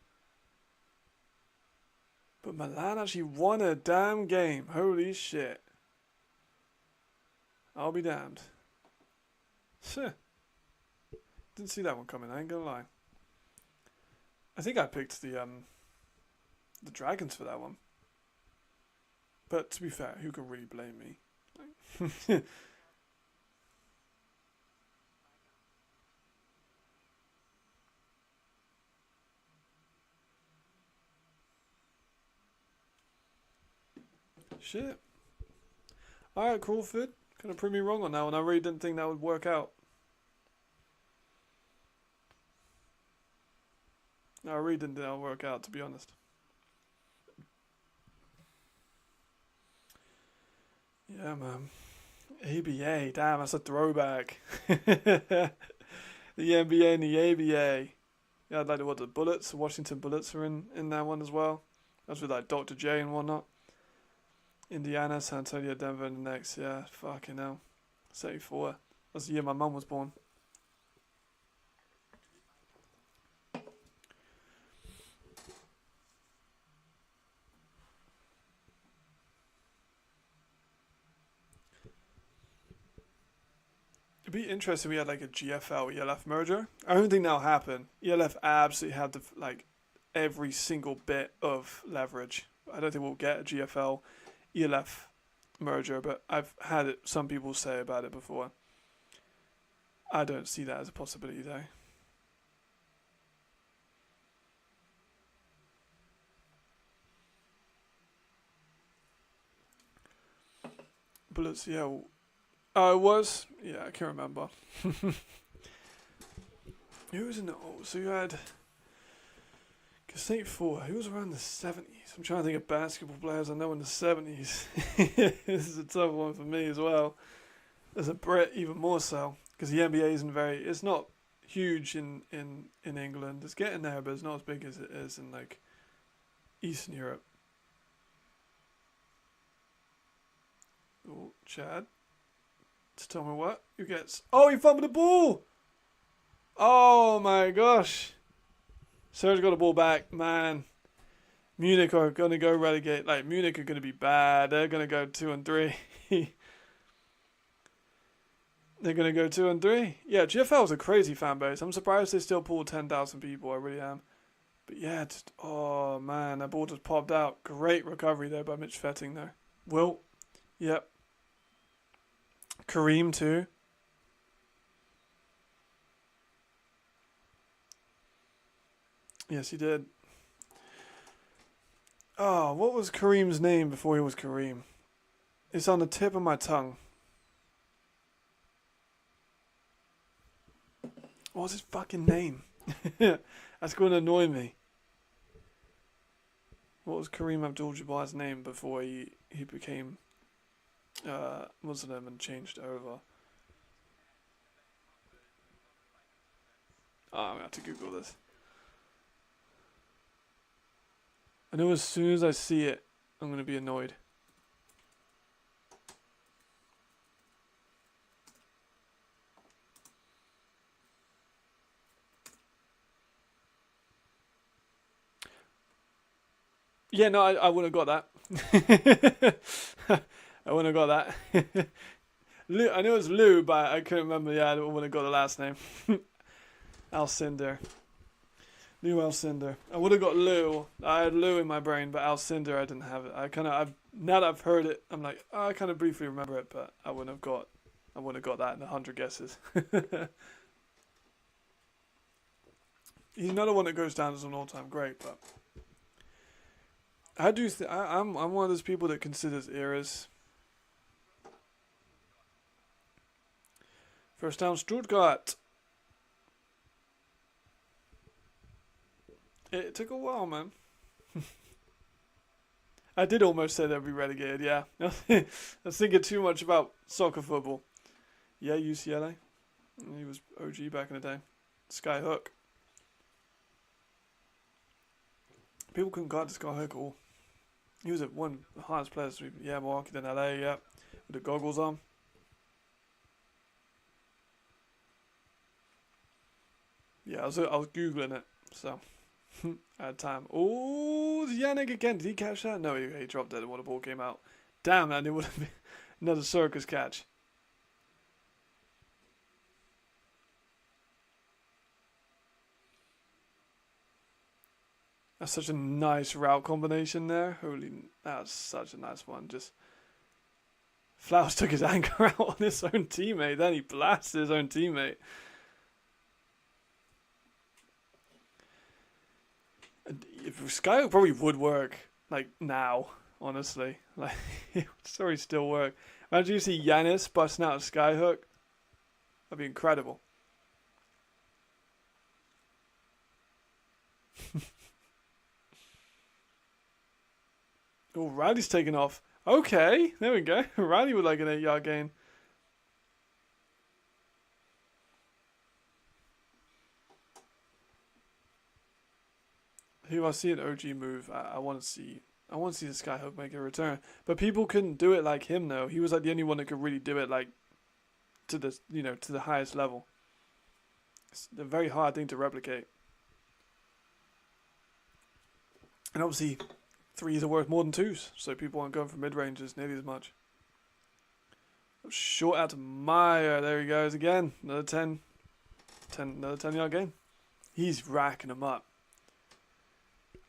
But Milan actually won a damn game. Holy shit. I'll be damned. Didn't see that one coming, I ain't gonna lie. I think I picked the Dragons for that one. But to be fair, who can really blame me? Shit. Alright, Crawford. Kind of proved me wrong on that one. I really didn't think that would work out. No, I really didn't think that would work out, to be honest. Yeah, man. ABA. Damn, that's a throwback. The NBA and the ABA. Yeah, I'd like to watch the Bullets. The Washington Bullets are in that one as well. That's with like Dr. J and whatnot. Indiana, San Antonio, Denver, and the next. Yeah, fucking hell. 74. That's the year my mum was born. It'd be interesting if we had like a GFL ELF merger. I don't think that'll happen. ELF absolutely had every single bit of leverage. I don't think we'll get a GFL ELF merger, but I've had some people say about it before. I don't see that as a possibility though. Bullets, yeah. Oh, it was? Yeah, I can't remember. Who was in the... Oh, so you had... State 4, who was around the 70s? I'm trying to think of basketball players I know in the 70s. This is a tough one for me as well. As a Brit, even more so. Because the NBA isn't it's not huge in England. It's getting there, but it's not as big as it is in like Eastern Europe. Oh, Chad. Just tell me what? Who gets... Oh, he fumbled the ball! Oh my gosh. Serge got the ball back. Man. Munich are going to go relegate. Like, Munich are going to be bad. They're going to go 2-3. They're going to go 2-3. Yeah, GFL's a crazy fan base. I'm surprised they still pulled 10,000 people. I really am. But yeah, just, oh man, that ball just popped out. Great recovery there by Mitch Fetting there. Will. Yep. Kareem too. Yes, he did. Oh, what was Kareem's name before he was Kareem? It's on the tip of my tongue. What was his fucking name? That's going to annoy me. What was Kareem Abdul-Jabbar's name before he became Muslim and changed over? Oh, I'm going to have to Google this. I know as soon as I see it, I'm going to be annoyed. Yeah, no, I wouldn't have got that. I wouldn't have got that. Lou, I knew it was Lou, but I couldn't remember. Yeah, I wouldn't have got the last name. Alcindor. Lou Alcindor. I would have got Lou. I had Lou in my brain, but Alcindor, I didn't have it. Now that I've heard it, I'm like, oh, I kind of briefly remember it, but I wouldn't have got that in 100 guesses. He's another one that goes down as an all-time great, but I do. I'm one of those people that considers eras. First down, Stuttgart. It took a while, man. I did almost say they'd be relegated, yeah. I was thinking too much about soccer football. Yeah, UCLA. He was OG back in the day. Skyhook. People couldn't guard the Skyhook at all. He was one of the hardest players. Yeah, Milwaukee, then LA, yeah. With the goggles on. Yeah, I was Googling it, so I had time. Oh, Yannick again. Did he catch that? No, he dropped it when the ball came out. Damn, man, it would have been another circus catch. That's such a nice route combination there. That's such a nice one. Just Flowers took his anger out on his own teammate. Then he blasted his own teammate. Skyhook probably would work, like, now, honestly. Like, it would still work. Imagine you see Giannis busting out a Skyhook. That'd be incredible. Oh, Riley's taking off. Okay, there we go. Riley with like an 8-yard gain. Who I see an OG move, I want to see. I want to see the Skyhook make a return, but people couldn't do it like him though. He was like the only one that could really do it like to the to the highest level. It's a very hard thing to replicate, and obviously, threes are worth more than twos, so people aren't going for mid ranges nearly as much. Short out to Meyer. There he goes again. Another 10-yard gain. He's racking them up.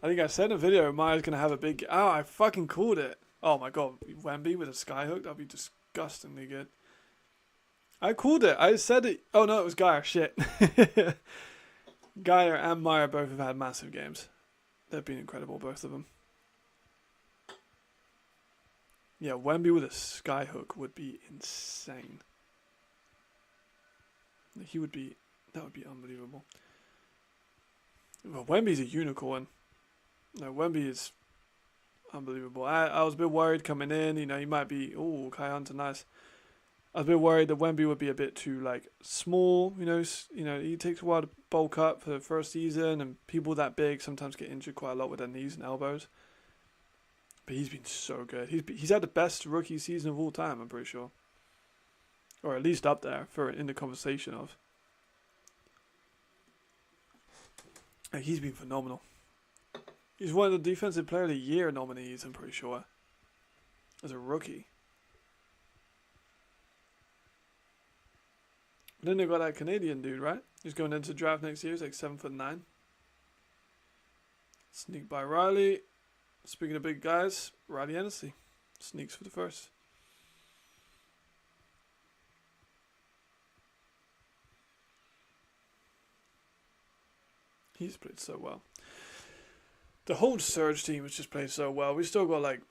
I think I said in a video Meyer's going to have a big... Oh, I fucking called it. Oh my god. Wemby with a Skyhook? That'd be disgustingly good. I called it. I said it. Oh no, it was Geyer. Shit. Geyer and Meyer both have had massive games. They've been incredible, both of them. Yeah, Wemby with a Skyhook would be insane. That would be unbelievable. Well, Wemby's a unicorn. No, Wemby is unbelievable. I was a bit worried coming in. He might be... Oh, Kai Hunter, nice. I was a bit worried that Wemby would be a bit too, like, small. He takes a while to bulk up for the first season, and people that big sometimes get injured quite a lot with their knees and elbows. But he's been so good. He's had the best rookie season of all time, I'm pretty sure. or at least up there for in the conversation of. He's been phenomenal. He's one of the Defensive Player of the Year nominees, I'm pretty sure, as a rookie. Then they've got that Canadian dude, right? He's going into the draft next year. He's like 7'9". Sneak by Riley. Speaking of big guys, Riley Hennessy sneaks for the first. He's played so well. The whole Surge team has just played so well. We've still got like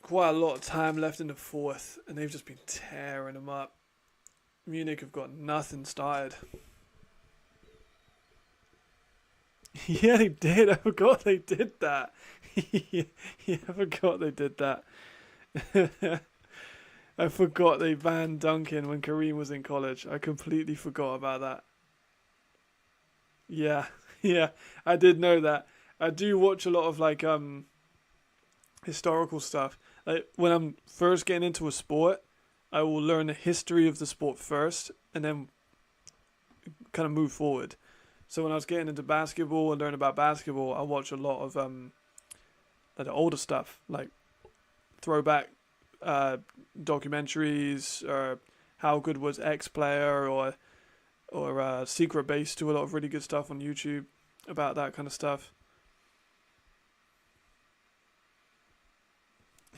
quite a lot of time left in the fourth, and they've just been tearing them up. Munich have got nothing started. Yeah, they did. I forgot they did that. Yeah, I forgot they did that. I forgot they banned Duncan when Kareem was in college. I completely forgot about that. Yeah, yeah, I did know that. I do watch a lot of like historical stuff. Like when I'm first getting into a sport, I will learn the history of the sport first and then kind of move forward. So when I was getting into basketball and learning about basketball, I watch a lot of like the older stuff, like throwback documentaries, or how good was X player, or Secret Base. Do a lot of really good stuff on YouTube about that kind of stuff.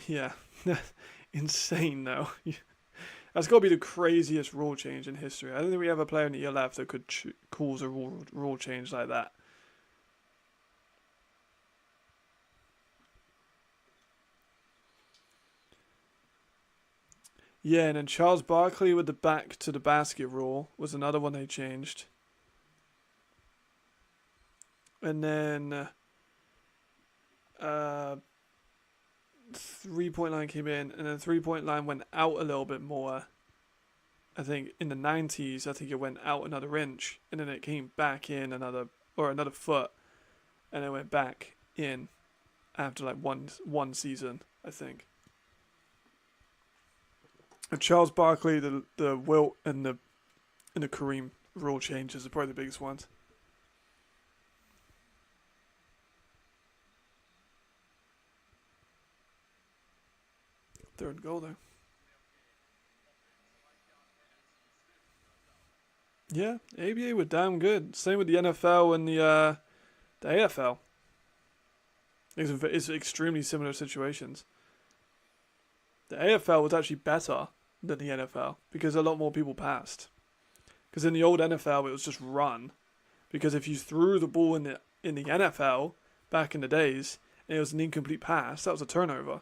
Yeah, insane though. That's got to be the craziest rule change in history. I don't think we have a player in the ELF that could cause a rule change like that. Yeah, and then Charles Barkley with the back to the basket rule was another one they changed. And then 3-point line came in, and then 3-point line went out a little bit more. I think in the 90s, I think it went out another inch, and then it came back in another foot, and it went back in after like one season, I think. And Charles Barkley, the Wilt, and the Kareem rule changes are probably the biggest ones. Third goal there. Yeah, ABA were damn good. Same with the NFL and the AFL. It's extremely similar situations. The AFL was actually better than the NFL because a lot more people passed. Because in the old NFL, it was just run. Because if you threw the ball in the NFL back in the days and it was an incomplete pass, that was a turnover.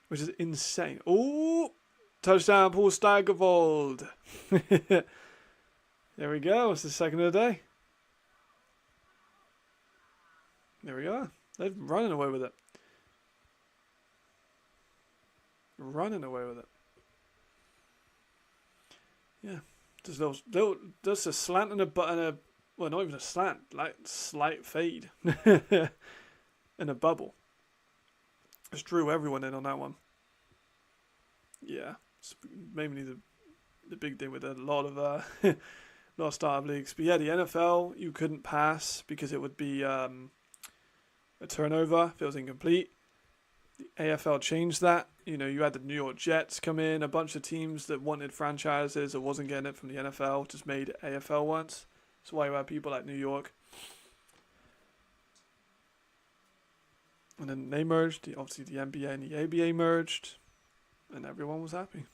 Which is insane. Oh, touchdown, Paul Steigerwald. There we go. It's the second of the day. There we are. They're running away with it. Running away with it. Yeah. Just a slant and a well, not even a slant, like slight fade. And a bubble. Just drew everyone in on that one. Yeah, it's mainly the big thing with a lot of lot of startup leagues. But yeah, the NFL you couldn't pass because it would be a turnover if it was incomplete. The AFL changed that. You know, you had the New York Jets come in, a bunch of teams that wanted franchises that wasn't getting it from the NFL, just made AFL once. That's why you had people like New York. And then they merged. Obviously, the NBA and the ABA merged. And everyone was happy.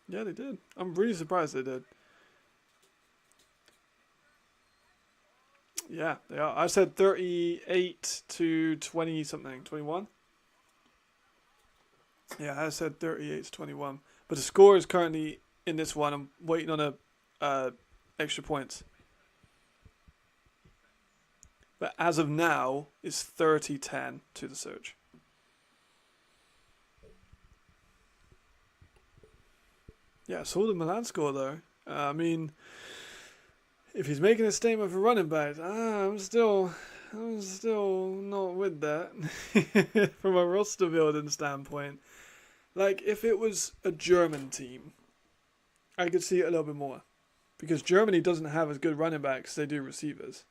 Yeah, they did. I'm really surprised they did. Yeah, they are. I said 38 to 20 something. 21? Yeah, I said 38 to 21. But the score is currently in this one. I'm waiting on a extra points. But as of now, it's 30-10 to the Surge. Yeah, I saw the Milan score though. I mean, if he's making a statement for running backs, I'm still I'm still not with that. From a roster building standpoint. Like, if it was a German team, I could see it a little bit more. Because Germany doesn't have as good running backs as they do receivers.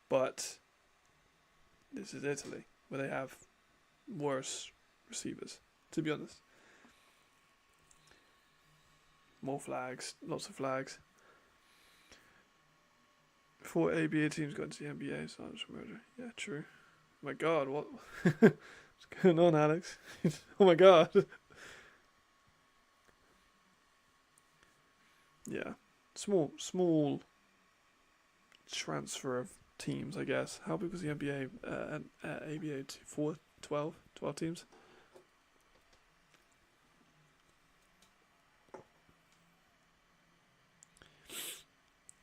But this is Italy, where they have worse receivers, to be honest. More flags, lots of flags. 4 ABA teams got into the NBA, so it's murder. Yeah, true. Oh my god, what's going on, Alex? Oh my god. Yeah. Small transfer of teams, I guess. How big was the NBA and ABA to 12 teams?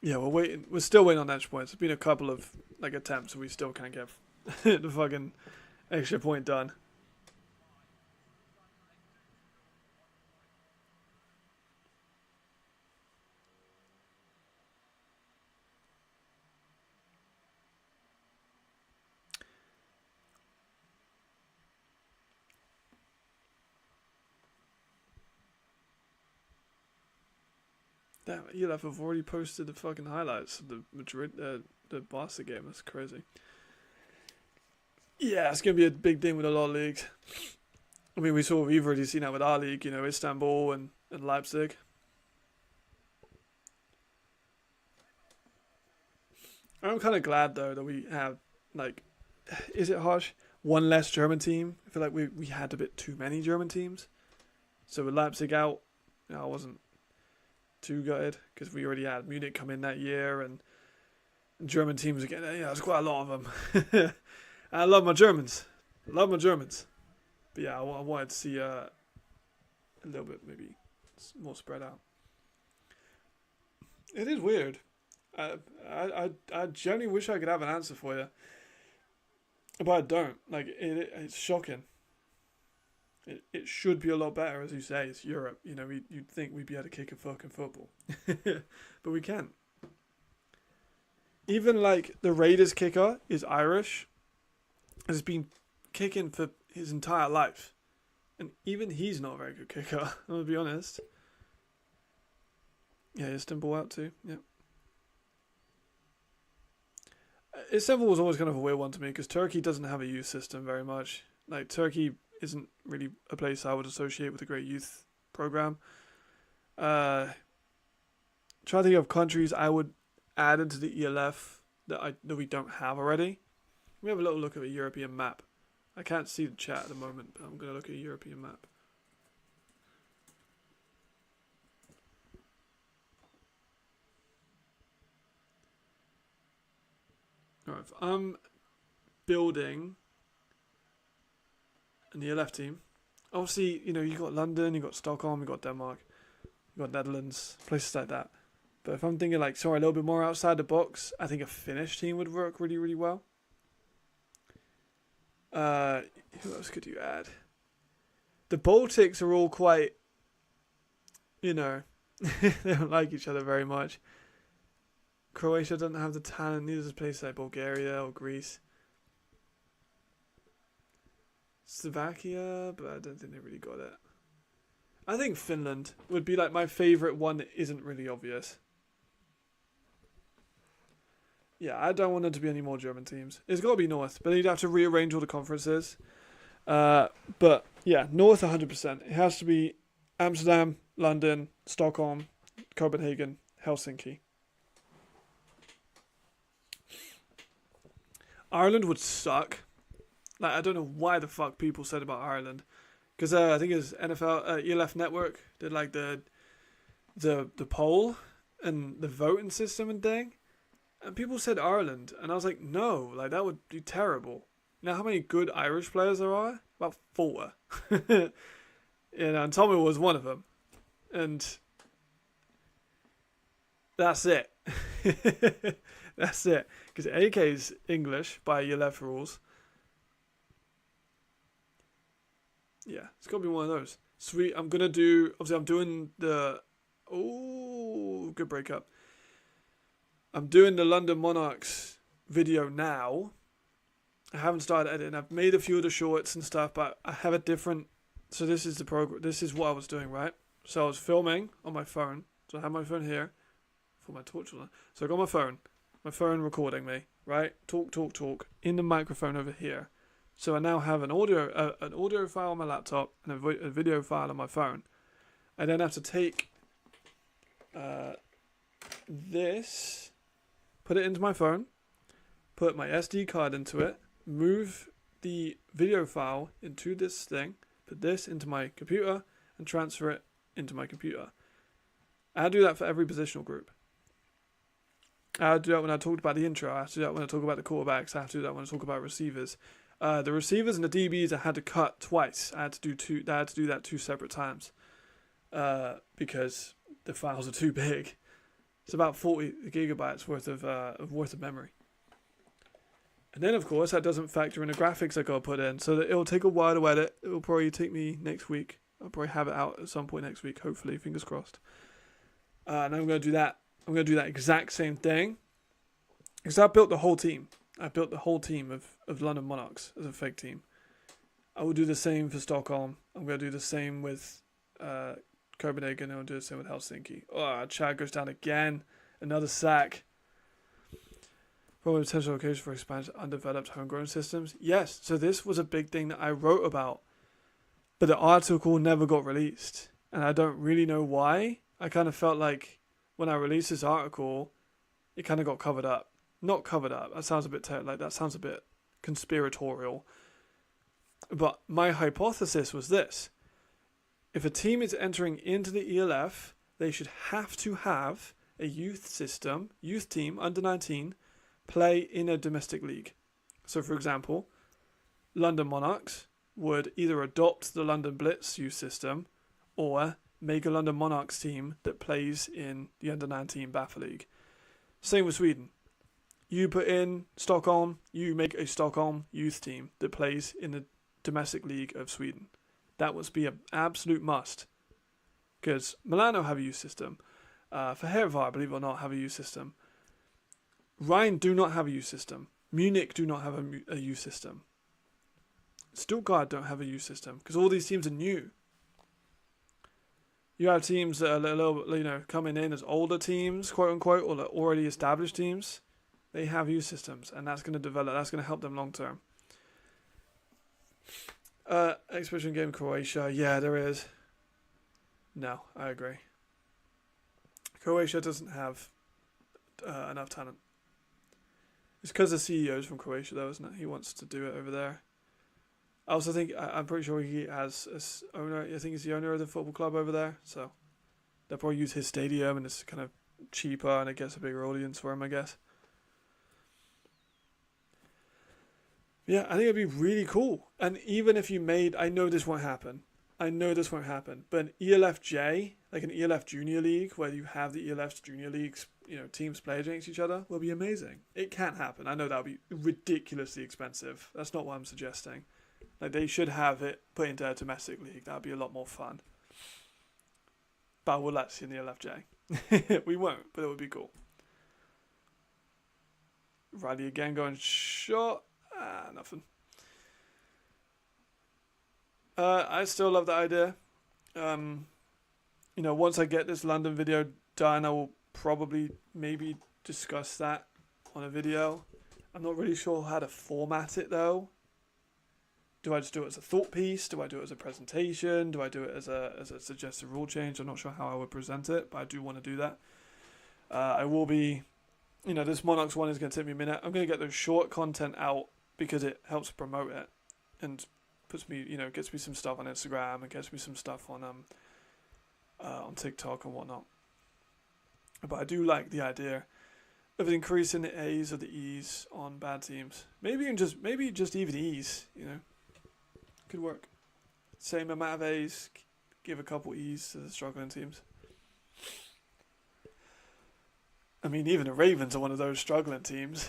Yeah, we're still waiting on extra points. There's been a couple of attempts, and we still can't get the fucking extra point done. Damn, ELF have already posted the fucking highlights of the the Barca game. That's crazy. Yeah, it's gonna be a big thing with a lot of leagues. I mean, we've already seen that with our league, Istanbul and Leipzig. I'm kind of glad though that we have is it harsh? One less German team. I feel like we had a bit too many German teams. So with Leipzig out, I wasn't too gutted because we already had Munich come in that year and German teams again. Yeah, there's quite a lot of them. I love my Germans. But yeah, I wanted to see a little bit maybe more spread out. It is weird. I genuinely wish I could have an answer for you, but I don't. It's shocking. It should be a lot better, as you say. It's Europe. You'd think we'd be able to kick a fucking football, but we can't. Even the Raiders kicker is Irish, has been kicking for his entire life, and even he's not a very good kicker. I'm gonna be honest. Yeah, Istanbul out too. Yeah. Istanbul was always kind of a weird one to me because Turkey doesn't have a youth system very much. Turkey isn't really a place I would associate with a great youth program. Trying to think of countries I would add into the ELF that we don't have already. Let me have a little look at a European map. I can't see the chat at the moment, but I'm going to look at a European map. Alright, I'm building an ELF team. Obviously, you got London, you got Stockholm, you got Denmark, you got Netherlands, places like that. But if I'm thinking a little bit more outside the box, I think a Finnish team would work really, really well. Who else could you add? The Baltics are all quite, they don't like each other very much. Croatia doesn't have the talent, neither does places like Bulgaria or Greece. Slovakia, but I don't think they really got it. I think Finland would be my favourite one that isn't really obvious. Yeah, I don't want there to be any more German teams. It's got to be North, but you'd have to rearrange all the conferences. But yeah, North 100%. It has to be Amsterdam, London, Stockholm, Copenhagen, Helsinki. Ireland would suck. I don't know why the fuck people said about Ireland, because I think it's NFL ELF Network did the poll and the voting system and thing, and people said Ireland, and I was like, no, that would be terrible. You know how many good Irish players there are? About 4. And Tommy was one of them, and that's it. That's it. Because AK is English by ELF rules. Yeah, it's got to be one of those. Sweet. I'm going to do... Obviously, I'm doing the... Oh, good breakup. I'm doing the London Monarchs video now. I haven't started editing. I've made a few of the shorts and stuff, but I have a different. So this is the program. This is what I was doing, right? So I was filming on my phone. So I have my phone here for my torch. So I got my phone recording me, right? Talk in the microphone over here. So I now have an audio file on my laptop and a video file on my phone. I then have to take this, put it into my phone, put my SD card into it, move the video file into this thing, put this into my computer, and transfer it into my computer. I do that for every positional group. I do that when I talked about the intro. I have to do that when I talk about the quarterbacks. I have to do that when I talk about receivers. The receivers and the DBs I had to cut twice. I had to do that 2 separate times because the files are too big. It's about 40 gigabytes worth of memory. And then, of course, that doesn't factor in the graphics I got to put in. So that it'll take a while to edit. It'll probably take me next week. I'll probably have it out at some point next week, hopefully, fingers crossed. And I'm going to do that. I'm going to do that exact same thing. Because I built the whole team. I built the whole team of London Monarchs as a fake team. I will do the same for Stockholm. I'm going to do the same with Copenhagen. And I'll do the same with Helsinki. Oh, Chad goes down again. Another sack. Probably potential location for expansion undeveloped homegrown systems. Yes, so this was a big thing that I wrote about. But the article never got released. And I don't really know why. I kind of felt like when I released this article, it kind of got covered up. Not covered up. That sounds a bit that sounds a bit conspiratorial. But my hypothesis was this. If a team is entering into the ELF, they should have to have a youth team, under 19, play in a domestic league. So, for example, London Monarchs would either adopt the London Blitz youth system or make a London Monarchs team that plays in the under 19 BAFA League. Same with Sweden. You put in Stockholm, you make a Stockholm youth team that plays in the domestic league of Sweden. That would be an absolute must. Because Milano have a youth system. For Hervar, believe it or not, have a youth system. Rhine do not have a youth system. Munich do not have a youth system. Stuttgart don't have a youth system. Because all these teams are new. You have teams that are a little, coming in as older teams, quote unquote, or already established teams. They have youth systems, and that's going to develop. That's going to help them long term. Exhibition game Croatia. Yeah, there is. No, I agree. Croatia doesn't have enough talent. It's because the CEO's from Croatia, though, isn't it? He wants to do it over there. I also think, I'm pretty sure he has a owner. I think he's the owner of the football club over there. So they'll probably use his stadium, and it's kind of cheaper, and it gets a bigger audience for him, I guess. Yeah, I think it'd be really cool. And even if you made, I know this won't happen. But an ELFJ, like an ELF Junior League, where you have the ELF Junior Leagues, teams play against each other, will be amazing. It can happen. I know that would be ridiculously expensive. That's not what I'm suggesting. Like, they should have it put into a domestic league. That would be a lot more fun. But we'll let see in the LFJ. We won't, but it would be cool. Riley again going short. Nothing. I still love the idea. Once I get this London video done, I will probably maybe discuss that on a video. I'm not really sure how to format it, though. Do I just do it as a thought piece? Do I do it as a presentation? Do I do it as a suggested rule change? I'm not sure how I would present it, but I do want to do that. I will be, this Monarchs one is going to take me a minute. I'm going to get the short content out because it helps promote it and puts me, gets me some stuff on Instagram and gets me some stuff on TikTok and whatnot. But I do like the idea of increasing the A's or the E's on bad teams. Maybe just even E's, Could work. Same amount of A's, give a couple E's to the struggling teams. I mean, even the Ravens are one of those struggling teams.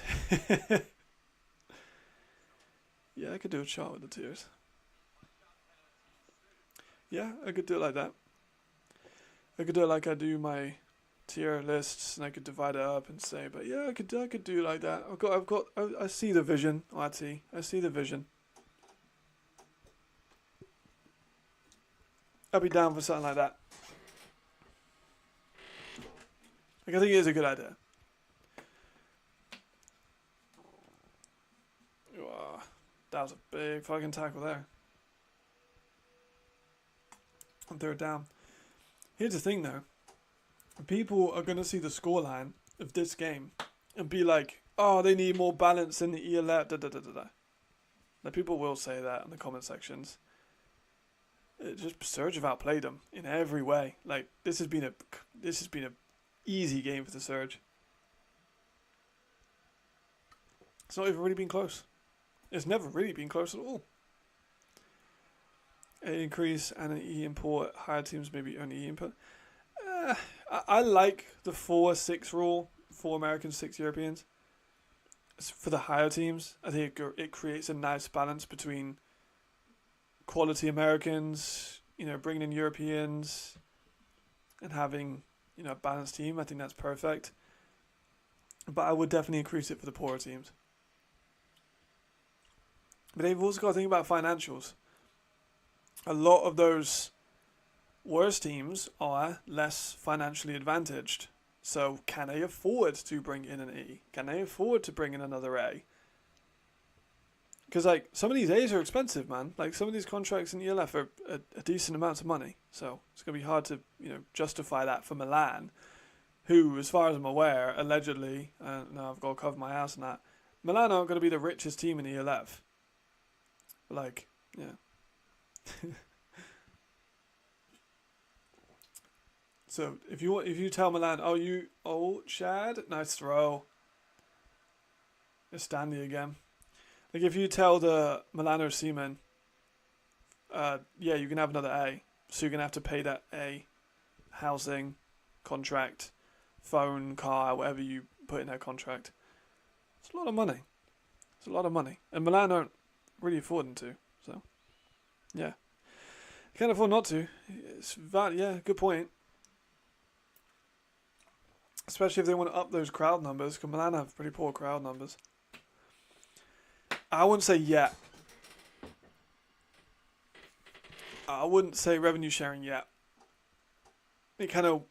Yeah, I could do a chart with the tiers. Yeah, I could do it like that. I could do it like I do my tier lists, and I could divide it up and say, but yeah, I could do like that. I see the vision, Artie. I see the vision. I'd be down for something like that. Like, I think it is a good idea. Wow, that was a big fucking tackle there. On third down. Here's the thing though. People are going to see the scoreline of this game and be like, oh, they need more balance in the ELF. Now, people will say that in the comment sections. Surge have outplayed them in every way. Like, this has been a easy game for the Surge. It's not even really been close. It's never really been close at all. An increase and an E import. Higher teams maybe only E input. I like the 4-6 rule. 4 Americans, 6 Europeans. For the higher teams, I think it creates a nice balance between quality Americans, bringing in Europeans, and having, a balanced team. I think that's perfect. But I would definitely increase it for the poorer teams. But they've also got to think about financials. A lot of those worse teams are less financially advantaged. So can they afford to bring in an E? Can they afford to bring in another A? Because some of these A's are expensive, man. Like, some of these contracts in ELF are a decent amount of money. So it's going to be hard to, justify that for Milan, who, as far as I'm aware, allegedly, now I've got to cover my ass on that, Milan aren't going to be the richest team in ELF. Yeah. So if you tell Milan, Chad, nice throw. It's Stanley again. Like, if you tell the Milano Seaman, you can have another A, so you're gonna have to pay that A, housing, contract, phone, car, whatever you put in that contract. It's a lot of money. It's a lot of money, and Milan aren't really affording to. So, yeah, you can't afford not to. Good point. Especially if they want to up those crowd numbers, because Milan have pretty poor crowd numbers. I wouldn't say yet. I wouldn't say revenue sharing yet. It kind of...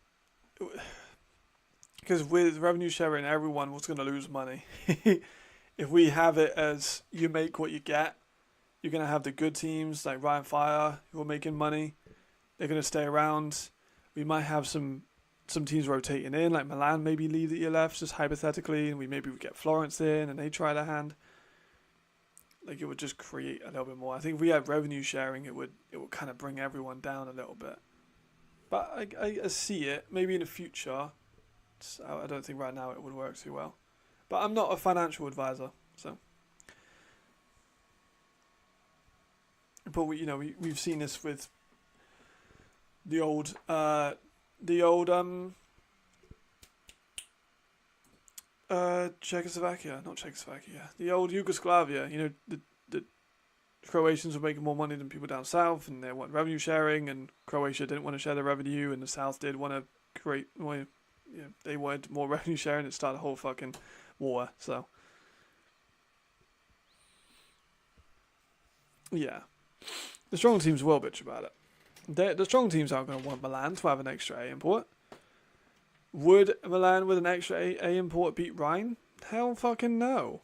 Because with revenue sharing, everyone was going to lose money. If we have it as you make what you get, you're going to have the good teams like Ryan Fire who are making money. They're going to stay around. We might have some teams rotating in, like Milan maybe leave the ELF just hypothetically, and we get Florence in and they try their hand. Like, it would just create a little bit more. I think if we had revenue sharing, it would kind of bring everyone down a little bit. But I see it maybe in the future. I don't think right now it would work too well. But I'm not a financial advisor, so. But we've seen this with the old the old Yugoslavia. The Croatians were making more money than people down south, and they want revenue sharing, and Croatia didn't want to share the revenue, and the south did want to create more. They wanted more revenue sharing. It started a whole fucking war. So yeah, the strong teams will bitch about it. The strong teams aren't going to want Milan to have an extra A import. Would Milan with an extra A import beat Rhine? Hell fucking no.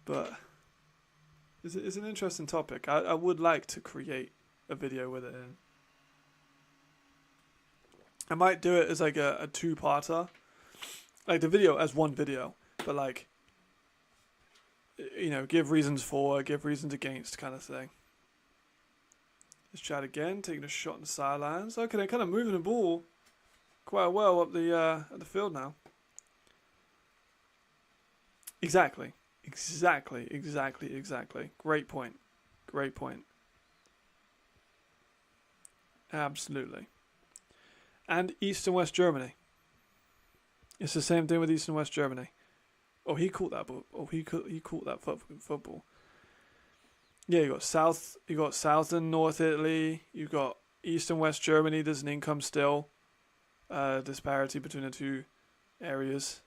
But it's an interesting topic. I would like to create a video with it in. I might do it as like a two-parter. Like the video as one video. But like, give reasons for, give reasons against kind of thing. Let's chat again, taking a shot in the sidelines. Okay, they're kind of moving the ball quite well up the field now. Exactly. Great point. Absolutely. And East and West Germany. It's the same thing with East and West Germany. Oh, he caught that ball. Oh, he caught that football. Yeah, you got South and North Italy. You got East and West Germany. There's an income still. disparity between the two areas.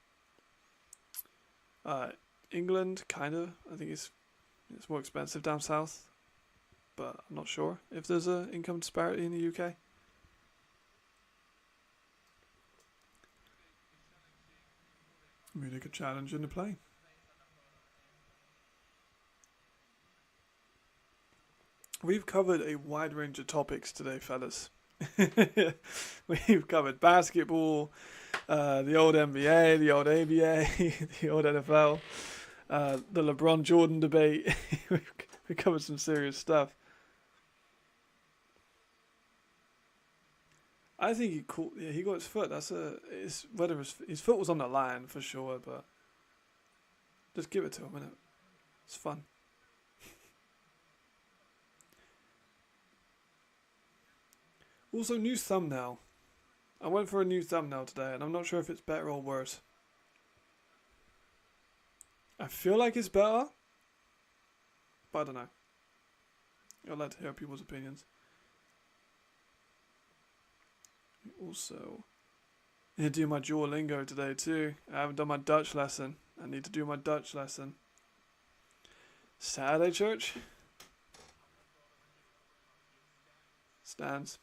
England, kind of. I think it's more expensive down south, but I'm not sure if there's an income disparity in the UK. Munich a challenge in the play. We've covered a wide range of topics today, fellas. We've covered basketball, the old NBA, the old ABA, the old NFL, the LeBron Jordan debate. We covered some serious stuff. I think he got his foot. Whether his foot was on the line for sure, but just give it to him, innit? It's fun. Also, new thumbnail. I went for a new thumbnail today, and I'm not sure if it's better or worse. I feel like it's better, but I don't know. I'd like to hear people's opinions. Also, I need to do my Duolingo today too. I haven't done my Dutch lesson. I need to do my Dutch lesson. Saturday church? Stands.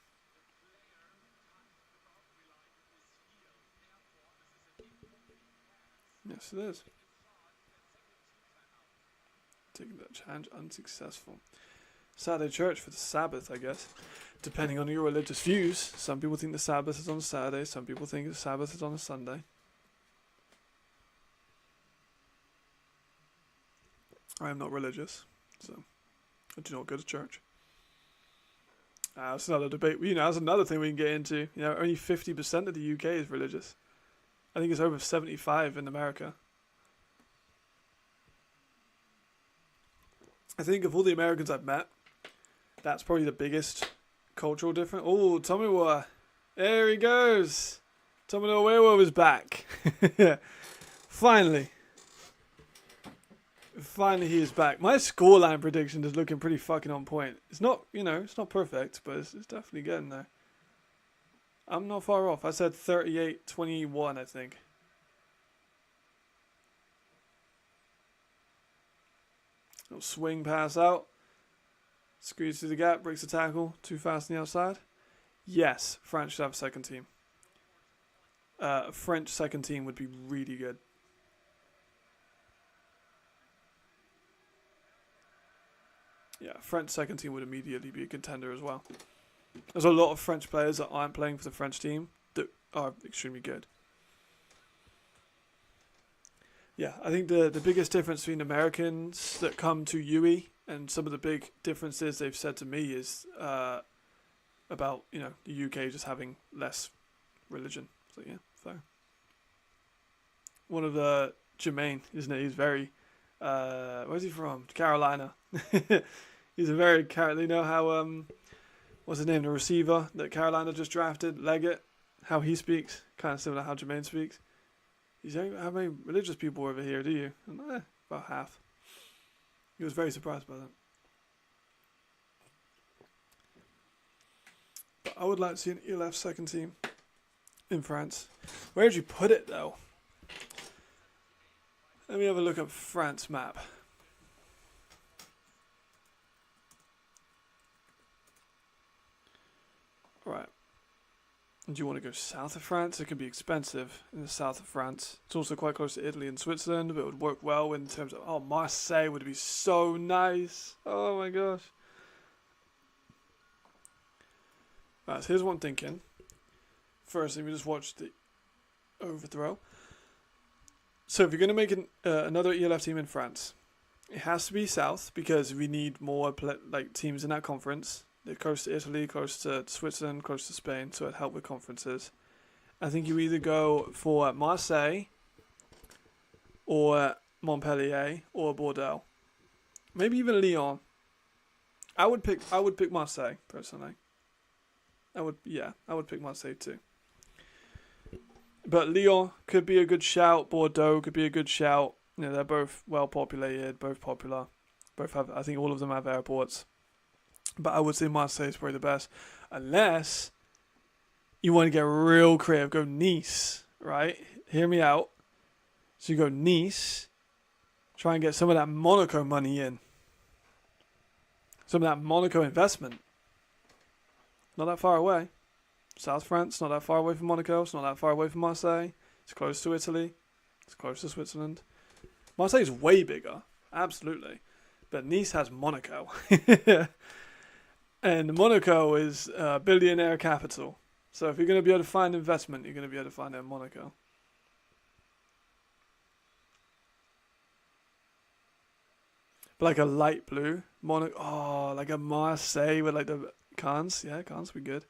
Yes, it is. Taking that challenge unsuccessful. Saturday church for the Sabbath, I guess. Depending on your religious views. Some people think the Sabbath is on a Saturday. Some people think the Sabbath is on a Sunday. I am not religious, so I do not go to church. That's another debate. That's another thing we can get into. Only 50% of the UK is religious. I think it's over 75 in America. I think of all the Americans I've met, that's probably the biggest cultural difference. Oh, Tomiwa. There he goes. Tomiwa Wewa is back. Finally. Finally he is back. My scoreline prediction is looking pretty fucking on point. It's not, it's not perfect, but it's definitely getting there. I'm not far off. I said 38-21, I think. Little swing pass out. Squeeze through the gap, breaks the tackle. Too fast on the outside. Yes, France should have a second team. A French second team would be really good. Yeah, French second team would immediately be a contender as well. There's a lot of French players that aren't playing for the French team that are extremely good. Yeah, I think the biggest difference between Americans that come to UE and some of the big differences they've said to me is about, the UK just having less religion. So, yeah, fair. One of the Jermaine, isn't it? He's very, where's he from? Carolina. He's a very, how, what's his name? The receiver that Carolina just drafted, Leggett, how he speaks, kind of similar to how Jermaine speaks. He's like, how many religious people over here do you? And, about half. He was very surprised by that. But I would like to see an ELF second team in France. Where did you put it, though? Let me have a look at France map. Right. Do you want to go south of France? It can be expensive in the south of France. It's also quite close to Italy and Switzerland, but it would work well in terms of... Oh, Marseille would be so nice. Oh my gosh. Right, so here's what I'm thinking. First, let me just watch the overthrow. So if you're going to make another ELF team in France, it has to be south because we need more teams in that conference. They're close to Italy, close to Switzerland, close to Spain, so it'd help with conferences. I think you either go for Marseille or Montpellier or Bordeaux. Maybe even Lyon. I would pick Marseille, personally. I would pick Marseille too. But Lyon could be a good shout, Bordeaux could be a good shout. They're both well populated, both popular. I think all of them have airports. But I would say Marseille is probably the best. Unless you want to get real creative, go Nice, right? Hear me out. So you go Nice, try and get some of that Monaco money in. Some of that Monaco investment. Not that far away. South France, not that far away from Monaco. It's not that far away from Marseille. It's close to Italy. It's close to Switzerland. Marseille is way bigger. Absolutely. But Nice has Monaco. And Monaco is billionaire capital. So if you're going to be able to find investment, you're going to be able to find it in Monaco. But like a light blue Monaco. Oh, like a Marseille with like the Cannes. Yeah, Cannes would be good.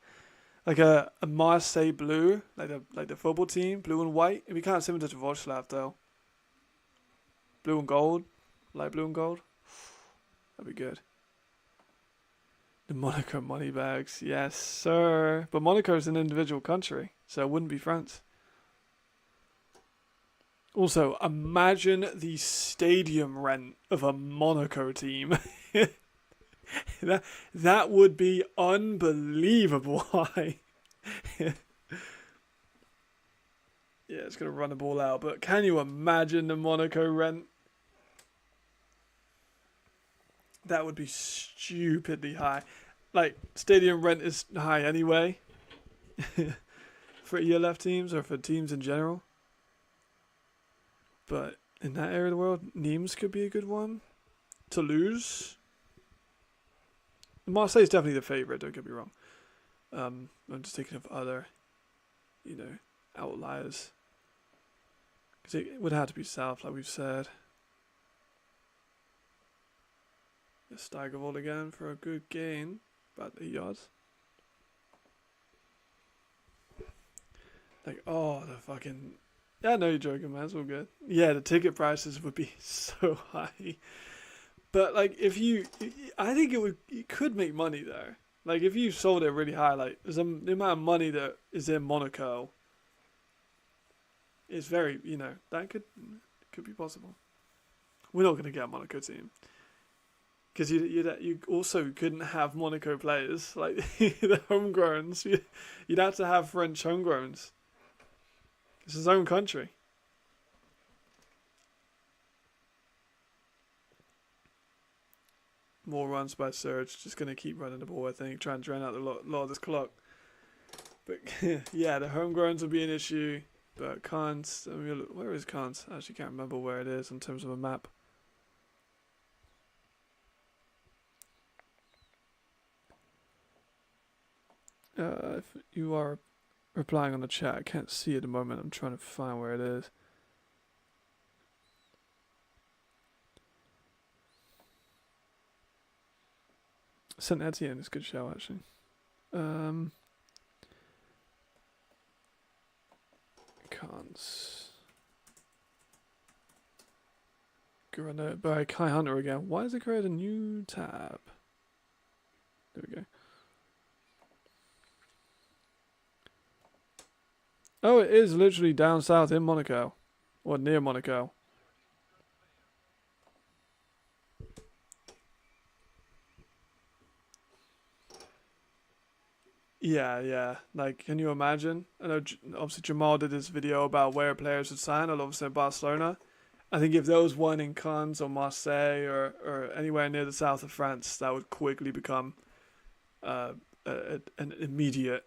Like a Marseille blue, like the football team, blue and white. It'd be kind of similar to Wroclaw though. Blue and gold, light blue and gold. That'd be good. The Monaco money bags, yes sir. But Monaco is an individual country, so it wouldn't be France. Also, imagine the stadium rent of a Monaco team. That would be unbelievable high. Yeah, it's going to run the ball out. But can you imagine the Monaco rent? That would be stupidly high. Like, stadium rent is high anyway. For ELF teams or for teams in general. But in that area of the world, Nimes could be a good one. Toulouse. Marseille is definitely the favourite, don't get me wrong. I'm just thinking of other, outliers. Because it would have to be south, like we've said. Steigerwald again for a good gain. About 8 yards. Like, oh, the fucking... Yeah, I know you're joking, man. It's all good. Yeah, the ticket prices would be so high. But, like, I think it could make money there. Like, if you sold it really high, like, the amount of money that is in Monaco is very, that could be possible. We're not going to get a Monaco team. Because you also couldn't have Monaco players, like the homegrowns. You'd have to have French homegrowns. It's his own country. More runs by Serge. Just going to keep running the ball, I think. Trying to drain out a lot of this clock. But yeah, the homegrowns will be an issue. But Cairns, where is Cairns? I actually can't remember where it is in terms of a map. If you are replying on the chat, I can't see at the moment. I'm trying to find where it is. Saint Etienne is a good show, actually. Cons. Grenade by Kai Hunter again. Why does it create a new tab? There we go. Oh, it is literally down south in Monaco. Or near Monaco. Yeah. Like, can you imagine? I know, obviously, Jamal did this video about where players would sign. All of a sudden, Barcelona. I think if there was one in Cannes or Marseille or anywhere near the south of France, that would quickly become an immediate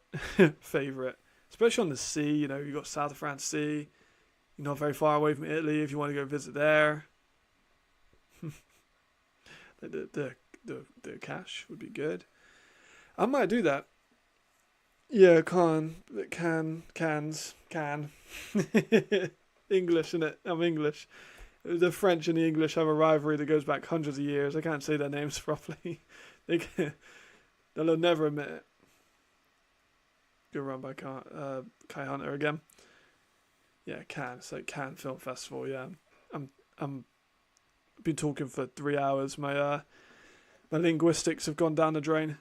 favourite. Especially on the sea, you've got South of France Sea. You're not very far away from Italy if you want to go visit there. the cash would be good. I might do that. Yeah, can. English, innit? I'm English. The French and the English have a rivalry that goes back hundreds of years. I can't say their names properly. They'll never admit it. Good run by Kai Hunter again. Yeah, Cannes. It's like Cannes Film Festival. Yeah, I'm been talking for 3 hours. My linguistics have gone down the drain.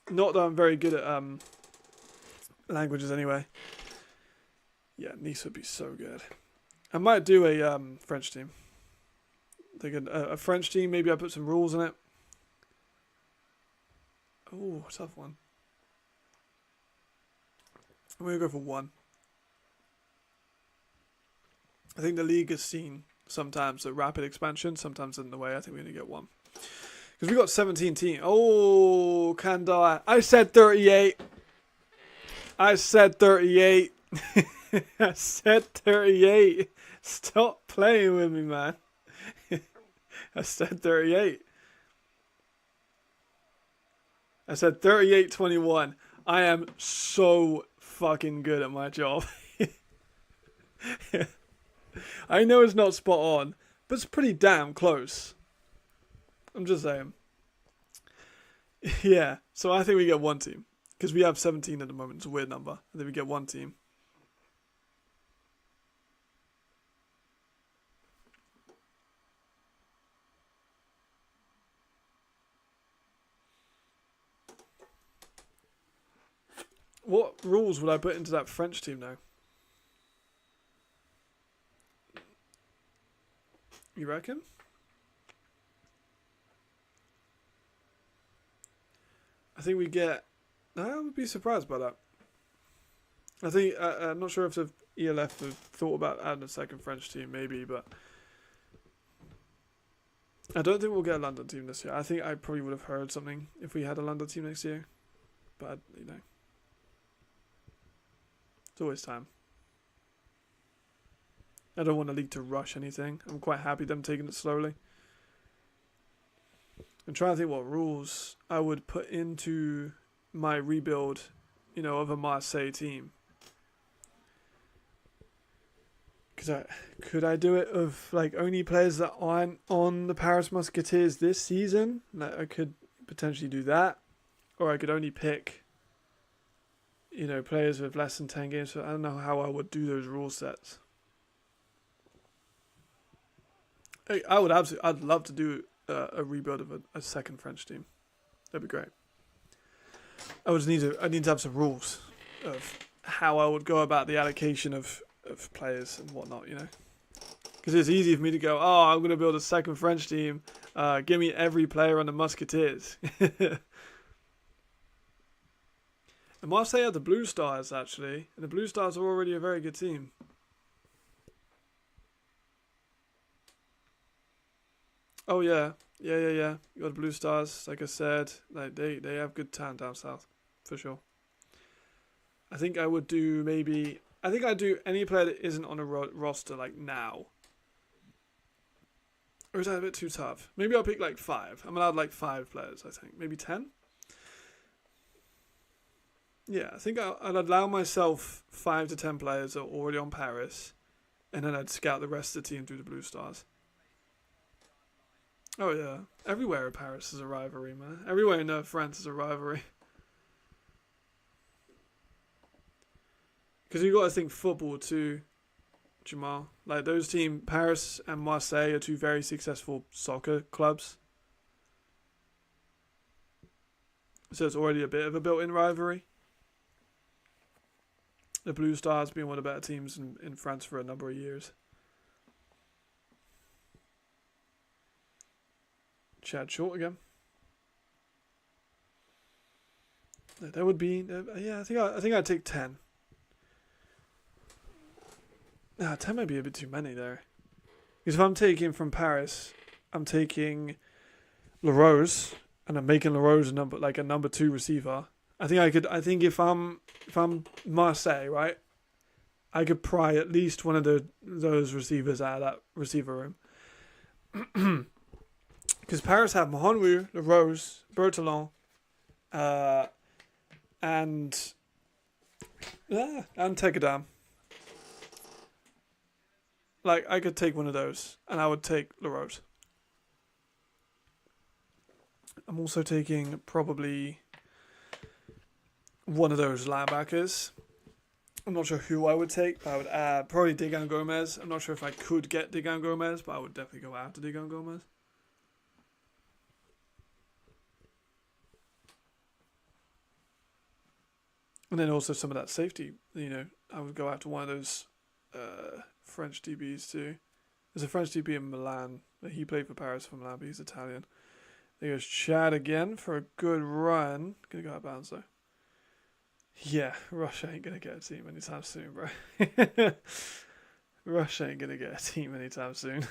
Not that I'm very good at languages anyway. Yeah, Nice would be so good. I might do a French team. Thinking a French team. Maybe I put some rules in it. Oh, tough one. I'm going to go for 1. I think the league has seen sometimes a rapid expansion, sometimes in the way. I think we're going to get 1. Because we got 17 teams. Oh, can die. I said 38. I said 38. I said 38. Stop playing with me, man. I said 38. I said 38-21. I am so fucking good at my job. I know it's not spot on, but it's pretty damn close. I'm just saying. Yeah, so I think we get 1 team. Because we have 17 at the moment. It's a weird number. And then we get 1 team. What rules would I put into that French team now? You reckon? I think we get... I would be surprised by that. I think... I'm not sure if the ELF have thought about adding a second French team, maybe, but... I don't think we'll get a London team this year. I think I probably would have heard something if we had a London team next year. But, you know... It's always time. I don't want the league to rush anything. I'm quite happy them taking it slowly. I'm trying to think what rules I would put into my rebuild, you know, of a Marseille team. Could I do it of like only players that aren't on the Paris Musketeers this season? Like, I could potentially do that, or I could only pick, you know, players with less than 10 games. So I don't know how I would do those rule sets. I'd love to do a rebuild of a second French team. That'd be great. I need to have some rules of how I would go about the allocation of players and whatnot, you know. Because it's easy for me to go, oh, I'm going to build a second French team. Give me every player on the Musketeers. And Marseille had the Blue Stars, actually. And the Blue Stars are already a very good team. Oh, yeah. Yeah. You got the Blue Stars, like I said. Like they have good talent down south, for sure. I think I would do maybe... I think I'd do any player that isn't on a roster, like, now. Or is that a bit too tough? Maybe I'll pick, like, 5. I'm allowed, like, 5 players, I think. Maybe 10? Yeah, I think I'd allow myself 5 to 10 players that are already on Paris. And then I'd scout the rest of the team through the Blue Stars. Oh, yeah. Everywhere in Paris is a rivalry, man. Everywhere in France is a rivalry. Because you got to think football too, Jamal. Like those teams, Paris and Marseille are 2 very successful soccer clubs. So it's already a bit of a built-in rivalry. The Blue Stars being one of the better teams in France for a number of years. Chad Short again. That would be... yeah, I think I'd take 10. 10 might be a bit too many there. Because if I'm taking from Paris, I'm taking LaRose, and I'm making LaRose a number 2 receiver. I think if I'm Marseille, right, I could pry at least one of those receivers out of that receiver room. Because Paris have Mahonwu, LaRose, Berthelon, and Tekadam. Like, I could take one of those, and I would take LaRose. I'm also taking probably one of those linebackers. I'm not sure who I would take, but I would add probably Degan Gomez. I'm not sure if I could get Degan Gomez, but I would definitely go after Degan Gomez. And then also some of that safety, you know, I would go after one of those French DBs too. There's a French DB in Milan. He played for Paris for Milan, but he's Italian. There goes Chad again for a good run. Gonna go out of bounds though. Yeah, Russia ain't gonna get a team anytime soon, bro. Russia ain't gonna get a team anytime soon.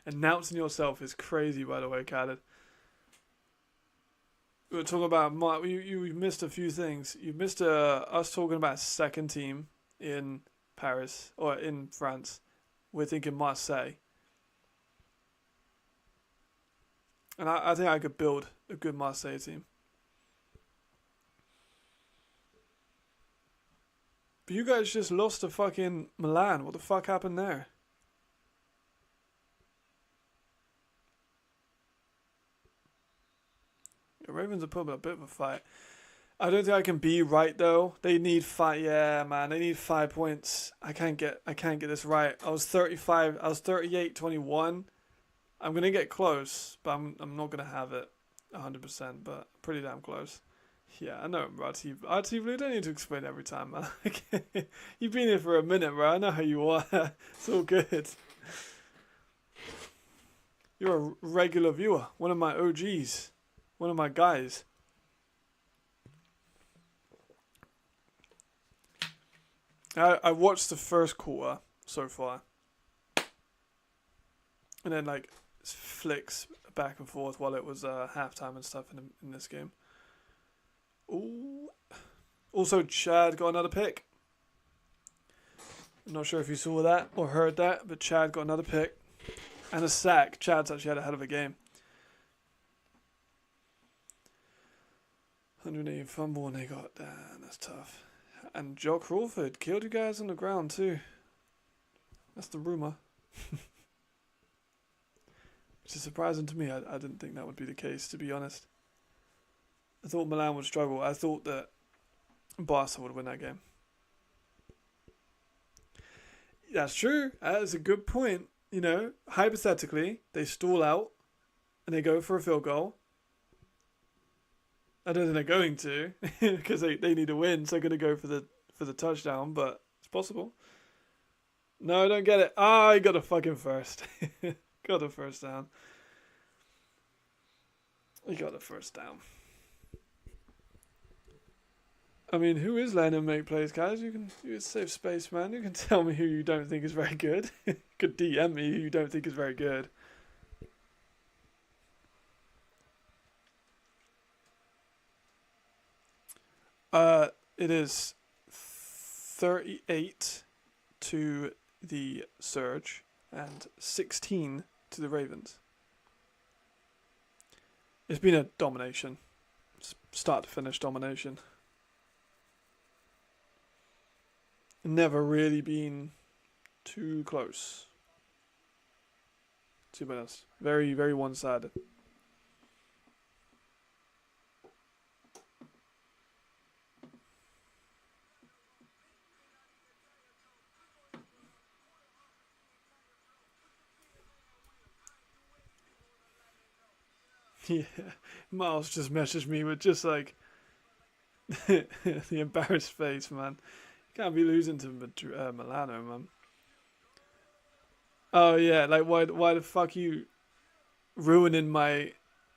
Announcing yourself is crazy, by the way, Khaled. We were talking about you missed a few things. You missed us talking about second team in Paris or in France. We're thinking Marseille, and I think I could build a good Marseille team. But you guys just lost to fucking Milan. What the fuck happened there? The Ravens are putting up a bit of a fight. I don't think I can be right though. They need five. Yeah, man, they need 5 points. I can't get this right. I was 35. I was 38-21. I'm gonna get close, but I'm not gonna have it 100%. But pretty damn close. Yeah, I know, bro. RT Blue, don't need to explain every time, man. You've been here for a minute, bro. I know how you are. It's all good. You're a regular viewer. One of my OGs. One of my guys. I watched the first quarter so far. And then, like, flicks back and forth while it was halftime and stuff in this game. Ooh. Also, Chad got another pick. I'm not sure if you saw that or heard that, but Chad got another pick. And a sack. Chad's actually had a hell of a game. 180 fumble and they got damn, that's tough. And Joe Crawford killed you guys on the ground too. That's the rumour. Which is surprising to me. I didn't think that would be the case, to be honest. I thought Milan would struggle. I thought that Barca would win that game. That's true. That is a good point. You know, hypothetically, they stall out and they go for a field goal. I don't think they're going to because they need a win, so they're going to go for the touchdown, but it's possible. No, I don't get it. Ah, I got a fucking first. Got a first down. He got a first down. I mean, who is letting him make plays, guys? You can save space, man. You can tell me who you don't think is very good. You could DM me who you don't think is very good. It is 38 to the Surge and 16 to the Ravens. It's been a domination. Start to finish domination. Never really been too close. To be honest. Very, very one-sided. Yeah, Miles just messaged me with just like the embarrassed face, man. Can't be losing to Milano, man. Oh yeah, like why the fuck you ruining my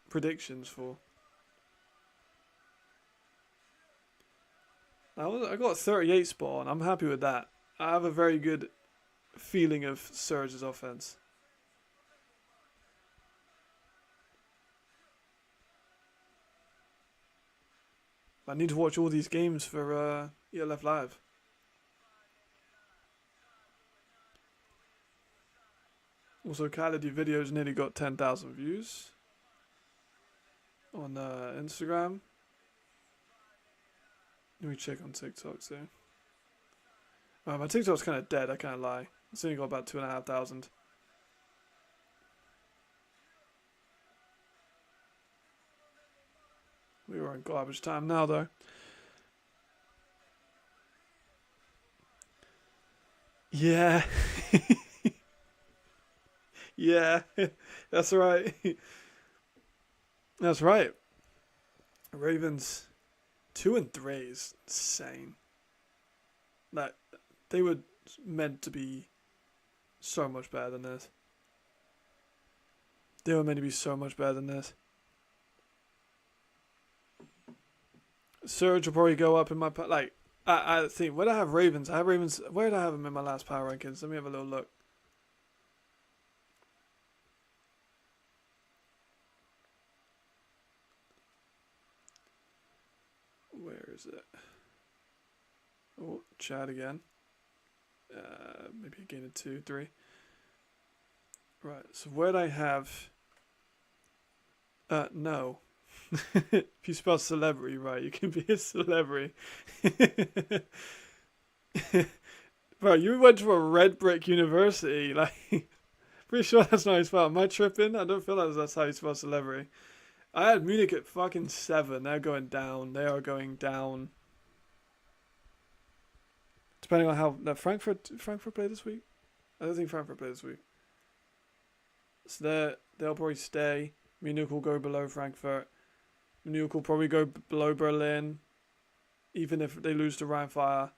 predictions for? I got 38 spot on. I'm happy with that. I have a very good feeling of Surge's offense. I need to watch all these games for ELF Live. Also, Khaled, your videos nearly got 10,000 views on Instagram. Let me check on TikTok soon. My TikTok's kind of dead, I can't lie. It's only got about 2,500. We were in garbage time now, though. Yeah. Yeah. That's right. That's right. Ravens 2-3 is insane. Like, they were meant to be so much better than this. They were meant to be so much better than this. Surge will probably go up in my like. I think where do I have Ravens? I have Ravens. Where did I have them in my last power rankings? Let me have a little look. Where is it? Oh, Chad again. Maybe a gain of 2, 3. Right. So where do I have? No. If you spell celebrity right, you can be a celebrity. Bro, you went to a red brick university. Like, pretty sure that's not how you spell. Am I tripping? I don't feel like that's how you spell celebrity. I had Munich at fucking 7. They're going down. They are going down. Depending on how Frankfurt played this week. I don't think Frankfurt played this week. So they'll probably stay. Munich will go below Frankfurt. Munich will probably go below Berlin, even if they lose to Rheinfire.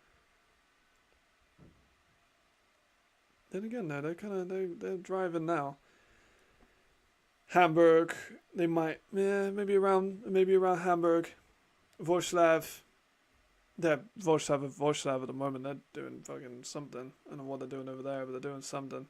Then again, no, they're driving now. Hamburg, they might, maybe around Hamburg. Wroclaw, they're Wroclaw at the moment. They're doing fucking something. I don't know what they're doing over there, but they're doing something.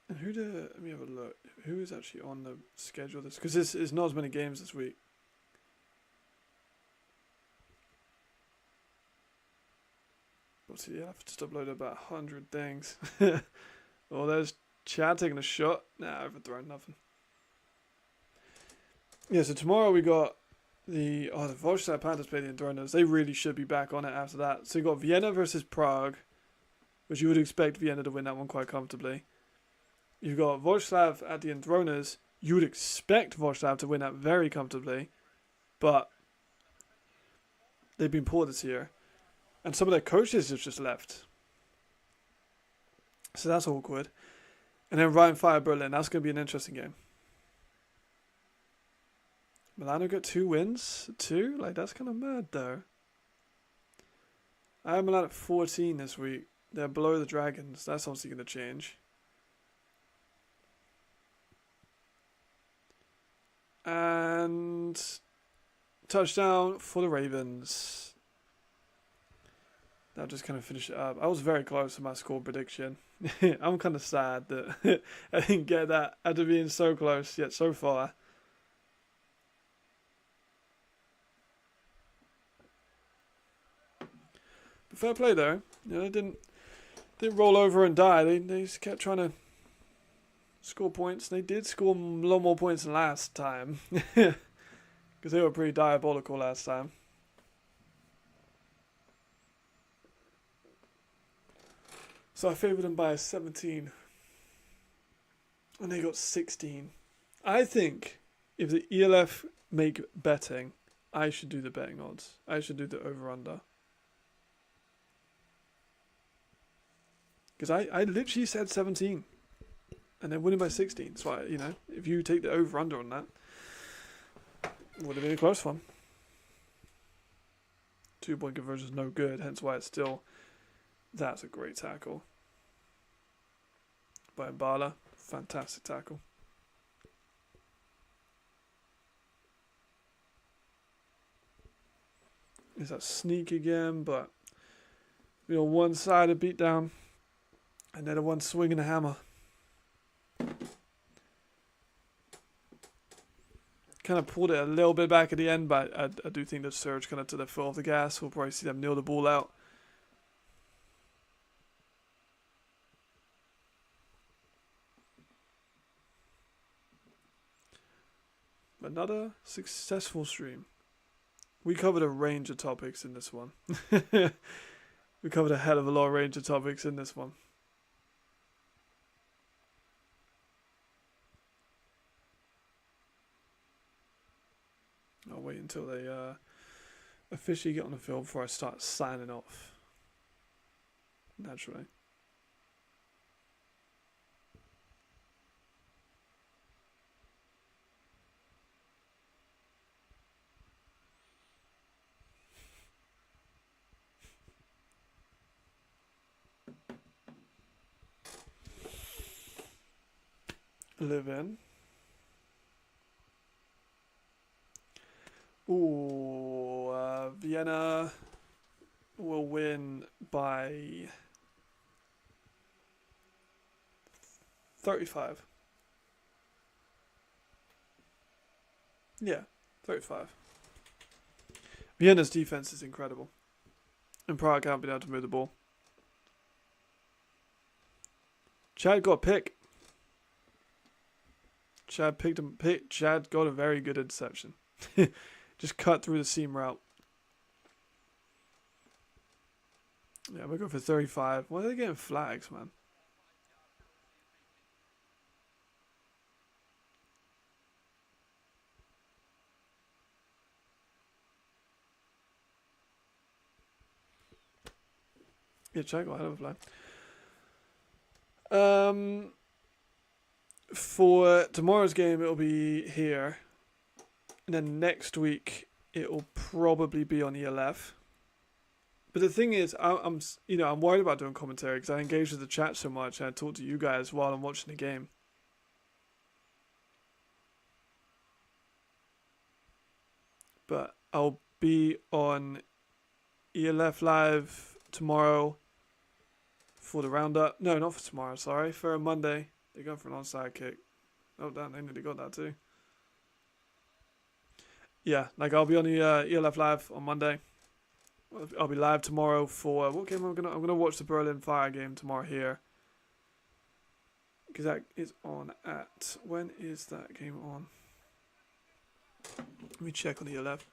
And let me have a look. Who is actually on the schedule this? Because there's not as many games this week. Obviously, I've just uploaded about 100 things. Oh, there's Chad taking a shot. Nah, overthrown, nothing. Yeah, so tomorrow we got the Wroclaw Panthers play the Enthroners. They really should be back on it after that. So you got Vienna versus Prague, which you would expect Vienna to win that one quite comfortably. You've got Wroclaw at the Enthroners. You would expect Wroclaw to win that very comfortably, but they've been poor this year. And some of their coaches have just left. So that's awkward. And then Rheinfire Berlin. That's going to be an interesting game. Milano got 2 wins. 2? Like, that's kind of mad, though. I have Milan at 14 this week. They're below the Dragons. That's obviously going to change. And touchdown for the Ravens. That'll just kind of finish it up. I was very close to my score prediction. I'm kind of sad that I didn't get that after being so close yet so far. But fair play though. You know, they didn't roll over and die. They just kept trying to score points. They did score a lot more points than last time. Because they were pretty diabolical last time. So I favoured them by 17. And they got 16. I think if the ELF make betting, I should do the betting odds. I should do the over-under. Because I literally said 17. And they're winning by 16. So, if you take the over-under on that, it would have been a close one. 2-point conversion is no good, hence why it's still... That's a great tackle by Mbala. Fantastic tackle. Is that sneak again? But one-sided beatdown, and then a one swinging a hammer. Kind of pulled it a little bit back at the end, but I do think that Surge kind of took their foot off the gas. We'll probably see them nail the ball out. Another successful stream. We covered a range of topics in this one. We covered a hell of a lot of range of topics in this one. I'll wait until they officially get on the field before I start signing off. Naturally. live in. Ooh, Vienna will win by 35. Yeah, 35. Vienna's defense is incredible. And Prague can't be able to move the ball. Chad got a pick. Chad got a very good interception. Just cut through the seam route. Yeah, we'll go for 35. Why are they getting flags, man? Yeah, Chad got a hell of a flag. For tomorrow's game, it'll be here. And then next week, it'll probably be on ELF. But the thing is, I'm worried about doing commentary because I engage with the chat so much and I talk to you guys while I'm watching the game. But I'll be on ELF Live tomorrow for the roundup. No, not for tomorrow, sorry. For Monday. They're going for an onside kick. Oh, damn, they nearly got that too. Yeah, like I'll be on the ELF Live on Monday. I'll be live tomorrow for what game I'm gonna watch the Berlin Fire game tomorrow here. Because that is on at, when is that game on? Let me check on the ELF.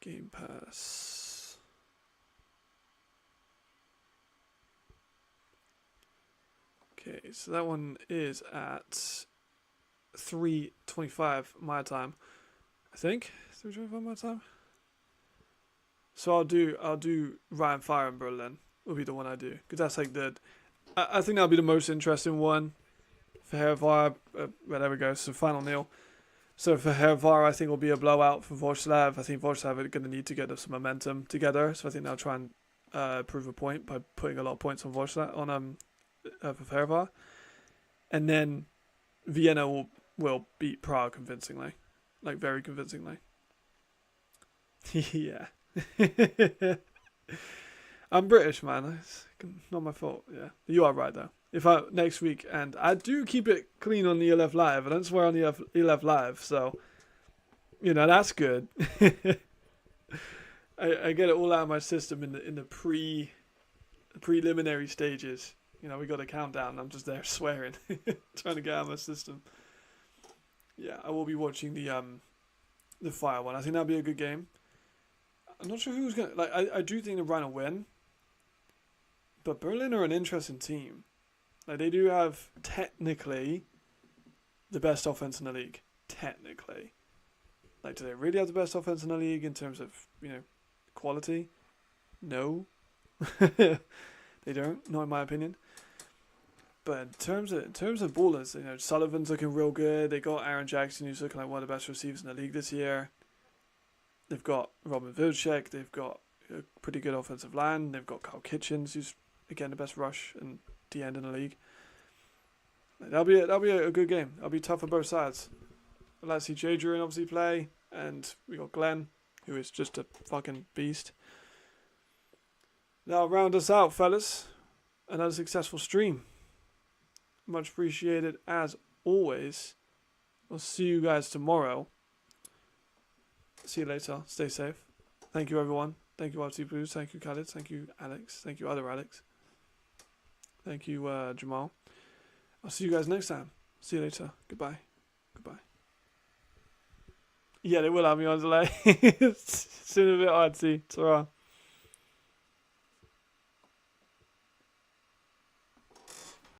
Game Pass. Okay, so that one is at 3:25 my time. I think 3:25 my time. So I'll do Ryan Fire in Berlin. Will be the one I do because that's like I think that'll be the most interesting one for Hervar. Well, there we go. So final nil. So for Hervar, I think it'll be a blowout for Vorslav. I think Vorslav are going to need to get some momentum together. So I think they'll try and prove a point by putting a lot of points on Vorslav for Hervar. And then Vienna will beat Prague convincingly, like very convincingly. Yeah. I'm British, man. It's not my fault. Yeah, you are right though. If I next week, and I do keep it clean on the ELF Live. I don't swear on the ELF Live, so that's good. I get it all out of my system in the preliminary stages. We got a countdown. I'm just there swearing, trying to get out of my system. Yeah, I will be watching the Fire one. I think that'll be a good game. I'm not sure who's gonna I do think they're going to win, but Berlin are an interesting team. Like they do have technically the best offense in the league. Technically, like do they really have the best offense in the league in terms of quality? No, they don't. Not in my opinion. But in terms of ballers, Sullivan's looking real good. They got Aaron Jackson, who's looking like one of the best receivers in the league this year. They've got Robin Vilcek. They've got a pretty good offensive line. They've got Kyle Kitchens, who's again the best rush and D end in the league. That'll be a good game. That'll be tough on both sides. I'd like to see Jadrian obviously play, and we got Glenn, who is just a fucking beast. That'll round us out, fellas. Another successful stream. Much appreciated as always. I'll see you guys tomorrow. See you later. Stay safe. Thank you, everyone. Thank you, RT Blues. Thank you, Khaled. Thank you, Alex. Thank you, other Alex. Thank you, Jamal. I'll see you guys next time. See you later. Goodbye. Goodbye. Yeah, they will have me on delay. Soon a bit artsy. Ta-ra.